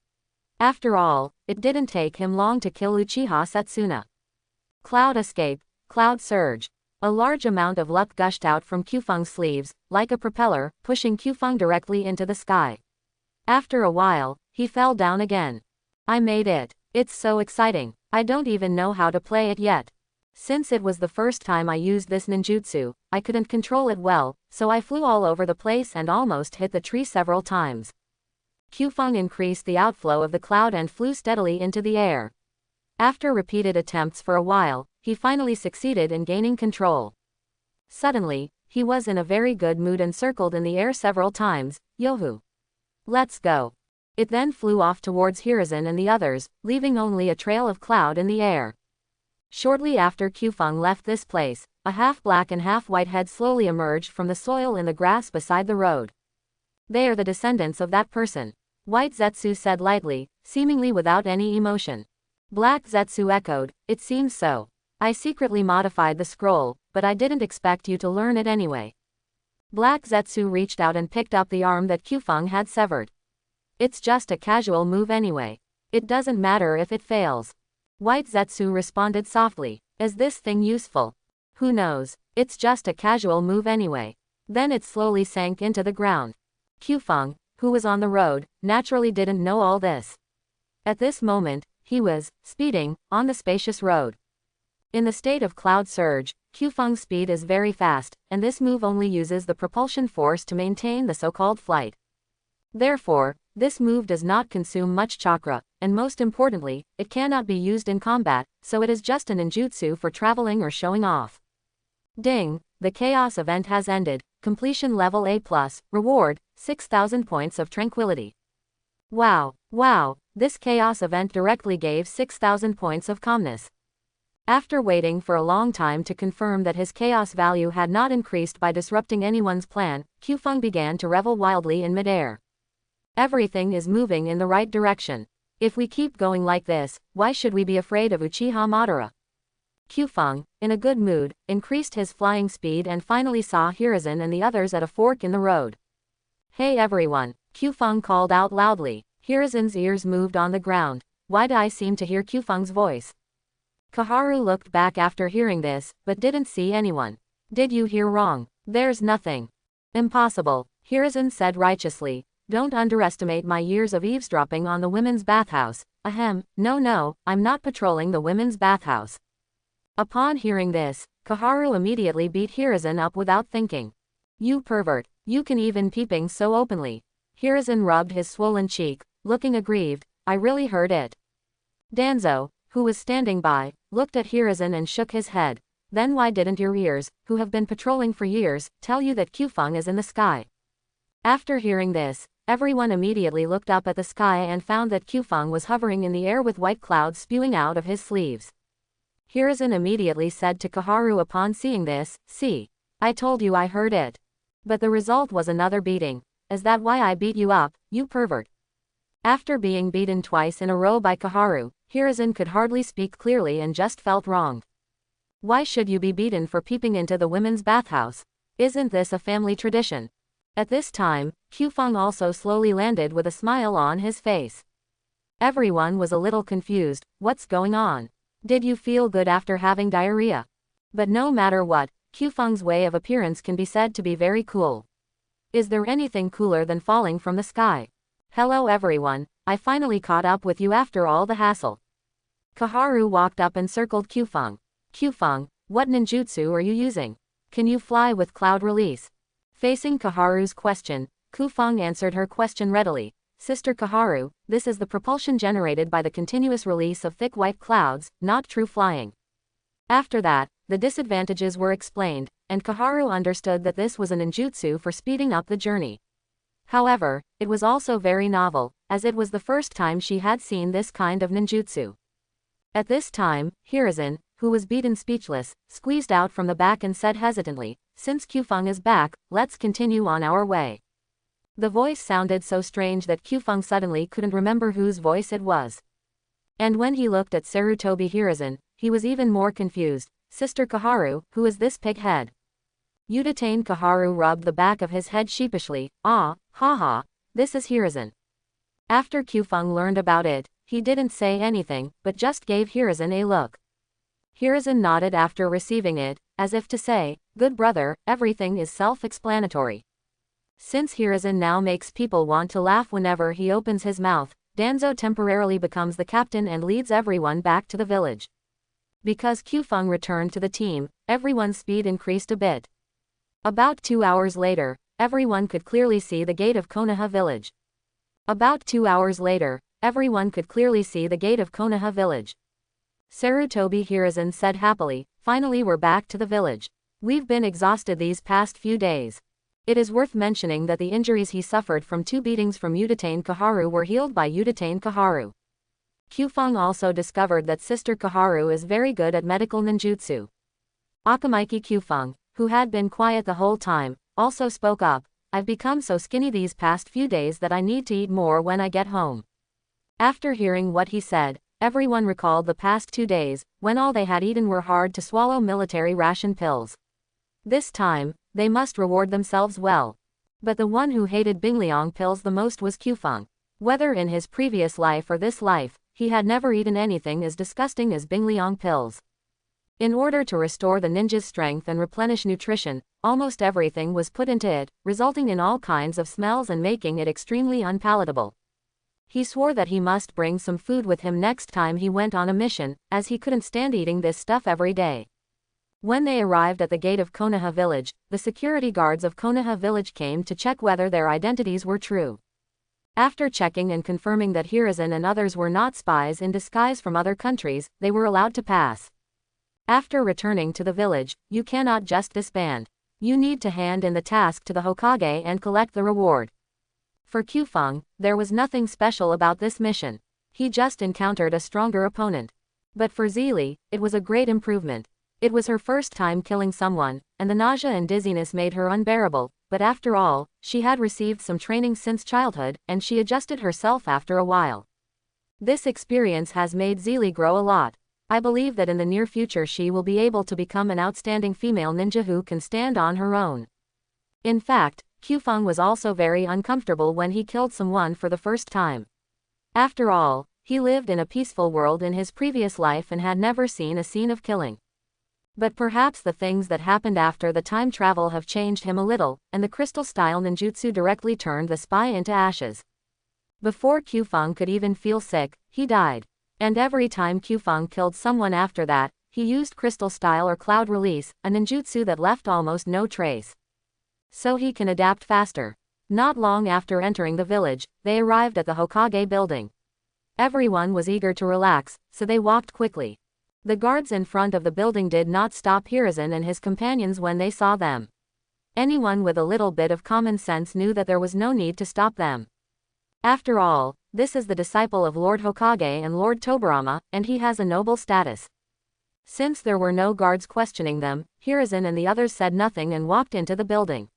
After all, it didn't take him long to kill Uchiha Setsuna. Cloud escape, cloud surge. A large amount of luck gushed out from Qfeng's sleeves, like a propeller, pushing Qfeng directly into the sky. After a while, he fell down again. I made it. It's so exciting. I don't even know how to play it yet. Since it was the first time I used this ninjutsu, I couldn't control it well, so I flew all over the place and almost hit the tree several times. Qfeng increased the outflow of the cloud and flew steadily into the air. After repeated attempts for a while, he finally succeeded in gaining control. Suddenly, he was in a very good mood and circled in the air several times. Yohu! Let's go! It then flew off towards Hiruzen and the others, leaving only a trail of cloud in the air. Shortly after Qfeng left this place, a half-black and half-white head slowly emerged from the soil in the grass beside the road. They are the descendants of that person, White Zetsu said lightly, seemingly without any emotion. Black Zetsu echoed, it seems so. I secretly modified the scroll, but I didn't expect you to learn it anyway. Black Zetsu reached out and picked up the arm that Qfeng had severed. It's just a casual move anyway. It doesn't matter if it fails. White Zetsu responded softly. Is this thing useful? Who knows? It's just a casual move anyway. Then it slowly sank into the ground. Qfeng, who was on the road, naturally didn't know all this. At this moment, he was speeding on the spacious road. In the state of cloud surge, Qfeng's speed is very fast, and this move only uses the propulsion force to maintain the so-called flight. Therefore, this move does not consume much chakra, and most importantly, it cannot be used in combat, so it is just a ninjutsu for traveling or showing off. Ding, the chaos event has ended, completion level A+, reward, 6,000 points of tranquility. Wow, this chaos event directly gave 6,000 points of calmness. After waiting for a long time to confirm that his chaos value had not increased by disrupting anyone's plan, Qfeng began to revel wildly in midair. Everything is moving in the right direction. If we keep going like this, why should we be afraid of Uchiha Madara? Qfeng, in a good mood, increased his flying speed and finally saw Hiruzen and the others at a fork in the road. Hey everyone, Qfeng called out loudly. Hiruzen's ears moved on the ground. Why do I seem to hear Qfeng's voice? Koharu looked back after hearing this, but didn't see anyone. Did you hear wrong? There's nothing. Impossible, Hiruzen said righteously. Don't underestimate my years of eavesdropping on the women's bathhouse. Ahem, no, I'm not patrolling the women's bathhouse. Upon hearing this, Koharu immediately beat Hiruzen up without thinking. You pervert, you can even peeping so openly. Hiruzen rubbed his swollen cheek, looking aggrieved. I really heard it. Danzo, who was standing by, looked at Hiruzen and shook his head. Then why didn't your ears, who have been patrolling for years, tell you that Qfeng is in the sky? After hearing this, everyone immediately looked up at the sky and found that Qfeng was hovering in the air with white clouds spewing out of his sleeves. Hiruzen immediately said to Koharu upon seeing this, see. I told you I heard it. But the result was another beating. Is that why I beat you up, you pervert? After being beaten twice in a row by Koharu, Hiruzen could hardly speak clearly and just felt wronged. Why should you be beaten for peeping into the women's bathhouse? Isn't this a family tradition? At this time, Qfeng also slowly landed with a smile on his face. Everyone was a little confused. What's going on? Did you feel good after having diarrhea? But no matter what, Qfeng's way of appearance can be said to be very cool. Is there anything cooler than falling from the sky? Hello everyone, I finally caught up with you after all the hassle. Koharu walked up and circled Qfeng. Qfeng, what ninjutsu are you using? Can you fly with cloud release? Facing Koharu's question, Qfeng answered her question readily. Sister Koharu, this is the propulsion generated by the continuous release of thick white clouds, not true flying. After that, the disadvantages were explained, and Koharu understood that this was a ninjutsu for speeding up the journey. However, it was also very novel, as it was the first time she had seen this kind of ninjutsu. At this time, Hiruzen, who was beaten speechless, squeezed out from the back and said hesitantly, since Qfeng is back, let's continue on our way. The voice sounded so strange that Qfeng suddenly couldn't remember whose voice it was. And when he looked at Sarutobi Hiruzen, he was even more confused. Sister Koharu, who is this pig head? Udatane Koharu rubbed the back of his head sheepishly. Haha, this is Hiruzen. After Qfeng learned about it, he didn't say anything, but just gave Hiruzen a look. Hiruzen nodded after receiving it, as if to say, good brother, everything is self-explanatory. Since Hiruzen now makes people want to laugh whenever he opens his mouth, Danzo temporarily becomes the captain and leads everyone back to the village. Because Qfeng returned to the team, everyone's speed increased a bit. About 2 hours later, everyone could clearly see the gate of Konoha village. About 2 hours later, everyone could clearly see the gate of Konoha village. Sarutobi Hiruzen said happily, finally we're back to the village. We've been exhausted these past few days. It is worth mentioning that the injuries he suffered from 2 beatings from Udatane Koharu were healed by Udatane Koharu. Qfeng also discovered that Sister Koharu is very good at medical ninjutsu. Akamaiki Qfeng, who had been quiet the whole time, also spoke up. I've become so skinny these past few days that I need to eat more when I get home. After hearing what he said, everyone recalled the past 2 days, when all they had eaten were hard-to-swallow military ration pills. This time, they must reward themselves well. But the one who hated Bingliang pills the most was Qfeng. Whether in his previous life or this life, he had never eaten anything as disgusting as Bingliang pills. In order to restore the ninja's strength and replenish nutrition, almost everything was put into it, resulting in all kinds of smells and making it extremely unpalatable. He swore that he must bring some food with him next time he went on a mission, as he couldn't stand eating this stuff every day. When they arrived at the gate of Konoha village, the security guards of Konoha village came to check whether their identities were true. After checking and confirming that Hiruzen and others were not spies in disguise from other countries, they were allowed to pass. After returning to the village, you cannot just disband. You need to hand in the task to the Hokage and collect the reward. For Kyufeng, there was nothing special about this mission. He just encountered a stronger opponent. But for Zelie, it was a great improvement. It was her first time killing someone, and the nausea and dizziness made her unbearable, but after all, she had received some training since childhood, and she adjusted herself after a while. This experience has made Zelie grow a lot. I believe that in the near future she will be able to become an outstanding female ninja who can stand on her own. In fact, Kyufeng was also very uncomfortable when he killed someone for the first time. After all, he lived in a peaceful world in his previous life and had never seen a scene of killing. But perhaps the things that happened after the time travel have changed him a little, and the crystal-style ninjutsu directly turned the spy into ashes. Before Kyufeng could even feel sick, he died. And every time Kyufeng killed someone after that, he used crystal-style or cloud release, a ninjutsu that left almost no trace. So he can adapt faster. Not long after entering the village, they arrived at the Hokage building. Everyone was eager to relax, so they walked quickly. The guards in front of the building did not stop Hiruzen and his companions when they saw them. Anyone with a little bit of common sense knew that there was no need to stop them. After all, this is the disciple of Lord Hokage and Lord Tobirama, and he has a noble status. Since there were no guards questioning them, Hiruzen and the others said nothing and walked into the building.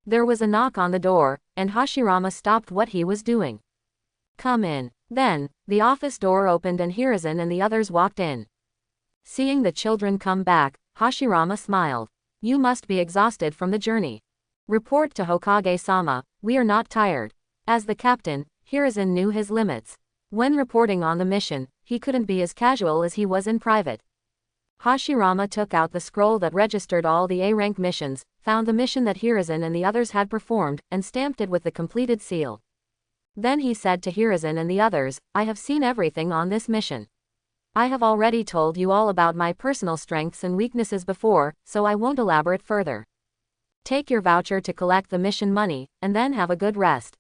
There was a knock on the door, and Hashirama stopped what he was doing. "Come in." Then, the office door opened and Hiruzen and the others walked in. Seeing the children come back, Hashirama smiled. "You must be exhausted from the journey. Report to Hokage-sama, we are not tired." As the captain, Hiruzen knew his limits. When reporting on the mission, he couldn't be as casual as he was in private. Hashirama took out the scroll that registered all the A-rank missions, found the mission that Hiruzen and the others had performed, and stamped it with the completed seal. Then he said to Hiruzen and the others, "I have seen everything on this mission. I have already told you all about my personal strengths and weaknesses before, so I won't elaborate further. Take your voucher to collect the mission money, and then have a good rest."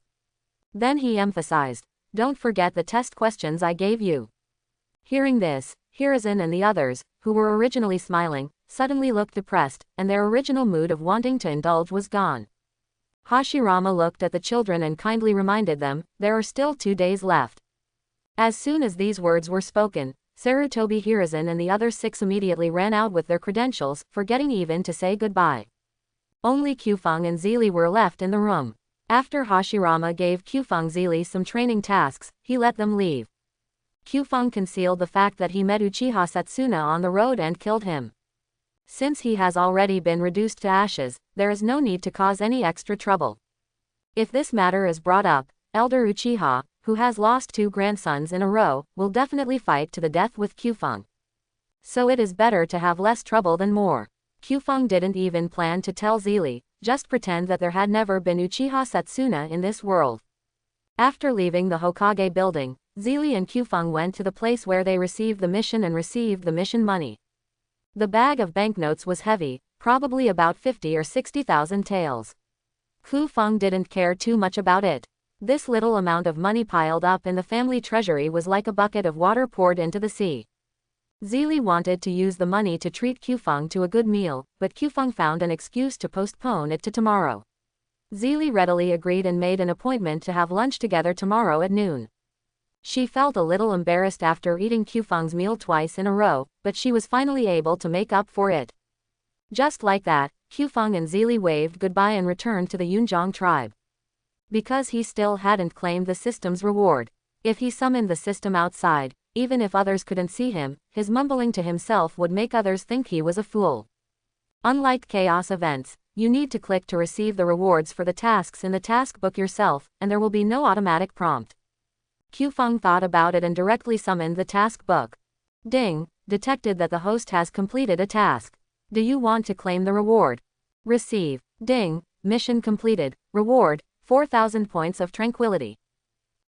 Then he emphasized, "Don't forget the test questions I gave you." Hearing this, Hiruzen and the others, who were originally smiling, suddenly looked depressed, and their original mood of wanting to indulge was gone. Hashirama looked at the children and kindly reminded them, "There are still 2 days left." As soon as these words were spoken, Sarutobi, Hiruzen and the other 6 immediately ran out with their credentials, forgetting even to say goodbye. Only Kyufeng and Zelie were left in the room. After Hashirama gave Kyufeng Zelie some training tasks, he let them leave. Kyufeng concealed the fact that he met Uchiha Satsuna on the road and killed him. Since he has already been reduced to ashes, there is no need to cause any extra trouble. If this matter is brought up, Elder Uchiha, who has lost 2 grandsons in a row, will definitely fight to the death with Kyufeng. So it is better to have less trouble than more. Kyufeng didn't even plan to tell Zelie, just pretend that there had never been Uchiha Satsuna in this world. After leaving the Hokage building, Zelie and Kyufeng went to the place where they received the mission and received the mission money. The bag of banknotes was heavy, probably about 50 or 60,000 taels. Kyufeng didn't care too much about it. This little amount of money piled up in the family treasury was like a bucket of water poured into the sea. Zelie wanted to use the money to treat Kyufeng to a good meal, but Kyufeng found an excuse to postpone it to tomorrow. Zelie readily agreed and made an appointment to have lunch together tomorrow at noon. She felt a little embarrassed after eating Kyufeng's meal twice in a row, but she was finally able to make up for it. Just like that, Kyufeng and Zelie waved goodbye and returned to the Yunjong tribe. Because he still hadn't claimed the system's reward. If he summoned the system outside, even if others couldn't see him, his mumbling to himself would make others think he was a fool. Unlike chaos events, you need to click to receive the rewards for the tasks in the task book yourself, and there will be no automatic prompt. Kyufeng thought about it and directly summoned the task book. Ding, detected that the host has completed a task. Do you want to claim the reward? Receive. Ding, mission completed. Reward, 4,000 points of tranquility.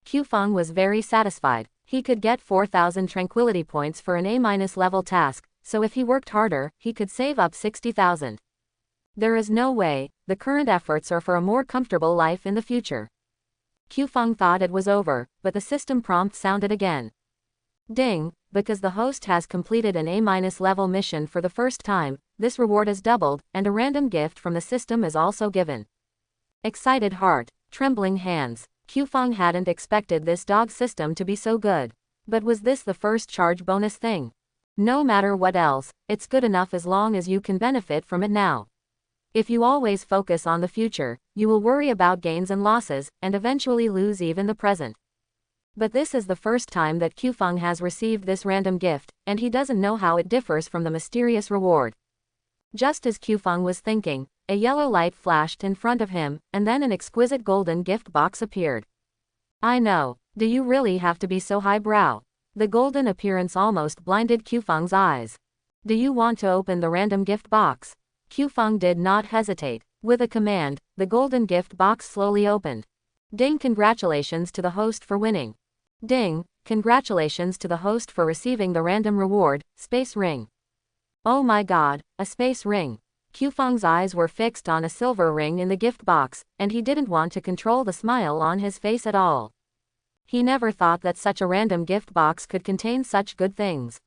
Kyufeng was very satisfied. He could get 4,000 tranquility points for an A- level task, so if he worked harder, he could save up 60,000. There is no way, the current efforts are for a more comfortable life in the future. Qfeng thought it was over, but the system prompt sounded again. Ding, because the host has completed an A- level mission for the first time, this reward is doubled, and a random gift from the system is also given. Excited heart, trembling hands. Qfeng hadn't expected this dog system to be so good. But was this the first charge bonus thing? No matter what else, it's good enough as long as you can benefit from it now. If you always focus on the future, you will worry about gains and losses, and eventually lose even the present. But this is the first time that Qfeng has received this random gift, and he doesn't know how it differs from the mysterious reward. Just as Qfeng was thinking, a yellow light flashed in front of him, and then an exquisite golden gift box appeared. I know, do you really have to be so highbrow? The golden appearance almost blinded Qfeng's eyes. Do you want to open the random gift box? Qfeng did not hesitate. With a command, the golden gift box slowly opened. Ding, congratulations to the host for winning. Ding, congratulations to the host for receiving the random reward, Space Ring. Oh my god, a space ring. Qfeng's eyes were fixed on a silver ring in the gift box, and he didn't want to control the smile on his face at all. He never thought that such a random gift box could contain such good things.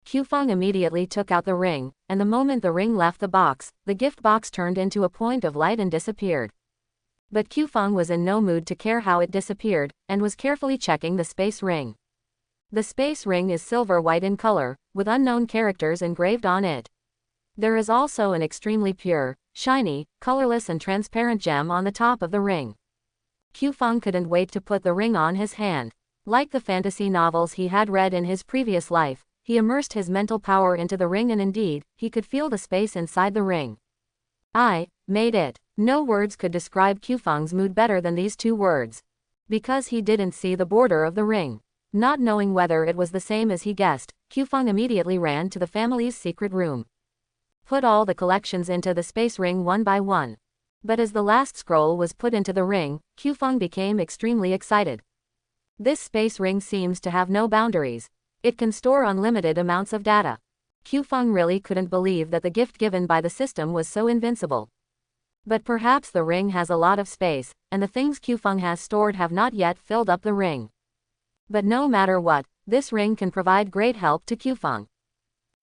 Qfeng immediately took out the ring, and the moment the ring left the box, the gift box turned into a point of light and disappeared. But Qfeng was in no mood to care how it disappeared, and was carefully checking the space ring. The space ring is silver-white in color, with unknown characters engraved on it. There is also an extremely pure, shiny, colorless and transparent gem on the top of the ring. Qfeng couldn't wait to put the ring on his hand. Like the fantasy novels he had read in his previous life, he immersed his mental power into the ring and indeed, he could feel the space inside the ring. I made it. No words could describe Qfeng's mood better than these two words. Because he didn't see the border of the ring. Not knowing whether it was the same as he guessed, Qfeng immediately ran to the family's secret room. Put all the collections into the space ring one by one. But as the last scroll was put into the ring, Qfeng became extremely excited. This space ring seems to have no boundaries. It can store unlimited amounts of data. Qfeng really couldn't believe that the gift given by the system was so invincible. But perhaps the ring has a lot of space, and the things Qfeng has stored have not yet filled up the ring. But no matter what, this ring can provide great help to Qfeng.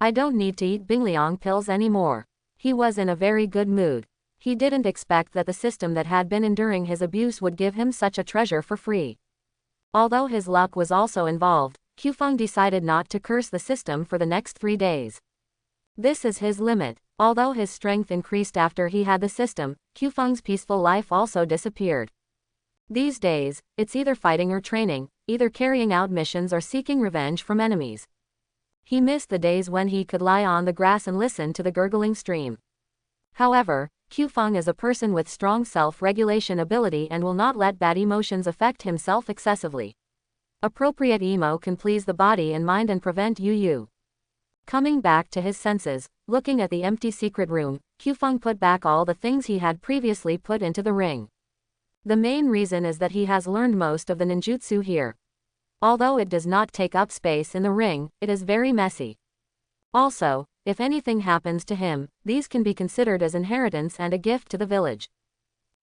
I don't need to eat Bingliang pills anymore. He was in a very good mood. He didn't expect that the system that had been enduring his abuse would give him such a treasure for free. Although his luck was also involved, Qfeng decided not to curse the system for the next 3 days. This is his limit. Although his strength increased after he had the system, Qfeng's peaceful life also disappeared. These days, it's either fighting or training, either carrying out missions or seeking revenge from enemies. He missed the days when he could lie on the grass and listen to the gurgling stream. However, Qfeng is a person with strong self-regulation ability and will not let bad emotions affect himself excessively. Appropriate emo can please the body and mind and prevent yu. Coming back to his senses, looking at the empty secret room, Qfeng put back all the things he had previously put into the ring. The main reason is that he has learned most of the ninjutsu here. Although it does not take up space in the ring, it is very messy. Also, if anything happens to him, these can be considered as inheritance and a gift to the village.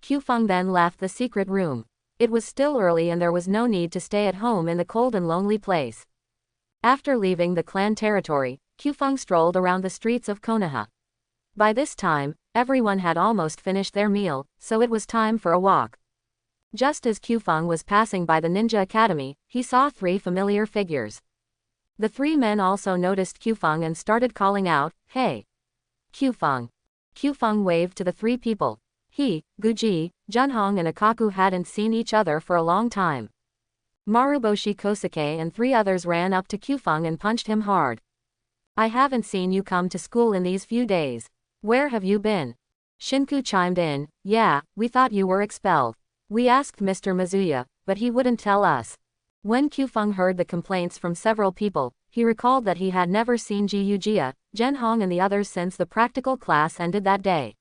Qfeng then left the secret room. It was still early and there was no need to stay at home in the cold and lonely place. After leaving the clan territory, Qfeng strolled around the streets of Konoha. By this time, everyone had almost finished their meal, so it was time for a walk. Just as Qfeng was passing by the ninja academy, he saw 3 familiar figures. The 3 men also noticed Qfeng and started calling out, "Hey! Qfeng!" Qfeng waved to the 3 people. He, Guji, Junhong and Akaku hadn't seen each other for a long time. Maruboshi Kosuke and 3 others ran up to Qfeng and punched him hard. I haven't seen you come to school in these few days. Where have you been? Shinku chimed in, yeah, we thought you were expelled. We asked Mr. Mizuya, but he wouldn't tell us. When Qfeng heard the complaints from several people, he recalled that he had never seen Jiujiya, Zhenhong and the others since the practical class ended that day.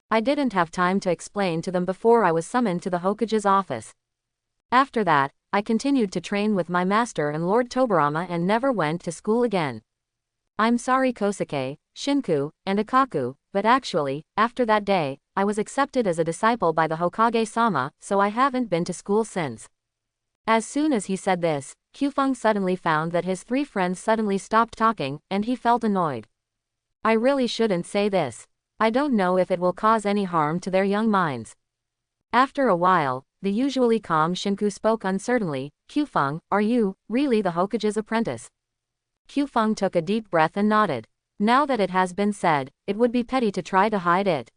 I didn't have time to explain to them before I was summoned to the Hokage's office. After that, I continued to train with my master and Lord Tobarama and never went to school again. I'm sorry Kosuke, Shinku, and Akaku, but actually, after that day, I was accepted as a disciple by the Hokage-sama, so I haven't been to school since. As soon as he said this, Kyufeng suddenly found that his three friends suddenly stopped talking, and he felt annoyed. I really shouldn't say this. I don't know if it will cause any harm to their young minds. After a while, the usually calm Shinku spoke uncertainly, Kyufeng, are you, really the Hokage's apprentice? Kyufeng took a deep breath and nodded. Now that it has been said, it would be petty to try to hide it.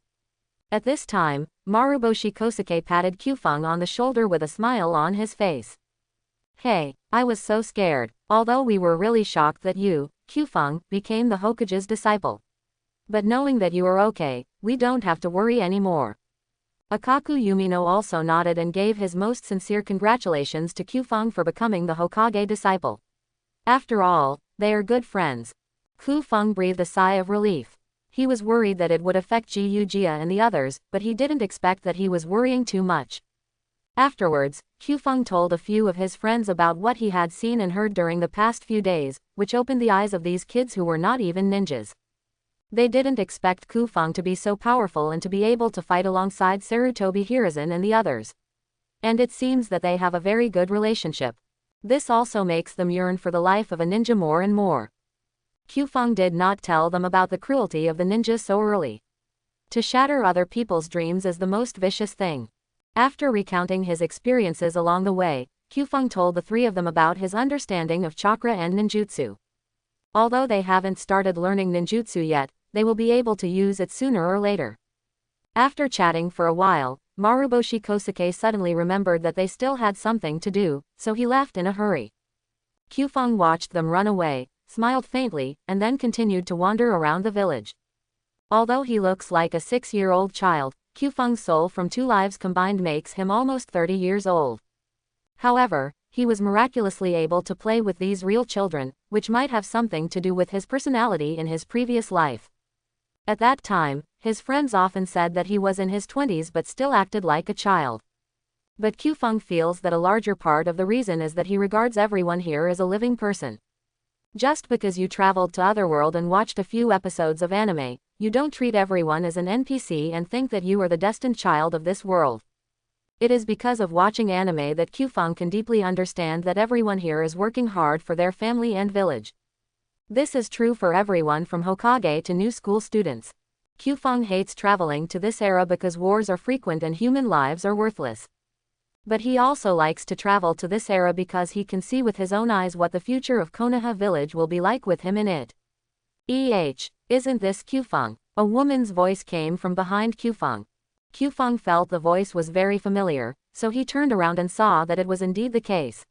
At this time, Maruboshi Kosuke patted Kyufeng on the shoulder with a smile on his face. Hey, I was so scared, although we were really shocked that you, Kyufeng, became the Hokage's disciple. But knowing that you are okay, we don't have to worry anymore. Akaku Yumino also nodded and gave his most sincere congratulations to Kyufeng for becoming the Hokage disciple. After all, they are good friends. Kyufeng breathed a sigh of relief. He was worried that it would affect Jia and the others, but he didn't expect that he was worrying too much. Afterwards, Kyufeng told a few of his friends about what he had seen and heard during the past few days, which opened the eyes of these kids who were not even ninjas. They didn't expect Kyufeng to be so powerful and to be able to fight alongside Sarutobi Hiruzen and the others. And it seems that they have a very good relationship. This also makes them yearn for the life of a ninja more and more. Kyufeng did not tell them about the cruelty of the ninjas so early. To shatter other people's dreams is the most vicious thing. After recounting his experiences along the way, Kyufeng told the three of them about his understanding of chakra and ninjutsu. Although they haven't started learning ninjutsu yet, they will be able to use it sooner or later. After chatting for a while, Maruboshi Kosuke suddenly remembered that they still had something to do, so he left in a hurry. Kyufeng watched them run away, smiled faintly, and then continued to wander around the village. Although he looks like a 6-year-old child, Kyufeng's soul from 2 lives combined makes him almost 30 years old. However, he was miraculously able to play with these real children, which might have something to do with his personality in his previous life. At that time, his friends often said that he was in his 20s but still acted like a child. But Kyufeng feels that a larger part of the reason is that he regards everyone here as a living person. Just because you traveled to Otherworld and watched a few episodes of anime, you don't treat everyone as an NPC and think that you are the destined child of this world. It is because of watching anime that Kyufeng can deeply understand that everyone here is working hard for their family and village. This is true for everyone from Hokage to new school students. Kyufeng hates traveling to this era because wars are frequent and human lives are worthless. But he also likes to travel to this era because he can see with his own eyes what the future of Konoha village will be like with him in it. Isn't this Kyufeng? A woman's voice came from behind Kyufeng. Kyufeng felt the voice was very familiar, so he turned around and saw that it was indeed the case.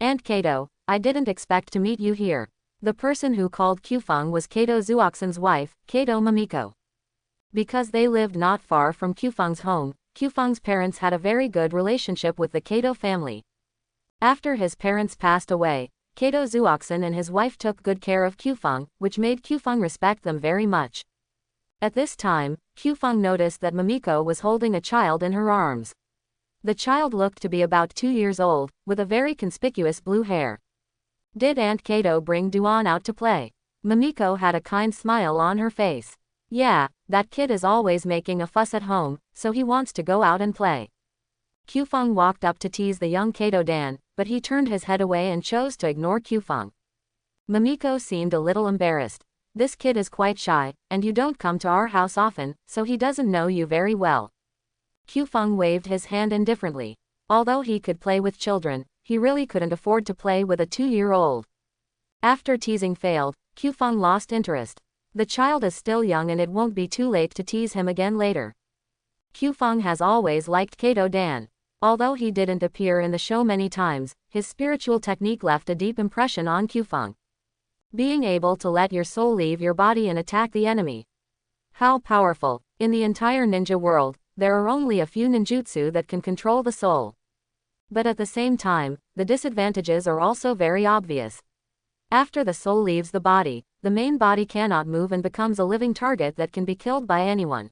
Aunt Kato, I didn't expect to meet you here. The person who called Kyufeng was Kato Zuoxin's wife, Kato Mamiko. Because they lived not far from Kyufeng's home, Kyufeng's parents had a very good relationship with the Kato family. After his parents passed away, Kato Zuoxin and his wife took good care of Kyufeng, which made Kyufeng respect them very much. At this time, Kyufeng noticed that Mamiko was holding a child in her arms. The child looked to be about 2 years old, with a very conspicuous blue hair. Did Aunt Kato bring Duan out to play? Mamiko had a kind smile on her face. Yeah, that kid is always making a fuss at home, so he wants to go out and play. Kyufeng walked up to tease the young Kato Dan, but he turned his head away and chose to ignore Kyufeng. Mamiko seemed a little embarrassed. This kid is quite shy, and you don't come to our house often, so he doesn't know you very well. Kyufeng waved his hand indifferently. Although he could play with children, he really couldn't afford to play with a 2-year-old. After teasing failed, Kyufeng lost interest. The child is still young and it won't be too late to tease him again later. Kyufeng has always liked Kato Dan. Although he didn't appear in the show many times, his spiritual technique left a deep impression on Kyufeng. Being able to let your soul leave your body and attack the enemy. How powerful! In the entire ninja world, there are only a few ninjutsu that can control the soul. But at the same time, the disadvantages are also very obvious. After the soul leaves the body, the main body cannot move and becomes a living target that can be killed by anyone.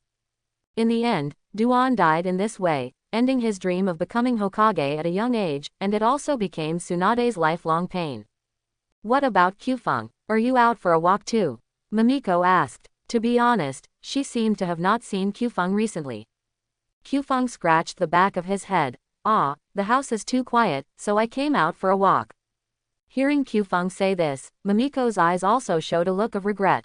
In the end, Duan died in this way, ending his dream of becoming Hokage at a young age, and it also became Tsunade's lifelong pain. What about Kyufeng? Are you out for a walk too? Mamiko asked. To be honest, she seemed to have not seen Kyufeng recently. Kyufeng scratched the back of his head. Ah, the house is too quiet, so I came out for a walk. Hearing Kyufeng say this, Mamiko's eyes also showed a look of regret.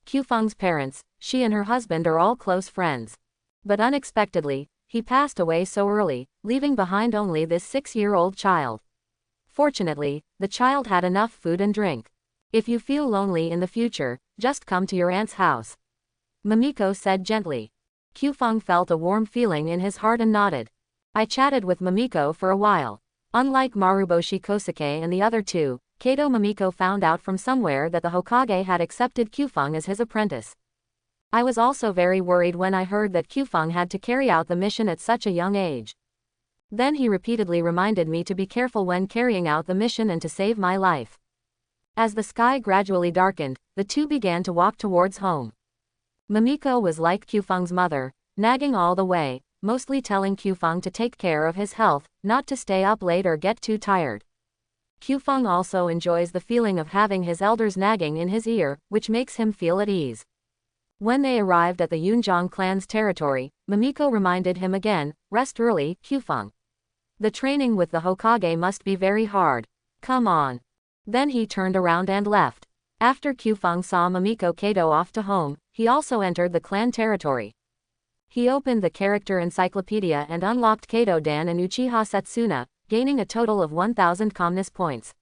Kyufeng's parents, she and her husband are all close friends. But unexpectedly, he passed away so early, leaving behind only this 6-year-old child. Fortunately, the child had enough food and drink. If you feel lonely in the future, just come to your aunt's house. Mamiko said gently. Kyufeng felt a warm feeling in his heart and nodded. I chatted with Mamiko for a while. Unlike Maruboshi Kosuke and the other two, Kato Mamiko found out from somewhere that the Hokage had accepted Kyufeng as his apprentice. I was also very worried when I heard that Kyufeng had to carry out the mission at such a young age. Then he repeatedly reminded me to be careful when carrying out the mission and to save my life. As the sky gradually darkened, the two began to walk towards home. Mamiko was like Kyufeng's mother, nagging all the way, mostly telling Kyufeng to take care of his health, not to stay up late or get too tired. Kyufeng also enjoys the feeling of having his elders nagging in his ear, which makes him feel at ease. When they arrived at the Yunjong clan's territory, Mamiko reminded him again, rest early, Kyufeng. The training with the Hokage must be very hard. Come on. Then he turned around and left. After Kyufeng saw Mamiko Kato off to home, he also entered the clan territory. He opened the character encyclopedia and unlocked Kato-dan and Uchiha Setsuna, gaining a total of 1000 calmness points.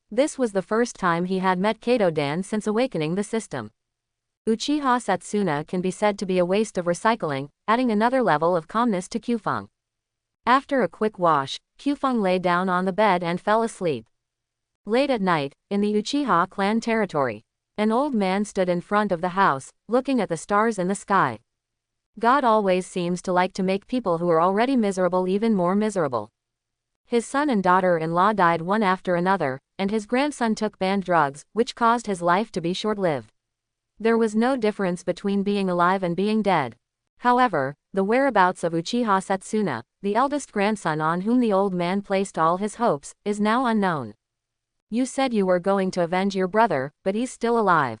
This was the first time he had met Kato-dan since awakening the system. Uchiha Setsuna can be said to be a waste of recycling, adding another level of calmness to Kyufeng. After a quick wash, Kyufeng lay down on the bed and fell asleep. Late at night, in the Uchiha clan territory, an old man stood in front of the house, looking at the stars in the sky. God always seems to like to make people who are already miserable even more miserable. His son and daughter-in-law died one after another, and his grandson took banned drugs, which caused his life to be short-lived. There was no difference between being alive and being dead. However, the whereabouts of Uchiha Setsuna, the eldest grandson on whom the old man placed all his hopes, is now unknown. You said you were going to avenge your brother, but he's still alive.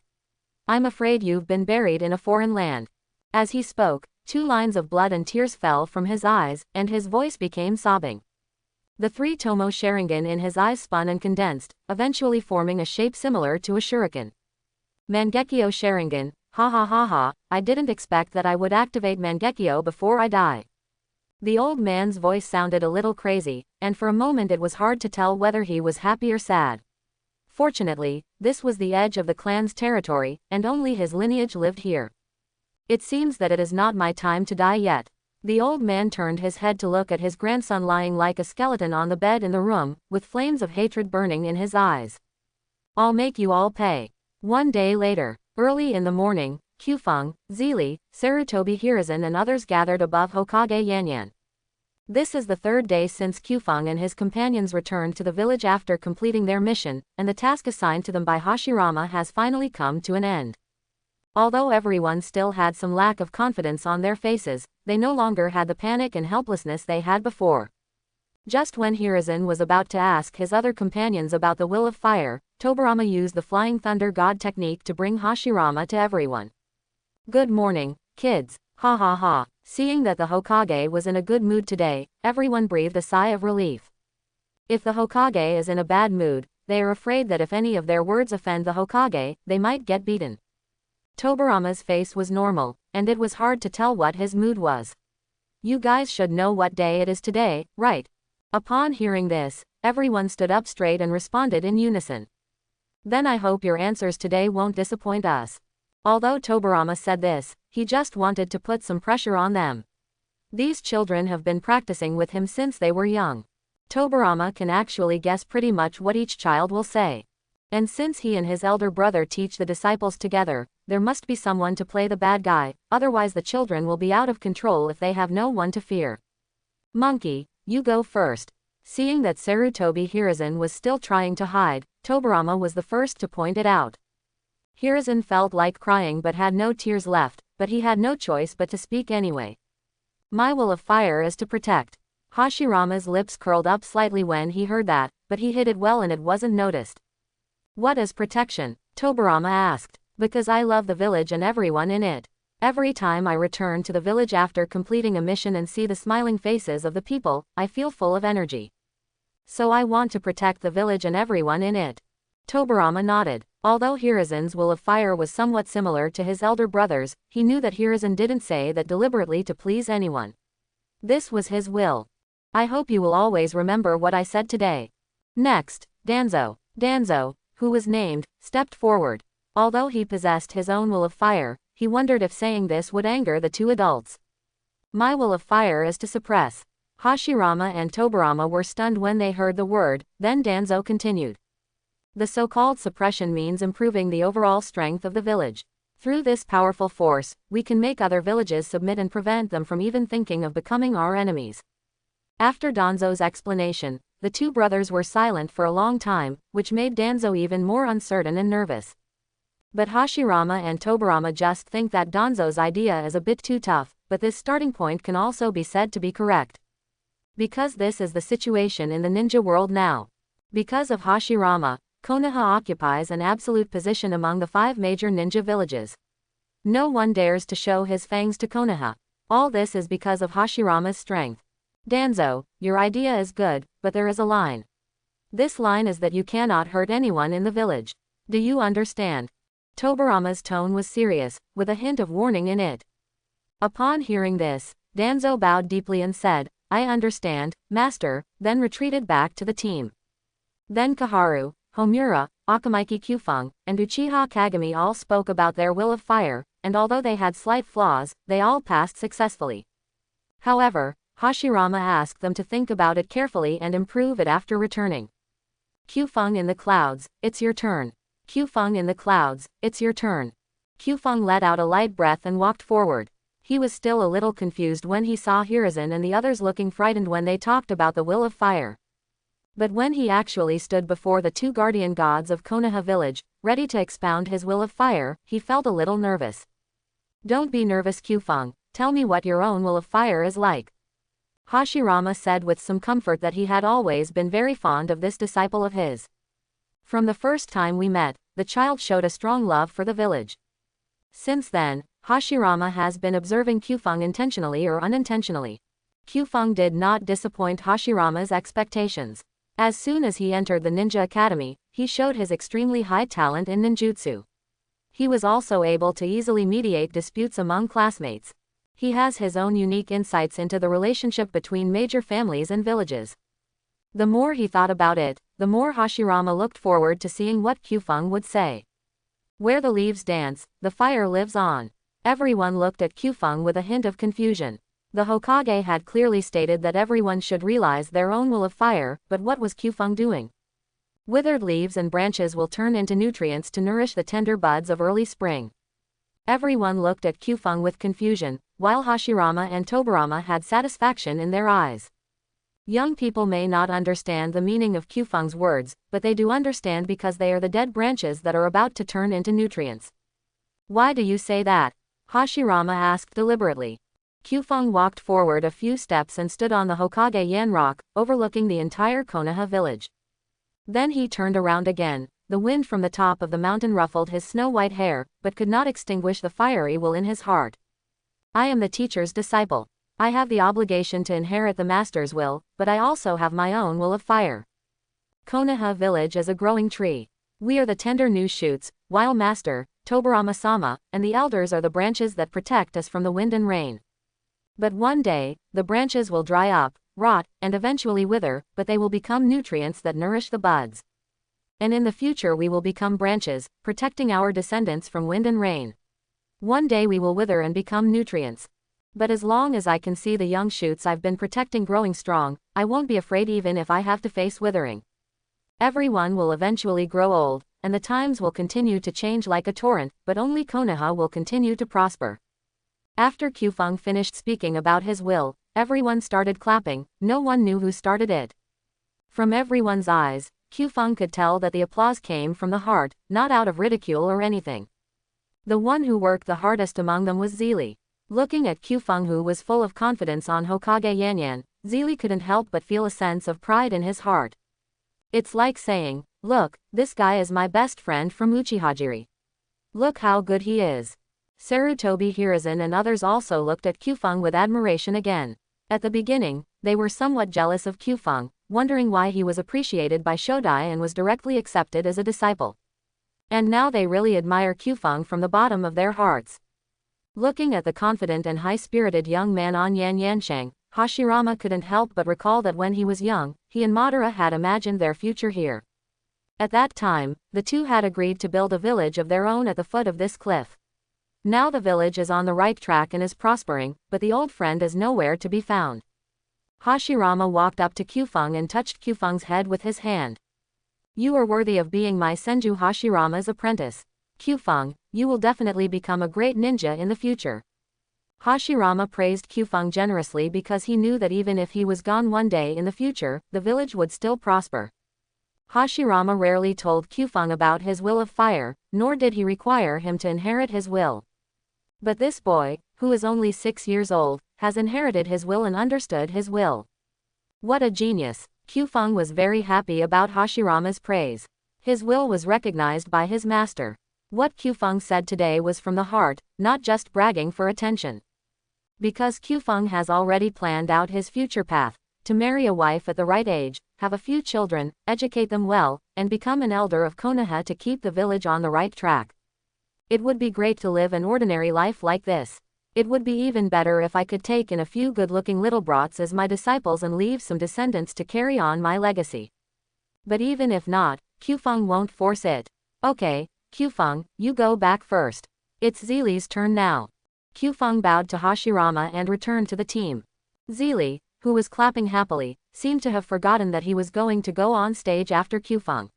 I'm afraid you've been buried in a foreign land. As he spoke, 2 lines of blood and tears fell from his eyes, and his voice became sobbing. The 3 Tomo Sharingan in his eyes spun and condensed, eventually forming a shape similar to a shuriken. Mangekyo Sharingan, ha ha ha ha, I didn't expect that I would activate Mangekyo before I die. The old man's voice sounded a little crazy, and for a moment it was hard to tell whether he was happy or sad. Fortunately, this was the edge of the clan's territory, and only his lineage lived here. It seems that it is not my time to die yet. The old man turned his head to look at his grandson lying like a skeleton on the bed in the room, with flames of hatred burning in his eyes. I'll make you all pay. One day later, early in the morning, Kyufeng, Zeely, Sarutobi Hiruzen and others gathered above Hokage Yanyan. This is the 3rd day since Kyufeng and his companions returned to the village after completing their mission, and the task assigned to them by Hashirama has finally come to an end. Although everyone still had some lack of confidence on their faces, they no longer had the panic and helplessness they had before. Just when Hiruzen was about to ask his other companions about the Will of Fire, Tobirama used the Flying Thunder God technique to bring Hashirama to everyone. Good morning, kids, ha ha ha. Seeing that the Hokage was in a good mood today, everyone breathed a sigh of relief. If the Hokage is in a bad mood, they are afraid that if any of their words offend the Hokage, they might get beaten. Tobirama's face was normal, and it was hard to tell what his mood was. You guys should know what day it is today, right? Upon hearing this, everyone stood up straight and responded in unison. Then I hope your answers today won't disappoint us. Although Tobirama said this, he just wanted to put some pressure on them. These children have been practicing with him since they were young. Tobirama can actually guess pretty much what each child will say. And since he and his elder brother teach the disciples together, there must be someone to play the bad guy, otherwise the children will be out of control if they have no one to fear. Monkey, you go first. Seeing that Sarutobi Hiruzen was still trying to hide, Tobirama was the first to point it out. Hiruzen felt like crying but had no tears left, but he had no choice but to speak anyway. My will of fire is to protect. Hashirama's lips curled up slightly when he heard that, but he hid it well and it wasn't noticed. What is protection? Tobarama asked. Because I love the village and everyone in it. Every time I return to the village after completing a mission and see the smiling faces of the people, I feel full of energy. So I want to protect the village and everyone in it. Tobarama nodded. Although Hiruzen's will of fire was somewhat similar to his elder brother's, he knew that Hiruzen didn't say that deliberately to please anyone. This was his will. I hope you will always remember what I said today. Next, Danzo. Danzo, who was named, stepped forward. Although he possessed his own will of fire, he wondered if saying this would anger the two adults. My will of fire is to suppress. Hashirama and Tobarama were stunned when they heard the word, then Danzo continued. The so-called suppression means improving the overall strength of the village. Through this powerful force, we can make other villages submit and prevent them from even thinking of becoming our enemies. After Danzo's explanation, the two brothers were silent for a long time, which made Danzo even more uncertain and nervous. But Hashirama and Tobarama just think that Danzo's idea is a bit too tough, but this starting point can also be said to be correct. Because this is the situation in the ninja world now. Because of Hashirama, Konoha occupies an absolute position among the 5 major ninja villages. No one dares to show his fangs to Konoha. All this is because of Hashirama's strength. Danzo, your idea is good, but there is a line. This line is that you cannot hurt anyone in the village. Do you understand? Tobarama's tone was serious, with a hint of warning in it. Upon hearing this, Danzo bowed deeply and said, I understand, master, then retreated back to the team. Then Kaharu, Homura, Akamaiki Kyufeng, and Uchiha Kagami all spoke about their will of fire, and although they had slight flaws, they all passed successfully. However, Hashirama asked them to think about it carefully and improve it after returning. Kyufeng in the clouds, it's your turn. Kyufeng in the clouds, it's your turn. Kyufeng let out a light breath and walked forward. He was still a little confused when he saw Hiruzen and the others looking frightened when they talked about the will of fire. But when he actually stood before the 2 guardian gods of Konoha village, ready to expound his will of fire, he felt a little nervous. Don't be nervous, Kyufeng, tell me what your own will of fire is like. Hashirama said with some comfort that he had always been very fond of this disciple of his. From the first time we met, the child showed a strong love for the village. Since then, Hashirama has been observing Kyufeng intentionally or unintentionally. Kyufeng did not disappoint Hashirama's expectations. As soon as he entered the ninja academy, he showed his extremely high talent in ninjutsu. He was also able to easily mediate disputes among classmates. He has his own unique insights into the relationship between major families and villages. The more he thought about it, the more Hashirama looked forward to seeing what Kyufeng would say. Where the leaves dance, the fire lives on. Everyone looked at Kyufeng with a hint of confusion. The Hokage had clearly stated that everyone should realize their own will of fire, but what was Kyufeng doing? Withered leaves and branches will turn into nutrients to nourish the tender buds of early spring. Everyone looked at Kyufeng with confusion, while Hashirama and Tobarama had satisfaction in their eyes. Young people may not understand the meaning of Kyufeng's words, but they do understand because they are the dead branches that are about to turn into nutrients. Why do you say that? Hashirama asked deliberately. Kyufeng walked forward a few steps and stood on the Hokage Yan rock, overlooking the entire Konoha village. Then he turned around again. The wind from the top of the mountain ruffled his snow-white hair, but could not extinguish the fiery will in his heart. I am the teacher's disciple. I have the obligation to inherit the master's will, but I also have my own will of fire. Konoha village is a growing tree. We are the tender new shoots, while Master, Tobarama-sama, and the elders are the branches that protect us from the wind and rain. But one day, the branches will dry up, rot, and eventually wither, but they will become nutrients that nourish the buds. And in the future we will become branches, protecting our descendants from wind and rain. One day we will wither and become nutrients. But as long as I can see the young shoots I've been protecting growing strong, I won't be afraid even if I have to face withering. Everyone will eventually grow old, and the times will continue to change like a torrent, but only Konoha will continue to prosper. After Kyufeng finished speaking about his will, everyone started clapping. No one knew who started it. From everyone's eyes, Kyufeng could tell that the applause came from the heart, not out of ridicule or anything. The one who worked the hardest among them was Zeely. Looking at Kyufeng, who was full of confidence on Hokage Yanyan, Zeely couldn't help but feel a sense of pride in his heart. It's like saying, Look, this guy is my best friend from Uchihajiri. Look how good he is. Sarutobi Hiruzen and others also looked at Kyufeng with admiration again. At the beginning, they were somewhat jealous of Kyufeng, wondering why he was appreciated by Shodai and was directly accepted as a disciple. And now they really admire Kyufeng from the bottom of their hearts. Looking at the confident and high-spirited young man on Yan Yansheng, Hashirama couldn't help but recall that when he was young, he and Madara had imagined their future here. At that time, the two had agreed to build a village of their own at the foot of this cliff. Now the village is on the right track and is prospering, but the old friend is nowhere to be found. Hashirama walked up to Kyufeng and touched Kyufeng's head with his hand. You are worthy of being my Senju Hashirama's apprentice. Kyufeng, you will definitely become a great ninja in the future. Hashirama praised Kyufeng generously because he knew that even if he was gone one day in the future, the village would still prosper. Hashirama rarely told Kyufeng about his will of fire, nor did he require him to inherit his will. But this boy, who is only 6 years old, has inherited his will and understood his will. What a genius! Kyufeng was very happy about Hashirama's praise. His will was recognized by his master. What Kyufeng said today was from the heart, not just bragging for attention. Because Kyufeng has already planned out his future path, to marry a wife at the right age, have a few children, educate them well, and become an elder of Konoha to keep the village on the right track. It would be great to live an ordinary life like this. It would be even better if I could take in a few good-looking little brats as my disciples and leave some descendants to carry on my legacy. But even if not, Kyufeng won't force it. Okay, Kyufeng, you go back first. It's Zeely's turn now. Kyufeng bowed to Hashirama and returned to the team. Zeely, who was clapping happily, seemed to have forgotten that he was going to go on stage after Kyufeng.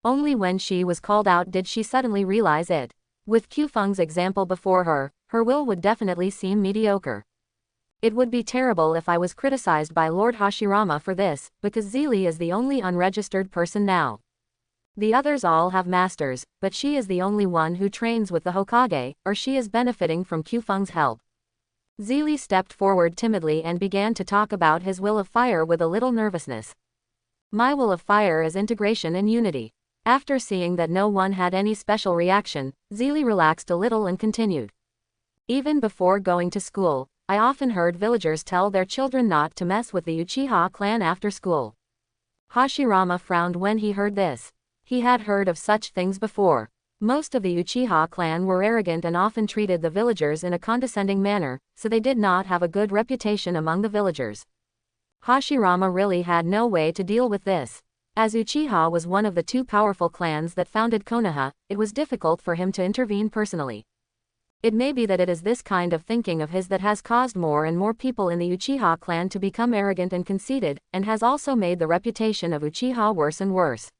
Only when she was called out did she suddenly realize it. With Kyufeng's example before her, her will would definitely seem mediocre. It would be terrible if I was criticized by Lord Hashirama for this, because Zeely is the only unregistered person now. The others all have masters, but she is the only one who trains with the Hokage, or she is benefiting from Kyufeng's help. Zeely stepped forward timidly and began to talk about his will of fire with a little nervousness. My will of fire is integration and unity. After seeing that no one had any special reaction, Zeely relaxed a little and continued. Even before going to school, I often heard villagers tell their children not to mess with the Uchiha clan after school. Hashirama frowned when he heard this. He had heard of such things before. Most of the Uchiha clan were arrogant and often treated the villagers in a condescending manner, so they did not have a good reputation among the villagers. Hashirama really had no way to deal with this. As Uchiha was one of the two powerful clans that founded Konoha, it was difficult for him to intervene personally. It may be that it is this kind of thinking of his that has caused more and more people in the Uchiha clan to become arrogant and conceited, and has also made the reputation of Uchiha worse and worse.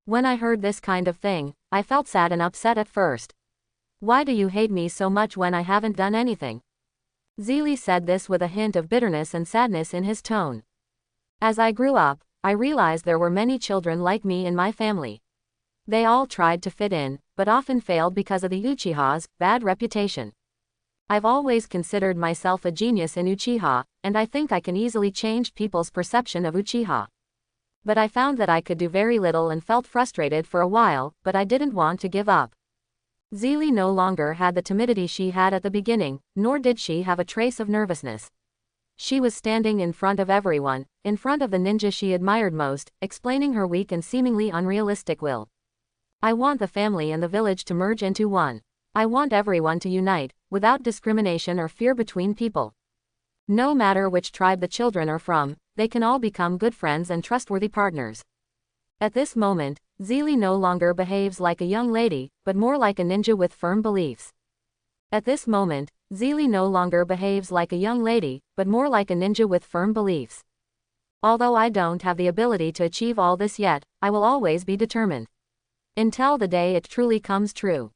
When I heard this kind of thing, I felt sad and upset at first. Why do you hate me so much when I haven't done anything? Zeely said this with a hint of bitterness and sadness in his tone. As I grew up, I realized there were many children like me in my family. They all tried to fit in, but often failed because of the Uchiha's bad reputation. I've always considered myself a genius in Uchiha, and I think I can easily change people's perception of Uchiha. But I found that I could do very little and felt frustrated for a while, but I didn't want to give up. Zeely no longer had the timidity she had at the beginning, nor did she have a trace of nervousness. She was standing in front of everyone, in front of the ninja she admired most, explaining her weak and seemingly unrealistic will. I want the family and the village to merge into one. I want everyone to unite, without discrimination or fear between people. No matter which tribe the children are from, they can all become good friends and trustworthy partners. At this moment, Zeely no longer behaves like a young lady, but more like a ninja with firm beliefs. At this moment, Zeely no longer behaves like a young lady, but more like a ninja with firm beliefs. Although I don't have the ability to achieve all this yet, I will always be determined. Until the day it truly comes true.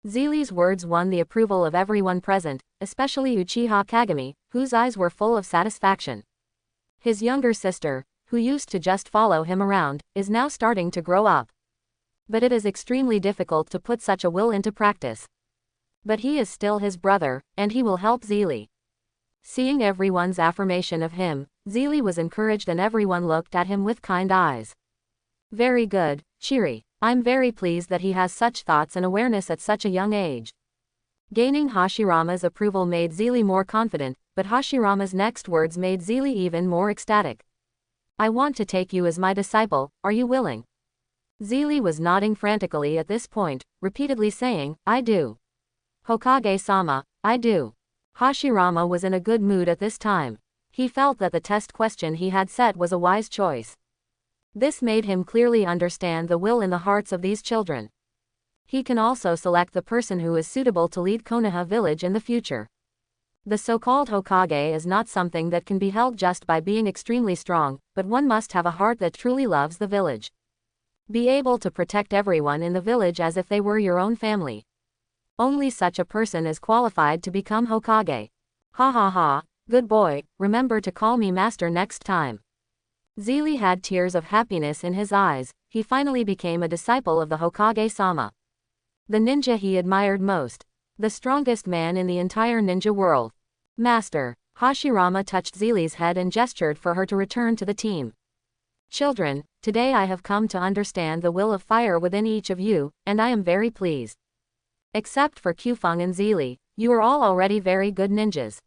Zeely's words won the approval of everyone present, especially Uchiha Kagami, whose eyes were full of satisfaction. His younger sister, who used to just follow him around, is now starting to grow up. But it is extremely difficult to put such a will into practice. But he is still his brother, and he will help Zeely. Seeing everyone's affirmation of him, Zeely was encouraged and everyone looked at him with kind eyes. Very good, cheery. I'm very pleased that he has such thoughts and awareness at such a young age. Gaining Hashirama's approval made Zeely more confident, but Hashirama's next words made Zeely even more ecstatic. I want to take you as my disciple, are you willing? Zeely was nodding frantically at this point, repeatedly saying, I do. Hokage-sama, I do. Hashirama was in a good mood at this time. He felt that the test question he had set was a wise choice. This made him clearly understand the will in the hearts of these children. He can also select the person who is suitable to lead Konoha village in the future. The so-called Hokage is not something that can be held just by being extremely strong, but one must have a heart that truly loves the village. Be able to protect everyone in the village as if they were your own family. Only such a person is qualified to become Hokage. Ha ha ha, good boy, remember to call me master next time. Zeely had tears of happiness in his eyes, he finally became a disciple of the Hokage-sama. The ninja he admired most. The strongest man in the entire ninja world. Master. Hashirama touched Zeely's head and gestured for her to return to the team. Children, today I have come to understand the will of fire within each of you, and I am very pleased. Except for Kufeng and Zeely, you are all already very good ninjas.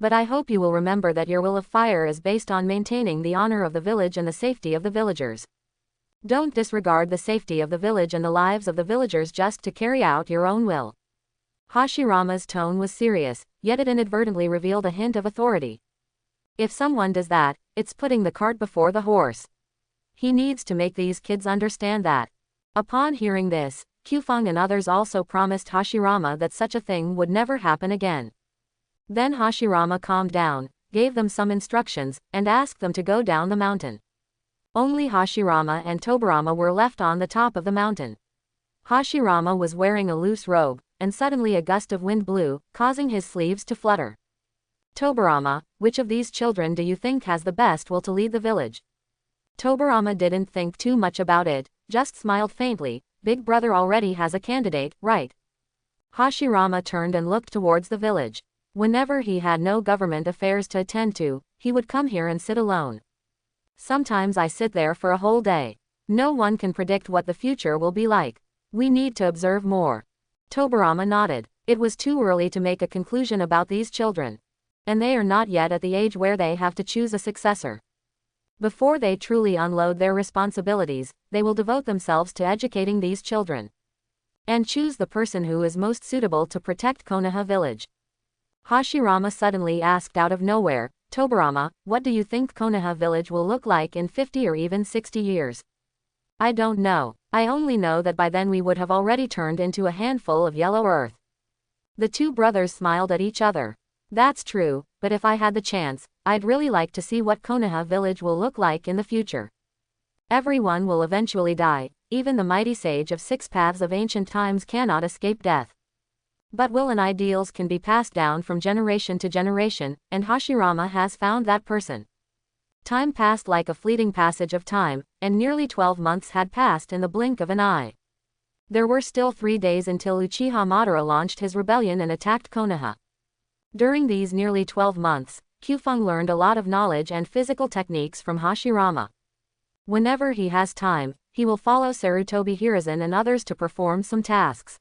But I hope you will remember that your will of fire is based on maintaining the honor of the village and the safety of the villagers. Don't disregard the safety of the village and the lives of the villagers just to carry out your own will. Hashirama's tone was serious, yet it inadvertently revealed a hint of authority. If someone does that, it's putting the cart before the horse. He needs to make these kids understand that. Upon hearing this, Kufeng and others also promised Hashirama that such a thing would never happen again. Then Hashirama calmed down, gave them some instructions, and asked them to go down the mountain. Only Hashirama and Tobarama were left on the top of the mountain. Hashirama was wearing a loose robe, and suddenly a gust of wind blew, causing his sleeves to flutter. Tobarama, which of these children do you think has the best will to lead the village? Tobarama didn't think too much about it, just smiled faintly. Big brother already has a candidate, right? Hashirama turned and looked towards the village. Whenever he had no government affairs to attend to, he would come here and sit alone. Sometimes I sit there for a whole day. No one can predict what the future will be like. We need to observe more. Tobarama nodded. It was too early to make a conclusion about these children. And they are not yet at the age where they have to choose a successor. Before they truly unload their responsibilities, they will devote themselves to educating these children. And choose the person who is most suitable to protect Konoha village. Hashirama suddenly asked out of nowhere, Tobarama, what do you think Konoha village will look like in 50 or even 60 years? I don't know. I only know that by then we would have already turned into a handful of yellow earth. The two brothers smiled at each other. That's true, but if I had the chance, I'd really like to see what Konoha village will look like in the future. Everyone will eventually die, even the mighty sage of 6 paths of ancient times cannot escape death. But will and ideals can be passed down from generation to generation, and Hashirama has found that person. Time passed like a fleeting passage of time, and nearly 12 months had passed in the blink of an eye. There were still 3 days until Uchiha Madara launched his rebellion and attacked Konoha. During these nearly 12 months, Kufeng learned a lot of knowledge and physical techniques from Hashirama. Whenever he has time, he will follow Sarutobi Hiruzen and others to perform some tasks.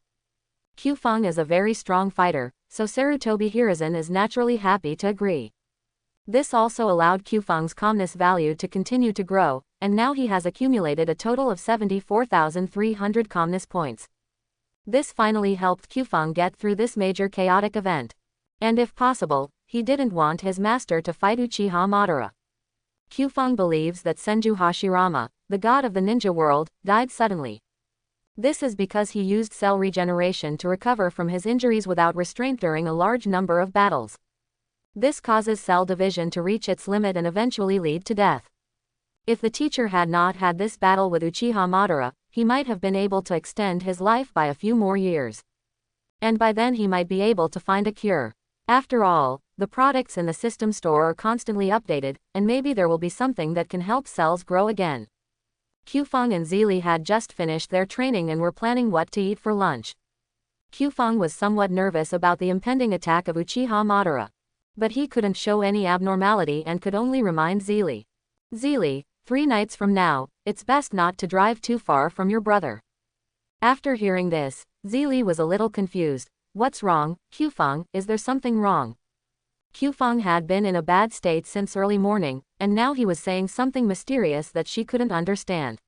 Kufeng is a very strong fighter, so Sarutobi Hiruzen is naturally happy to agree. This also allowed Kufeng's calmness value to continue to grow, and now he has accumulated a total of 74,300 calmness points. This finally helped Kufeng get through this major chaotic event. And if possible, he didn't want his master to fight Uchiha Madara. Kufeng believes that Senju Hashirama, the god of the ninja world, died suddenly. This is because he used cell regeneration to recover from his injuries without restraint during a large number of battles. This causes cell division to reach its limit and eventually lead to death. If the teacher had not had this battle with Uchiha Madara, he might have been able to extend his life by a few more years. And by then he might be able to find a cure. After all, the products in the system store are constantly updated, and maybe there will be something that can help cells grow again. Kufeng and Zeely had just finished their training and were planning what to eat for lunch. Kufeng was somewhat nervous about the impending attack of Uchiha Madara. But he couldn't show any abnormality and could only remind Zeely. Zeely, 3 nights from now, it's best not to drive too far from your brother. After hearing this, Zili was a little confused. What's wrong, Qfeng? Is there something wrong? Qfeng had been in a bad state since early morning, and now he was saying something mysterious that she couldn't understand.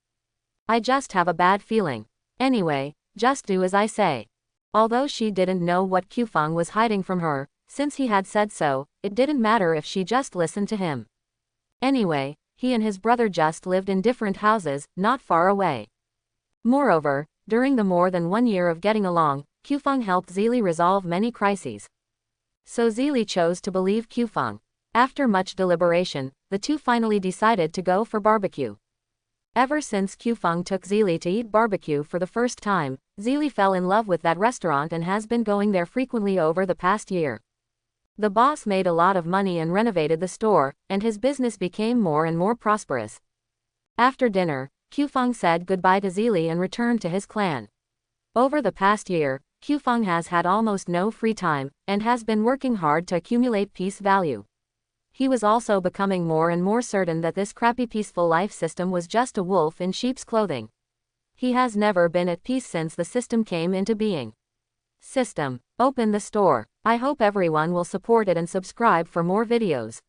I just have a bad feeling. Anyway, just do as I say. Although she didn't know what Qfeng was hiding from her, since he had said so, it didn't matter if she just listened to him. Anyway, he and his brother just lived in different houses, not far away. Moreover, during the more than 1 year of getting along, Qfeng helped Zili resolve many crises. So Zili chose to believe Qfeng. After much deliberation, the two finally decided to go for barbecue. Ever since Qfeng took Zili to eat barbecue for the first time, Zili fell in love with that restaurant and has been going there frequently over the past year. The boss made a lot of money and renovated the store, and his business became more and more prosperous. After dinner, Qfeng said goodbye to Zili and returned to his clan. Over the past year, Qfeng has had almost no free time, and has been working hard to accumulate peace value. He was also becoming more and more certain that this crappy peaceful life system was just a wolf in sheep's clothing. He has never been at peace since the system came into being. System, open the store. I hope everyone will support it and subscribe for more videos.